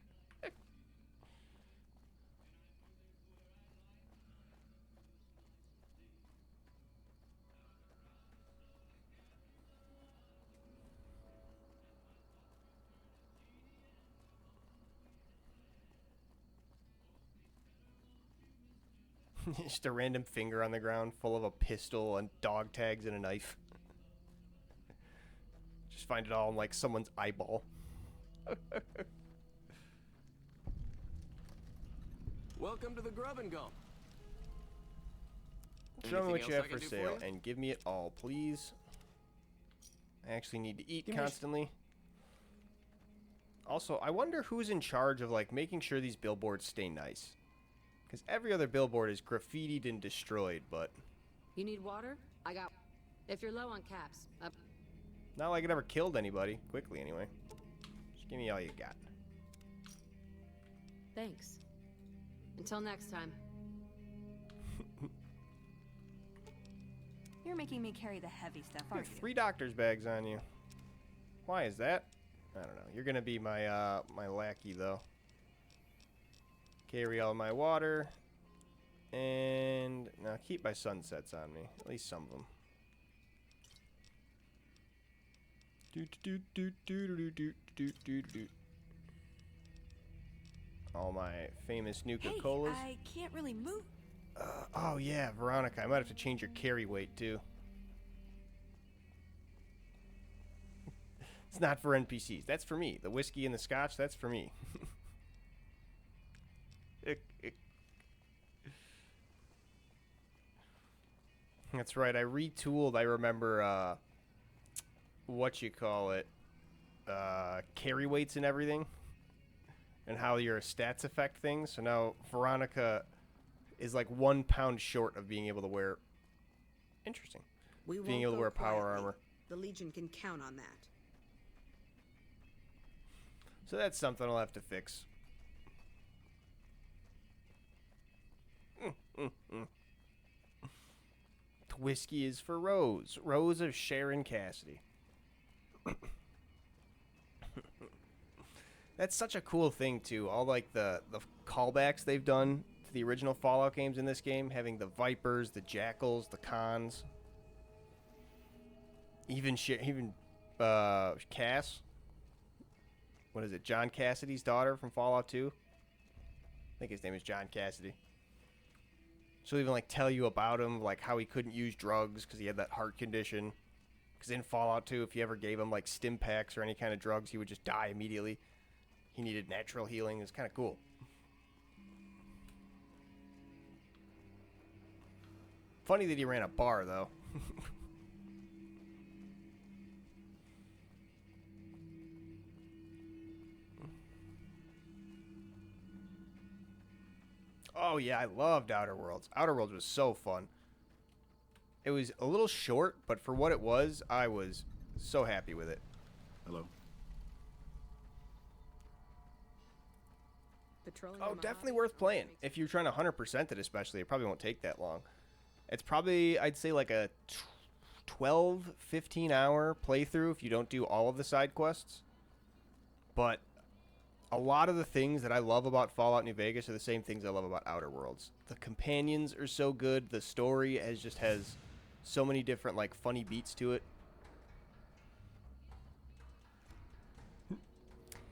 Just a random finger on the ground full of a pistol and dog tags and a knife. Just find it all in like someone's eyeball. Welcome to the Grub and Gulp. Show me what you else have I can for do sale for you? and give me it all, please. I actually need to eat Give me a constantly. Also, I wonder who's in charge of like making sure these billboards stay nice. Because every other billboard is graffitied and destroyed, but You need water? I got... If you're low on caps, up... not like it ever killed anybody. Quickly, anyway. Just give me all you got. Thanks. Until next time. You're making me carry the heavy stuff, You aren't have you? 3 doctor's bags on you. Why is that? I don't know. You're gonna be my my lackey though. Carry all my water, and now keep my sunsets on me. At least some of them. All my famous Nuka Hey, Colas. I can't really move. Oh yeah, Veronica. I might have to change your carry weight too. It's not for NPCs. That's for me. The whiskey and the scotch, that's for me. That's right. I retooled. I remember what you call it, carry weights and everything, and how your stats affect things. So now Veronica is like 1 pound short of being able to wear. Interesting. We won't Being able to go wear power quietly. armor. The Legion can count on that. So that's something I'll have to fix. Whiskey is for Rose. Rose of Sharon Cassidy. That's such a cool thing too. All like the callbacks they've done to the original Fallout games in this game, having the Vipers, the Jackals, the Khans, even Cass. What is it? John Cassidy's daughter from Fallout 2. I think his name is John Cassidy. She'll even like tell you about him, like how he couldn't use drugs because he had that heart condition. Because in Fallout 2, if you ever gave him like stim packs or any kind of drugs, he would just die immediately. He needed natural healing. It's kind of cool. Funny that he ran a bar, though. Oh, yeah, I loved Outer Worlds. Outer Worlds was so fun. It was a little short, but for what it was, I was so happy with it. Hello. Oh, definitely worth playing. If you're trying to 100% it especially, it probably won't take that long. It's probably, I'd say, like a 12, 15-hour playthrough if you don't do all of the side quests. But a lot of the things that I love about Fallout New Vegas are the same things I love about Outer Worlds. The companions are so good. The story has so many different, like, funny beats to it.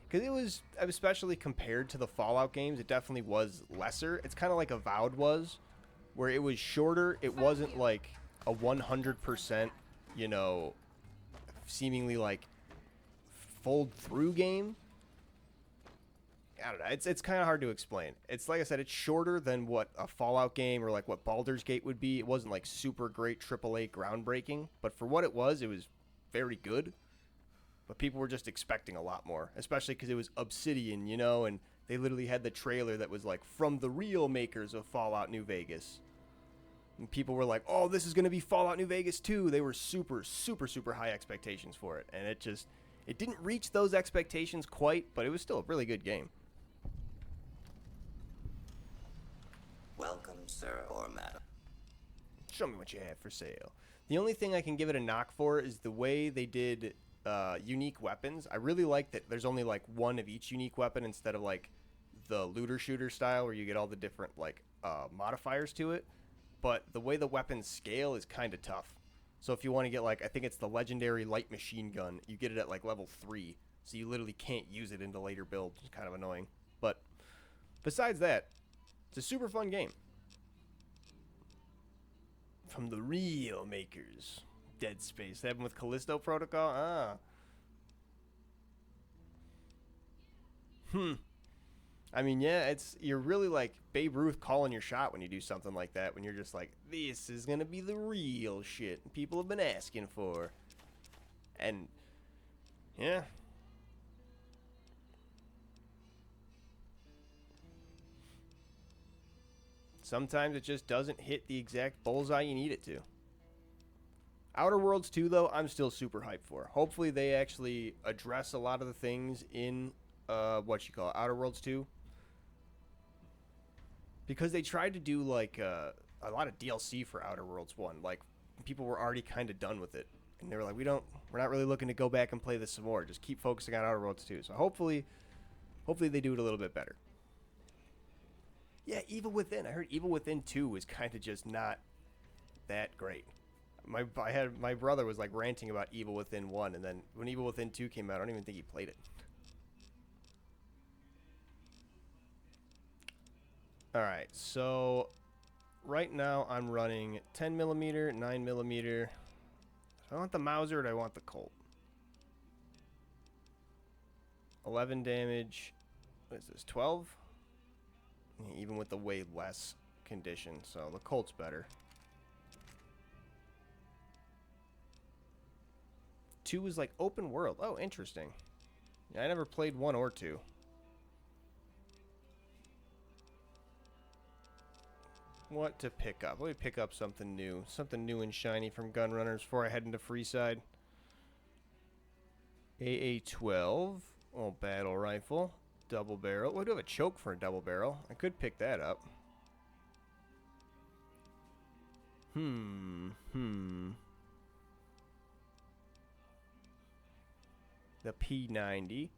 Because it was, especially compared to the Fallout games, it definitely was lesser. It's kind of like Avowed was, where it was shorter. It wasn't like a 100%, you know, seemingly like fold through game. I don't know. It's kind of hard to explain. It's like I said, it's shorter than what a Fallout game or like what Baldur's Gate would be. It wasn't like super great AAA groundbreaking, but for what it was very good. But people were just expecting a lot more, especially because it was Obsidian, you know, and they literally had the trailer that was like from the real makers of Fallout New Vegas. And people were like, oh, this is going to be Fallout New Vegas 2. They were super, super, super high expectations for it. And it didn't reach those expectations quite, but it was still a really good game. Welcome, sir or madam. Show me what you have for sale. The only thing I can give it a knock for is the way they did unique weapons. I really like that there's only like one of each unique weapon instead of like the looter shooter style where you get all the different like modifiers to it. But the way the weapons scale is kind of tough. So if you want to get like, I think it's the legendary light machine gun, you get it at like level 3. So you literally can't use it into later builds. It's kind of annoying. But besides that, it's a super fun game. From the real makers. Dead Space. That happened with Callisto Protocol? Ah. I mean, yeah, you're really like Babe Ruth calling your shot when you do something like that, when you're just like, this is gonna be the real shit people have been asking for. And yeah. Sometimes it just doesn't hit the exact bullseye you need it to. Outer Worlds 2, though, I'm still super hyped for. Hopefully they actually address a lot of the things in Outer Worlds 2. Because they tried to do like a lot of DLC for Outer Worlds 1. Like, people were already kind of done with it. And they were like, we're not really looking to go back and play this some more. Just keep focusing on Outer Worlds 2. So hopefully they do it a little bit better. Yeah, Evil Within. I heard Evil Within 2 was kind of just not that great. My brother was like ranting about Evil Within 1, and then when Evil Within 2 came out, I don't even think he played it. Alright, so right now I'm running 10mm, 9mm. Do I want the Mauser or do I want the Colt? 11 damage. What is this, 12? Yeah, even with the way less condition, so the Colt's better. 2 is like open world. Oh, interesting. Yeah, I never played 1 or 2. What to pick up? Let me pick up something new. Something new and shiny from Gunrunners before I head into Freeside. AA-12. Oh, battle rifle. Double barrel. Oh, I do have a choke for a double barrel. I could pick that up. The P90.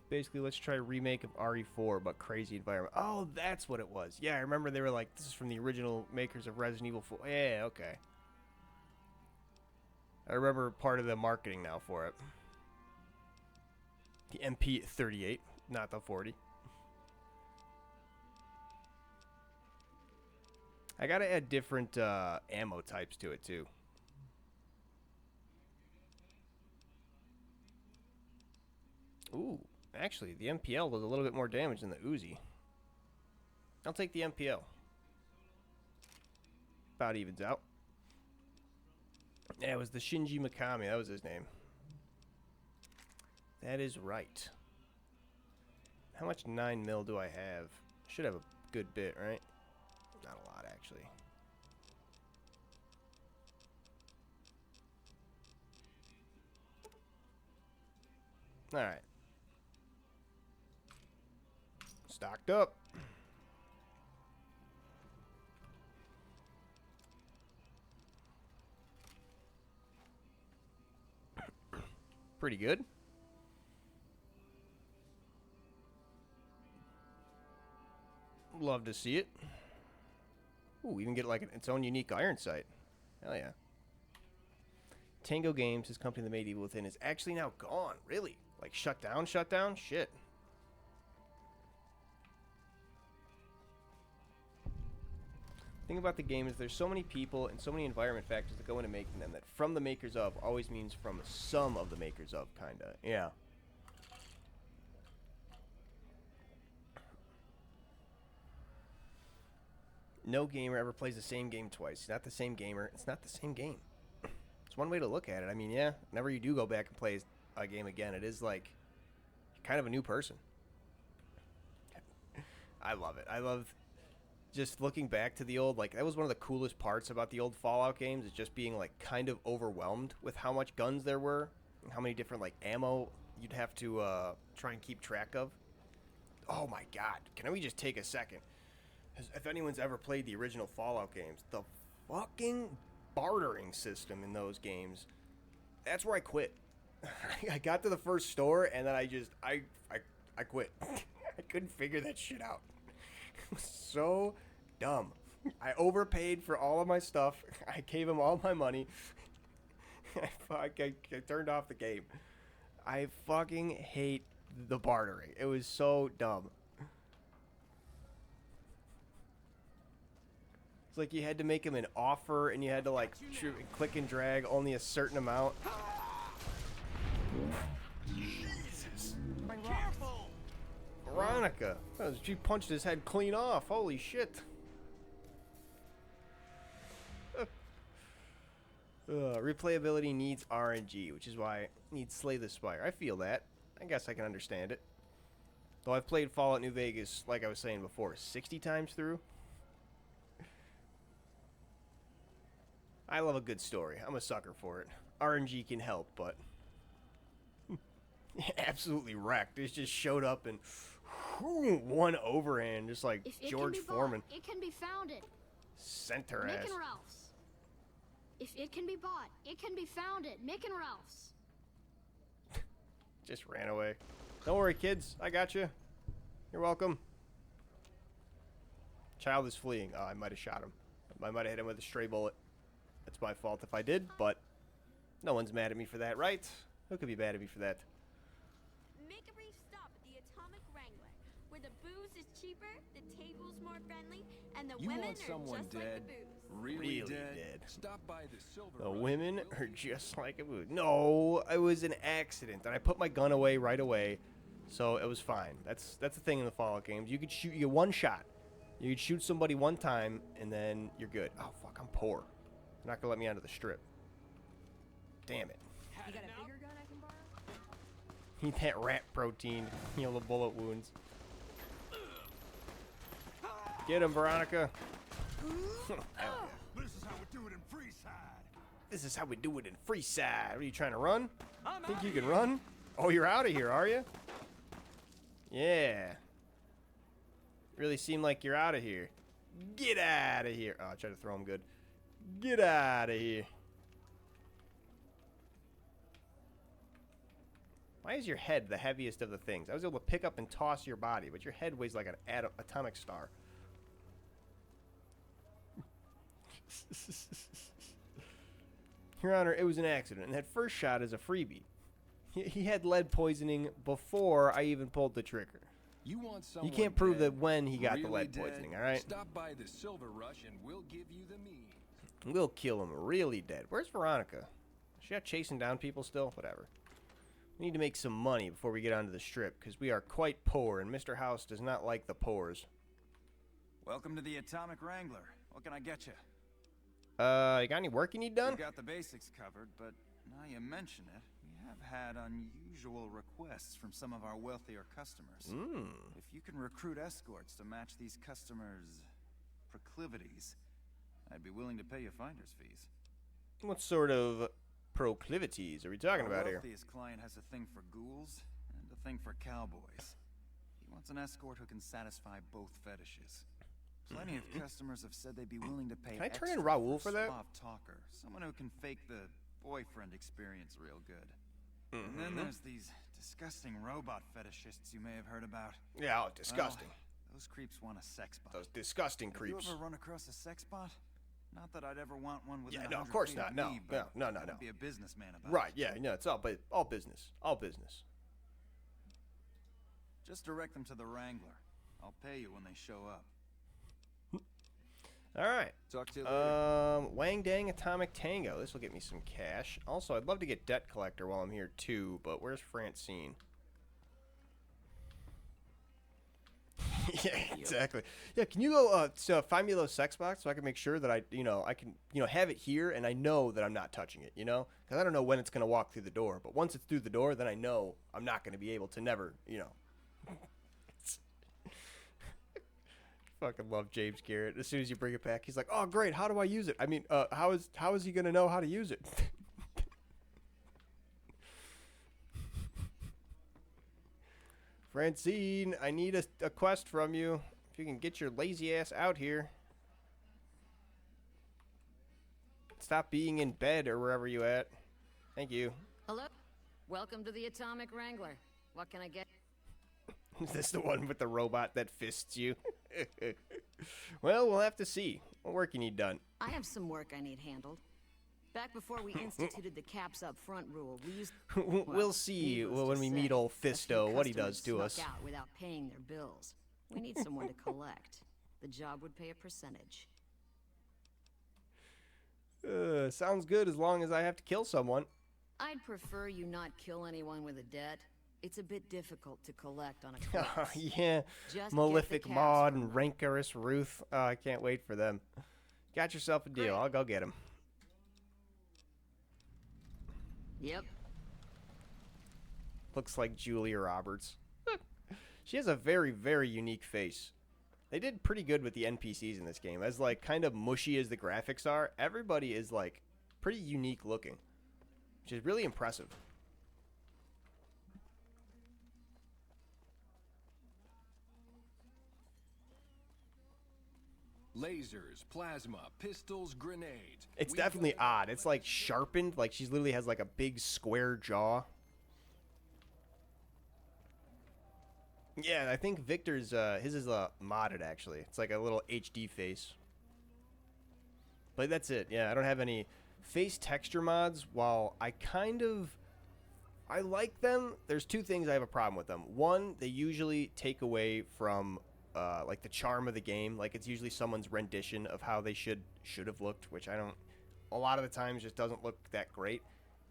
Basically, let's try a remake of RE4, but crazy environment. Oh, that's what it was. Yeah, I remember they were like, this is from the original makers of Resident Evil 4. Yeah, okay. I remember part of the marketing now for it. The MP38, not the 40. I gotta add different ammo types to it, too. Ooh, actually, the MPL does a little bit more damage than the Uzi. I'll take the MPL. About evens out. Yeah, it was the Shinji Mikami. That was his name. That is right. How much 9mm do I have? Should have a good bit, right? Not a lot, actually. Alright. Stocked up. Pretty good. Love to see it. Ooh, even get like its own unique iron sight. Hell yeah. Tango Games, his company that made Evil Within, is actually now gone. Really? Like shut down? Shit. The thing about the game is there's so many people and so many environment factors that go into making them that from the makers of always means from some of the makers of, kinda. Yeah. No gamer ever plays the same game twice. He's not the same gamer. It's not the same game. It's one way to look at it. I mean, yeah, whenever you do go back and play a game again, it is like kind of a new person. I love it. I love just looking back to the old, like, that was one of the coolest parts about the old Fallout games, is just being, like, kind of overwhelmed with how much guns there were, and how many different, like, ammo you'd have to try and keep track of. Oh my god, can we just take a second? If anyone's ever played the original Fallout games, the fucking bartering system in those games, that's where I quit. I got to the first store, and then I quit. I couldn't figure that shit out. It was so dumb. I overpaid for all of my stuff. I gave him all my money. I turned off the game. I fucking hate the bartering. It was so dumb. It's like you had to make him an offer, and you had to like click and drag only a certain amount. Jesus. Careful! Veronica. Oh, she punched his head clean off. Holy shit. Replayability needs RNG, which is why it needs Slay the Spire. I feel that. I guess I can understand it. Though I've played Fallout New Vegas, like I was saying before, 60 times through. I love a good story. I'm a sucker for it. RNG can help, but... absolutely wrecked. It just showed up and... one overhand, just like George Foreman. It can be founded. Sent her Mick ass. and Ralph's. If it can be bought, it can be founded. Mick and Ralph's. Just ran away. Don't worry, kids. I got you. You're welcome. Child is fleeing. Oh, I might have shot him. I might have hit him with a stray bullet. That's my fault if I did, but no one's mad at me for that, right? Who could be mad at me for that? Make a brief stop at the Atomic Wrangler, where the booze is cheaper, the table's more friendly, and the women are just like the booze. Really dead? Stop by the Silver The Rush. women are just like a boo. No, it was an accident, and I put my gun away right away, so it was fine. That's the thing in the Fallout games. You could shoot you one shot. You could shoot somebody one time, and then you're good. Oh fuck, I'm poor. They're not gonna let me onto the strip. Damn it. You got a bigger gun I can borrow? Eat that rat protein. Heal the bullet wounds. Get him, Veronica. Hell yeah. This is how we do it in Freeside. This is how we do it in Freeside. What are you trying to run? Think you can run? Oh, you're out of here, are you? Yeah. Really seem like you're out of here. Get out of here. Oh, I tried to throw him good. Get out of here. Why is your head the heaviest of the things? I was able to pick up and toss your body, but your head weighs like an atomic star. Your Honor, it was an accident, and that first shot is a freebie. He had lead poisoning before I even pulled the trigger. You want You someone can't prove dead, that when he got the really lead dead? poisoning, all right? Stop by the Silver Rush and we'll give you the means. We'll kill him really dead. Where's Veronica? Is she out chasing down people still? Whatever. We need to make some money before we get onto the strip, because we are quite poor, and Mr. House does not like the poors. Welcome to the Atomic Wrangler. What can I get you? You got any work you need done? We've got the basics covered, but now you mention it, we have had unusual requests from some of our wealthier customers. If you can recruit escorts to match these customers' proclivities, I'd be willing to pay you finder's fees. What sort of proclivities are we talking about Our here? wealthiest client has a thing for ghouls and a thing for cowboys. He wants an escort who can satisfy both fetishes. Plenty of customers have said they'd be willing to pay Can I turn in extra Raoul for that? suave talker, someone who can fake the boyfriend experience real good. And then there's these disgusting robot fetishists you may have heard about. Yeah, disgusting. Well, those creeps want a sex bot. Those disgusting Have creeps. you ever run across a sex bot? Not that I'd ever want one within Yeah, 100 no, of course feet not. of No, me, no, but no, no, I'd no. be a businessman about Right, it. yeah, no, it's all business. All business. Just direct them to the Wrangler. I'll pay you when they show up. All right. Talk to you later. Wang Dang Atomic Tango. This will get me some cash. Also, I'd love to get Debt Collector while I'm here too, but where's Francine? Yeah, exactly. Yeah, can you go find me those sex box so I can make sure that I can have it here and I know that I'm not touching it, because I don't know when it's going to walk through the door, but once it's through the door, then I know I'm not going to be able to never, Fucking love James Garrett. As soon as you bring it back, he's like, "Oh, great. How do I use it? I mean, how is he going to know how to use it?" Francine, I need a quest from you. If you can get your lazy ass out here. Stop being in bed or wherever you at. Thank you. Hello? Welcome to the Atomic Wrangler. What can I get? Is this the one with the robot that fists you? Well, we'll have to see. What work you need done? I have some work I need handled. Back before we instituted the caps up front rule, we used... We'll see when we meet old Fisto what he does to us. Snuck out without paying their bills. We need someone to collect. The job would pay a percentage. Sounds good as long as I have to kill someone. I'd prefer you not kill anyone with a debt. It's a bit difficult to collect on a corpse. Yeah, Just Malefic get the Maud caps and Rancorous Ruth. Oh, I can't wait for them. Got yourself a deal. I'll go get him. Yep. Looks like Julia Roberts. She has a very, very unique face. They did pretty good with the NPCs in this game. As, like, kind of mushy as the graphics are, everybody is, like, pretty unique looking. Which is really impressive. Lasers, plasma, pistols, grenades. It's definitely odd. It's, like, sharpened. Like, she literally has, like, a big square jaw. Yeah, I think Victor's, his is modded, actually. It's like a little HD face. But that's it. Yeah, I don't have any face texture mods. While I like them, there's two things I have a problem with them. One, they usually take away from, like, the charm of the game. Like, it's usually someone's rendition of how they should have looked, which a lot of the times just doesn't look that great.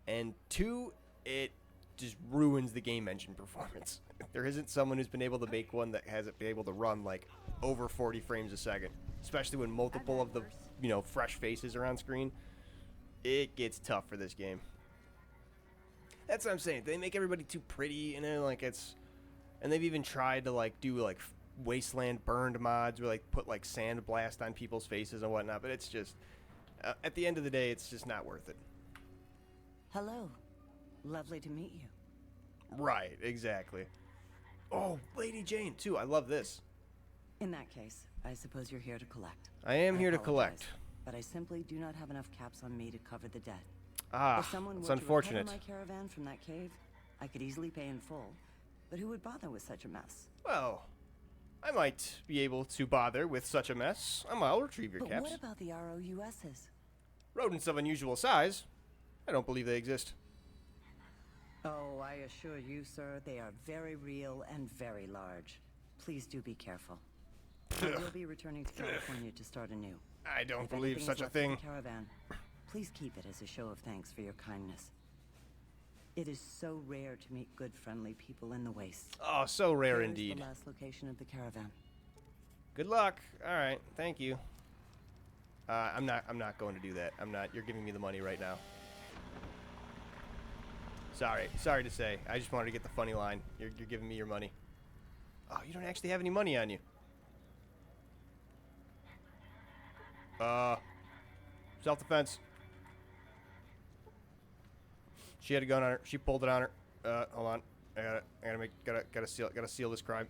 And two, it just ruins the game engine performance. There isn't someone who's been able to make one that hasn't been able to run like over 40 frames a second, especially when multiple of the fresh faces are on screen. It gets tough for this game. That's what I'm saying. They make everybody too pretty, like it's, and they've even tried to like do like Wasteland Burned mods where like put like sandblast on people's faces and whatnot, but it's just at the end of the day, it's just not worth it. Hello. Lovely to meet you. Right, exactly. Oh, Lady Jane, too. I love this. In that case, I suppose you're here to collect. I am here to collect. But I simply do not have enough caps on me to cover the debt. Ah, if someone it's were unfortunate. to recover my caravan from that cave, I could easily pay in full. But who would bother with such a mess? Well, I might be able to bother with such a mess. I'll retrieve your But caps. what about the ROUSs? Rodents of unusual size. I don't believe they exist. Oh, I assure you, sir, they are very real and very large. Please do be careful. I will be returning to California to start anew. I don't If believe anything such is a left of thing. the caravan, please keep it as a show of thanks for your kindness. It is so rare to meet good, friendly people in the wastes. Oh, so rare Here is indeed. the last location of the caravan. Good luck. All right, thank you. I'm not going to do that. I'm not. You're giving me the money right now. Sorry to say. I just wanted to get the funny line. You're giving me your money. Oh, you don't actually have any money on you. Self-defense. She had a gun on her. She pulled it on her. Hold on. Gotta seal this crime.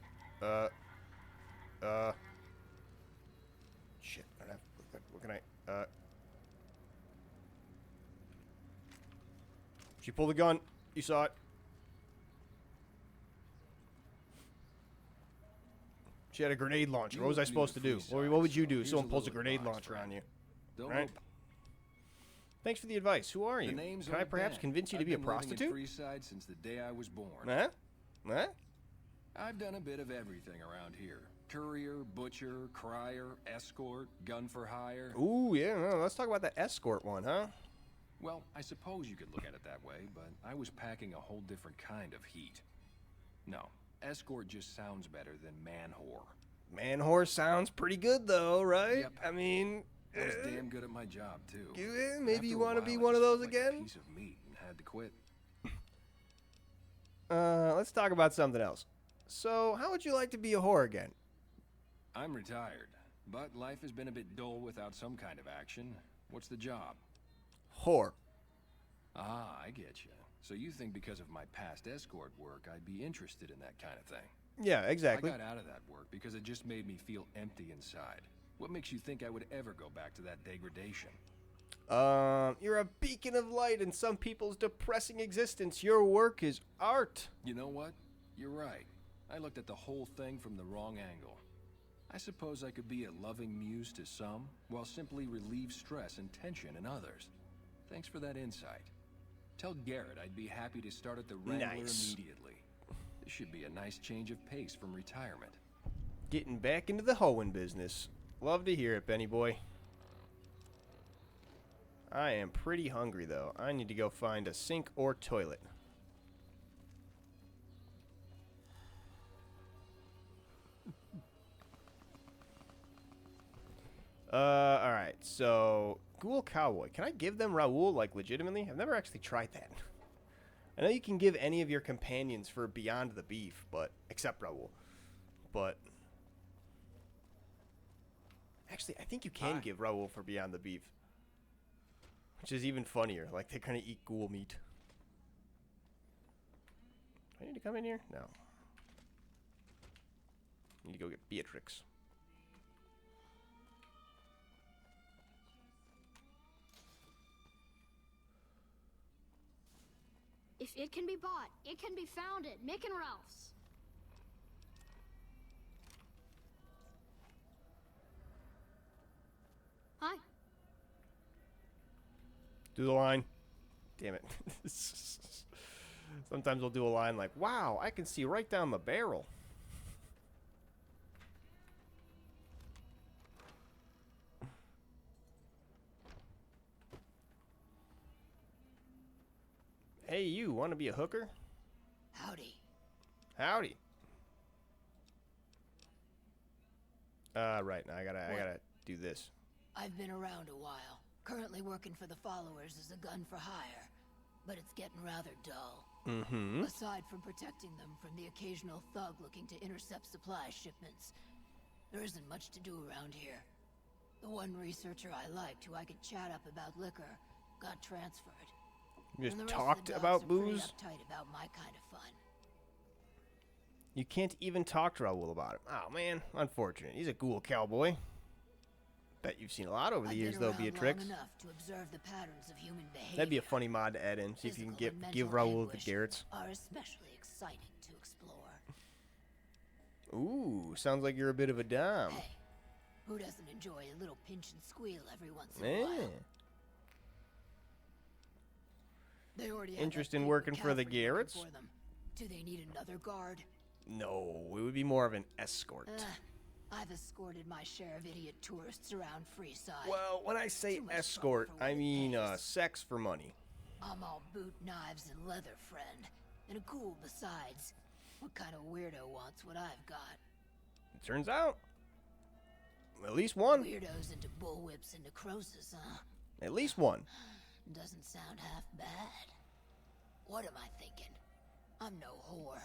Shit. I don't have. What can I? She pulled a gun. You saw it. She had a grenade launcher. What was I supposed to do? What would you do if someone pulls a grenade launcher on you? Right? Thanks for the advice. Who are you? Can I perhaps convince you to be a prostitute? I've been living in Freeside since the day I was born. Huh? I've done a bit of everything around here. Courier, butcher, crier, escort, gun for hire. Ooh, yeah. No, let's talk about that escort one, huh? Well, I suppose you could look at it that way, but I was packing a whole different kind of heat. No, escort just sounds better than man-whore. Man-whore sounds pretty good, though, right? Yep. I mean... I was damn good at my job, too. Maybe you want to be I one of just those felt like again? a piece of meat and had to quit. Let's talk about something else. So, how would you like to be a whore again? I'm retired, but life has been a bit dull without some kind of action. What's the job? Whore. Ah, I get you. So you think because of my past escort work, I'd be interested in that kind of thing? Yeah, exactly. I got out of that work because it just made me feel empty inside. What makes you think I would ever go back to that degradation? You're a beacon of light in some people's depressing existence. Your work is art. You know what? You're right. I looked at the whole thing from the wrong angle. I suppose I could be a loving muse to some, while simply relieve stress and tension in others. Thanks for that insight. Tell Garrett I'd be happy to start at the Wrangler immediately. This should be a nice change of pace from retirement. Getting back into the hoeing business. Love to hear it, Benny boy. I am pretty hungry, though. I need to go find a sink or toilet. Alright, so Ghoul Cowboy. Can I give them Raoul, like, legitimately? I've never actually tried that. I know you can give any of your companions for Beyond the Beef, but except Raoul. But actually, I think you can give Raoul for Beyond the Beef, which is even funnier. Like, they're gonna eat ghoul meat. Do I need to come in here? No. Need to go get Beatrix. If it can be bought, it can be found at Mick and Ralph's. Hi. Do the line. Damn it. Sometimes we'll do a line like, wow, I can see right down the barrel. Hey, you want to be a hooker? Howdy. Howdy. Right now I gotta do this. I've been around a while. Currently working for the Followers as a gun for hire, but it's getting rather dull. Mm-hmm. Aside from protecting them from the occasional thug looking to intercept supply shipments, there isn't much to do around here. The one researcher I liked, who I could chat up about liquor, got transferred. You just And the rest talked of the dogs about are pretty booze? uptight about my kind of fun. You can't even talk to Raoul about it. Oh, man. Unfortunate. He's a ghoul cowboy. Bet you've seen a lot over the years, though, Beatrix. Long enough to observe the patterns of human behavior. That'd be a funny mod to add in. See if you can give Raoul the Garretts. Are especially exciting to explore. Ooh, sounds like you're a bit of a dom. Hey, who doesn't enjoy a little pinch and squeal every once in a while? They already have Interest that in kid working for the McCaffrey working Garretts? for them. Do they need another guard? No, it would be more of an escort. I've escorted my share of idiot tourists around Freeside. Well, when I say escort, I mean sex for money. I'm all boot, knives, and leather, friend. And a ghoul besides. What kind of weirdo wants what I've got? It turns out, at least one. Weirdos into bullwhips and necrosis, huh? At least one. Doesn't sound half bad. What am I thinking? I'm no whore.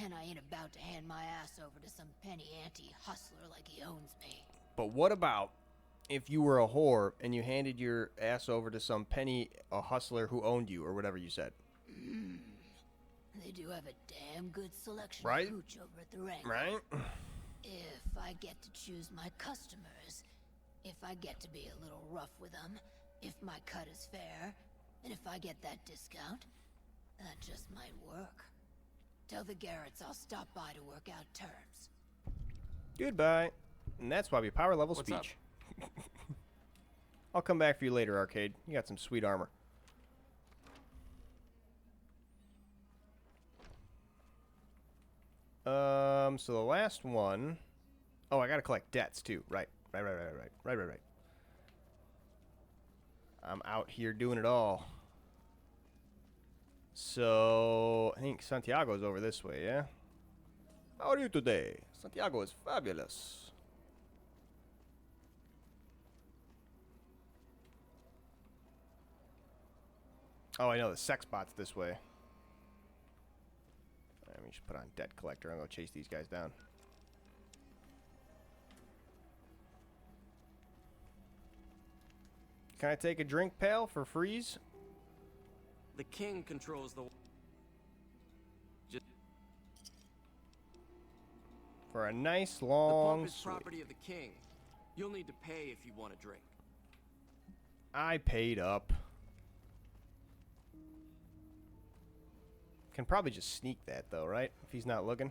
And I ain't about to hand my ass over to some penny ante hustler like he owns me. But what about if you were a whore and you handed your ass over to some a hustler who owned you, or whatever you said? They do have a damn good selection Right? of hooch over at the Wrangler. Right? If I get to choose my customers, if I get to be a little rough with them, if my cut is fair, and if I get that discount, that just might work. Tell the Garretts I'll stop by to work out terms. Goodbye. And that's why we power level What's up? speech. I'll come back for you later, Arcade. You got some sweet armor. So the last one. Oh, I gotta collect debts too. Right. Right. I'm out here doing it all. So I think Santiago's over this way, yeah? How are you today? Santiago is fabulous. Oh, I know, the sex bot's this way. Let me just put on debt collector. I'm gonna chase these guys down. Can I take a drink, pal, for freeze? The king controls the... For a nice The long pump is swig. property of the king. You'll need to pay if you want a drink. I paid up. Can probably just sneak that though, right? If he's not looking.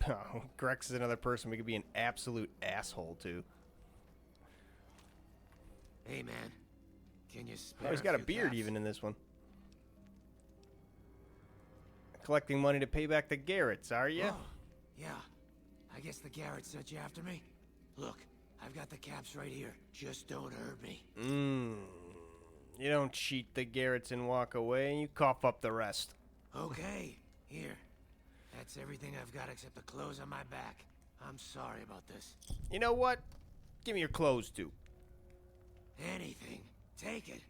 Oh, Grex is another person we could be an absolute asshole to. Hey, man. Can you spare Oh, he's got a few beard caps? even in this one. Collecting money to pay back the Garretts, are you? Oh, yeah. I guess the Garrett sent you after me. Look, I've got the caps right here. Just don't hurt me. You don't cheat the Garretts and walk away. You cough up the rest. Okay, here. That's everything I've got except the clothes on my back. I'm sorry about this. You know what? Give me your clothes, too. Anything. Take it.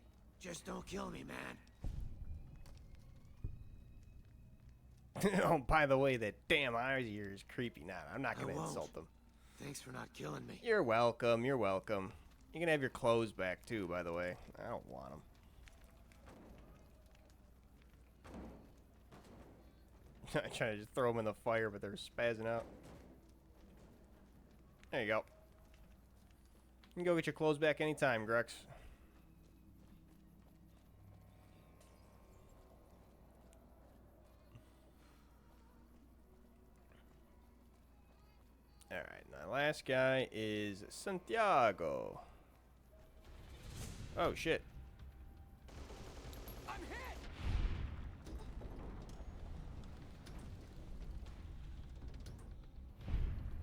Just don't kill me, man. Oh, by the way, that damn eye of yours is creepy. Nah, I'm not I going to won't. insult them. Thanks for not killing me. You're welcome. You're welcome. You can have your clothes back, too, by the way. I don't want them. I'm trying to just throw them in the fire, but they're spazzing out. There you go. You can go get your clothes back anytime, Grex. Alright, the last guy is Santiago. Oh, shit. I'm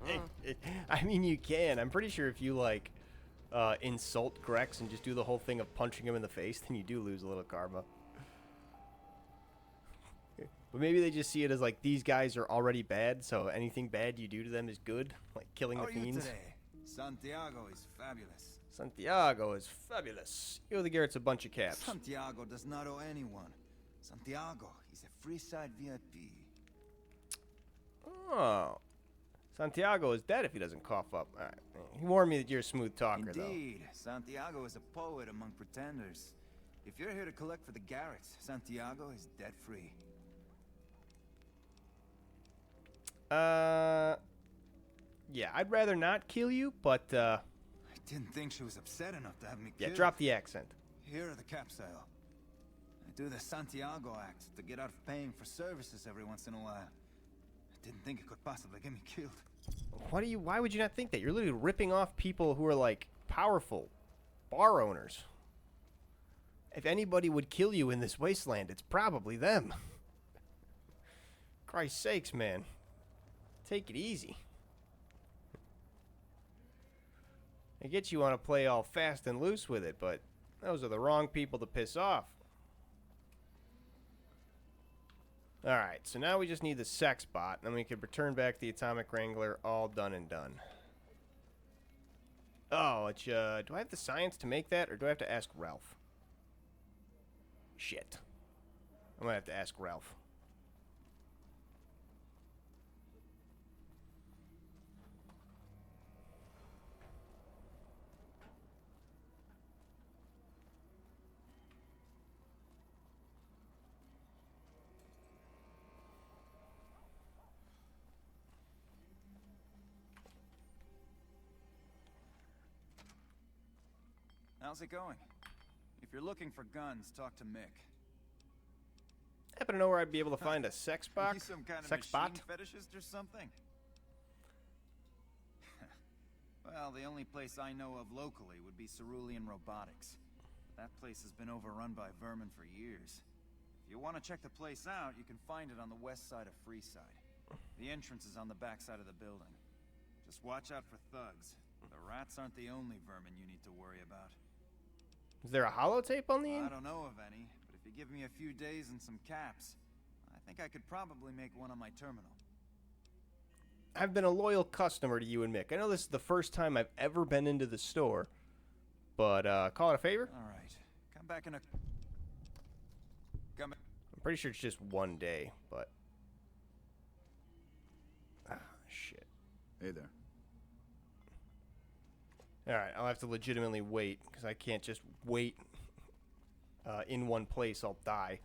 hit! I mean, you can. I'm pretty sure if you, like, insult Grex and just do the whole thing of punching him in the face, then you do lose a little karma. But maybe they just see it as, like, these guys are already bad, so anything bad you do to them is good. Like, killing How the are you fiends. today? Santiago is fabulous. Santiago is fabulous. You owe the Garretts a bunch of caps. Santiago does not owe anyone. Santiago is a Freeside VIP. Oh. Santiago is dead if he doesn't cough up. All right. He warned me that you're a smooth talker, Indeed, Santiago is a poet among pretenders. If you're here to collect for the Garretts, Santiago is debt-free. Yeah, I'd rather not kill you, but, I didn't think she was upset enough to have me yeah, killed. drop the accent. Here are the caps I owe. I do the Santiago Act to get out of paying for services every once in a while. I didn't think it could possibly get me killed. Why would you not think that? You're literally ripping off people who are, like, powerful bar owners. If anybody would kill you in this wasteland, it's probably them. Christ's sakes, man. Take it easy. I get you want to play all fast and loose with it, but those are the wrong people to piss off. Alright, so now we just need the sex bot, and then we can return back the Atomic Wrangler all done and done. Oh, it's, do I have the science to make that, or do I have to ask Ralph? Shit. I'm gonna have to ask Ralph. How's it going? If you're looking for guns, talk to Mick. Happen to know where I'd be able to find a sex Are box? you some kind of Sex machine bot? fetishist or something? Well, the only place I know of locally would be Cerulean Robotics. That place has been overrun by vermin for years. If you want to check the place out, you can find it on the west side of Freeside. The entrance is on the back side of the building. Just watch out for thugs. The rats aren't the only vermin you need to worry about. Is there a holotape on the I end? don't know of any, but if you give me a few days and some caps, I think I could probably make one on my terminal. I've been a loyal customer to you and Mick. I know this is the first time I've ever been into the store, but call it a favor? All right. Come back in a... Come back. I'm pretty sure it's just one day, but... Ah, shit. Hey there. Alright, I'll have to legitimately wait, because I can't just wait in one place. I'll die.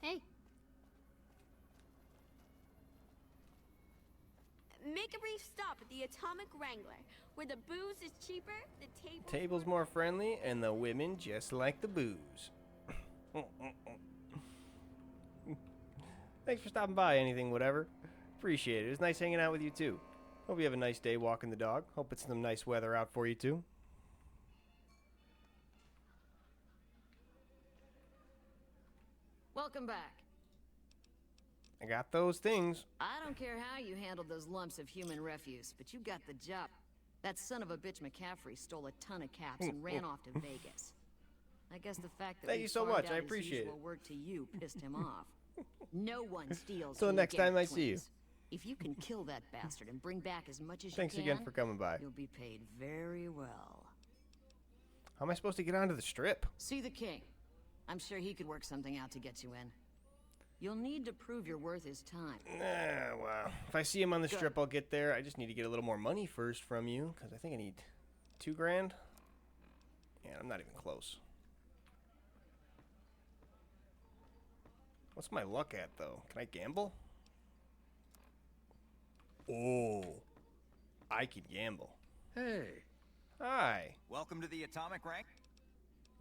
Hey. Make a brief stop at the Atomic Wrangler, where the booze is cheaper, the Table's more friendly, and the women just like the booze. Thanks for stopping by, anything, whatever. Appreciate it. It was nice hanging out with you, too. Hope you have a nice day walking the dog. Hope it's some nice weather out for you, too. Welcome back. I got those things. I don't care how you handled those lumps of human refuse, but you got the job. That son of a bitch McCaffrey stole a ton of caps and ran off to Vegas. I guess the fact that Thank you so much. I appreciate it. Work to you pissed him off. No one steals. Till next time I see you. If you can kill that bastard and bring back as much as Thanks you can, again for coming by. You'll be paid very well. How am I supposed to get onto the strip? See the king. I'm sure he could work something out to get you in. You'll need to prove you're worth his time. Well, if I see him on the strip, I'll get there. I just need to get a little more money first from you, because I think I need $2 grand. Yeah, I'm not even close. What's my luck at, though? Can I gamble? Oh, I could gamble. Hey. Hi. Welcome to the Atomic Rank.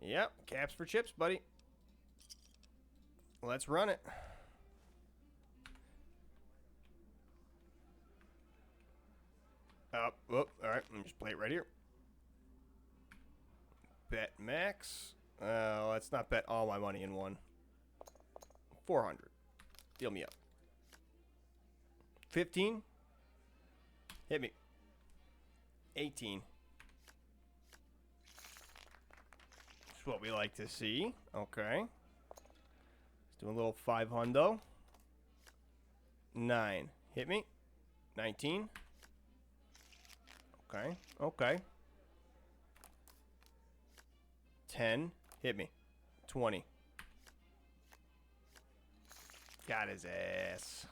Yep, caps for chips, buddy. Let's run it. All right, let me just play it right here. Bet max. Let's not bet all my money in one. 400. Deal me up. 15. Hit me. 18. That's what we like to see. Okay. Let's do a little 500. 9. Hit me. 19. Okay. Okay. 10. Hit me. 20. Got his ass.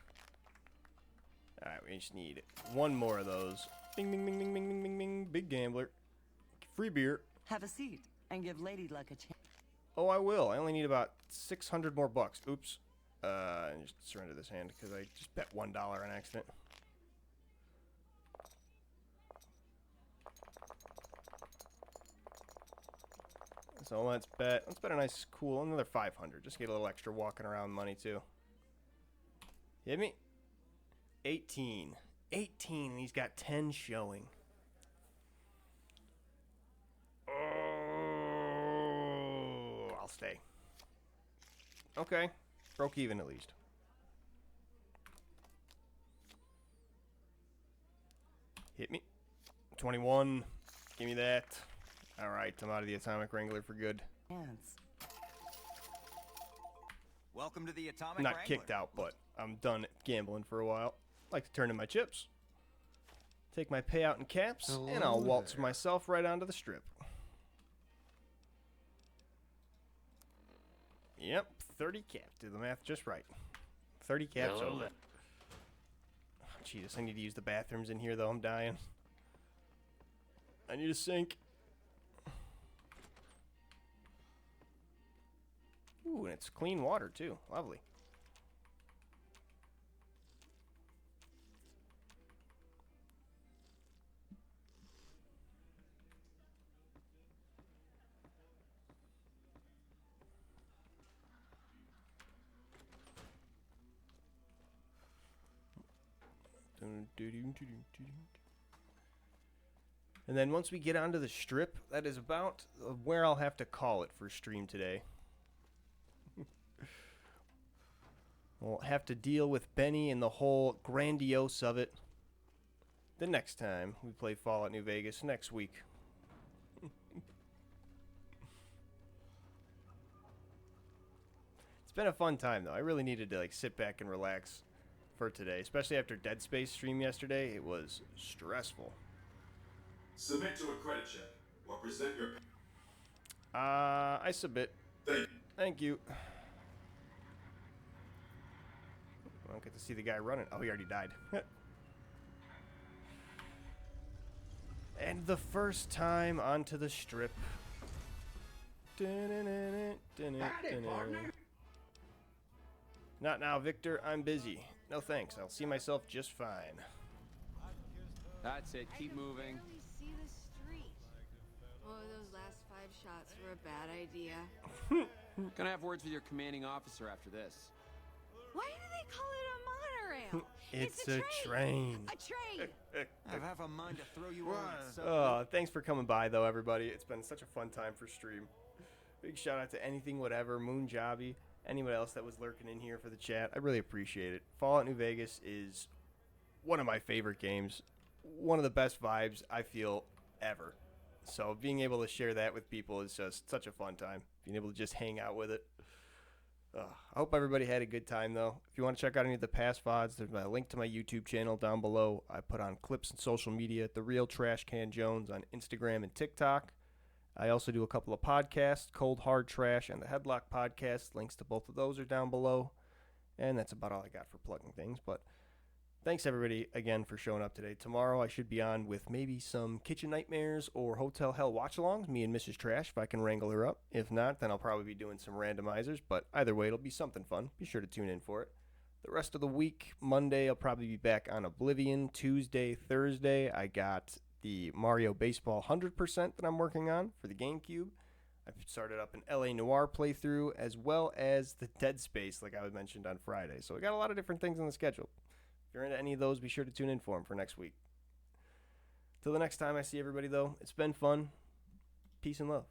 Alright, we just need one more of those. Bing, bing, bing, bing, bing, bing, bing, bing. Big gambler. Free beer. Have a seat and give Lady Luck a chance. Oh, I will. I only need about 600 more bucks. Oops. And just surrender this hand because I just bet $1 on accident. So let's bet a nice, cool, another 500. Just get a little extra walking around money too. Hit me. 18. 18, and he's got 10 showing. Oh, I'll stay. Okay. Broke even at least. Hit me. 21. Give me that. Alright, I'm out of the Atomic Wrangler for good. Welcome to the Atomic Not Wrangler. kicked out, but I'm done gambling for a while. Like to turn in my chips. Take my payout in caps, and I'll waltz myself right onto the strip. Yep, 30 caps. Do the math just right. 30 caps over. Oh, Jesus, I need to use the bathrooms in here, though. I'm dying. I need a sink. Ooh, and it's clean water, too. Lovely. And then once we get onto the strip, that is about where I'll have to call it for stream today. We'll have to deal with Benny and the whole grandiose of it the next time we play Fallout New Vegas next week. It's been a fun time, though. I really needed to like sit back and relax for today, especially after Dead Space stream yesterday. It was stressful. Submit to a credit check or present your... I submit. Thank you. I don't get to see the guy running. Oh, he already died. And the first time onto the strip. Howdy, partner. Not now, Victor. I'm busy. No thanks. I'll see myself just fine. That's it. Keep moving. barely see the street. Oh, those last 5 shots were a bad idea. Gonna have words with your commanding officer after this. Why do they call it a monorail? It's a train. A train! I have a mind to throw you on. Oh, thanks for coming by, though, everybody. It's been such a fun time for stream. Big shout out to Anything Whatever, Moon Jobby, anyone else that was lurking in here for the chat. I really appreciate it. Fallout New Vegas is one of my favorite games. One of the best vibes I feel ever. So being able to share that with people is just such a fun time. Being able to just hang out with it. I hope everybody had a good time, though. If you want to check out any of the past VODs, there's a link to my YouTube channel down below. I put on clips and social media at The Real Trash Can Jones on Instagram and TikTok. I also do a couple of podcasts, Cold Hard Trash and the Headlock Podcast. Links to both of those are down below. And that's about all I got for plugging things. But thanks, everybody, again, for showing up today. Tomorrow I should be on with maybe some Kitchen Nightmares or Hotel Hell watch-alongs, me and Mrs. Trash, if I can wrangle her up. If not, then I'll probably be doing some randomizers. But either way, it'll be something fun. Be sure to tune in for it. The rest of the week, Monday, I'll probably be back on Oblivion. Tuesday, Thursday, I got the Mario Baseball 100% that I'm working on for the GameCube. I've started up an LA Noire playthrough, as well as the Dead Space, like I mentioned on Friday. So we got a lot of different things on the schedule. If you're into any of those, be sure to tune in for them for next week. Till the next time I see everybody, though, it's been fun. Peace and love.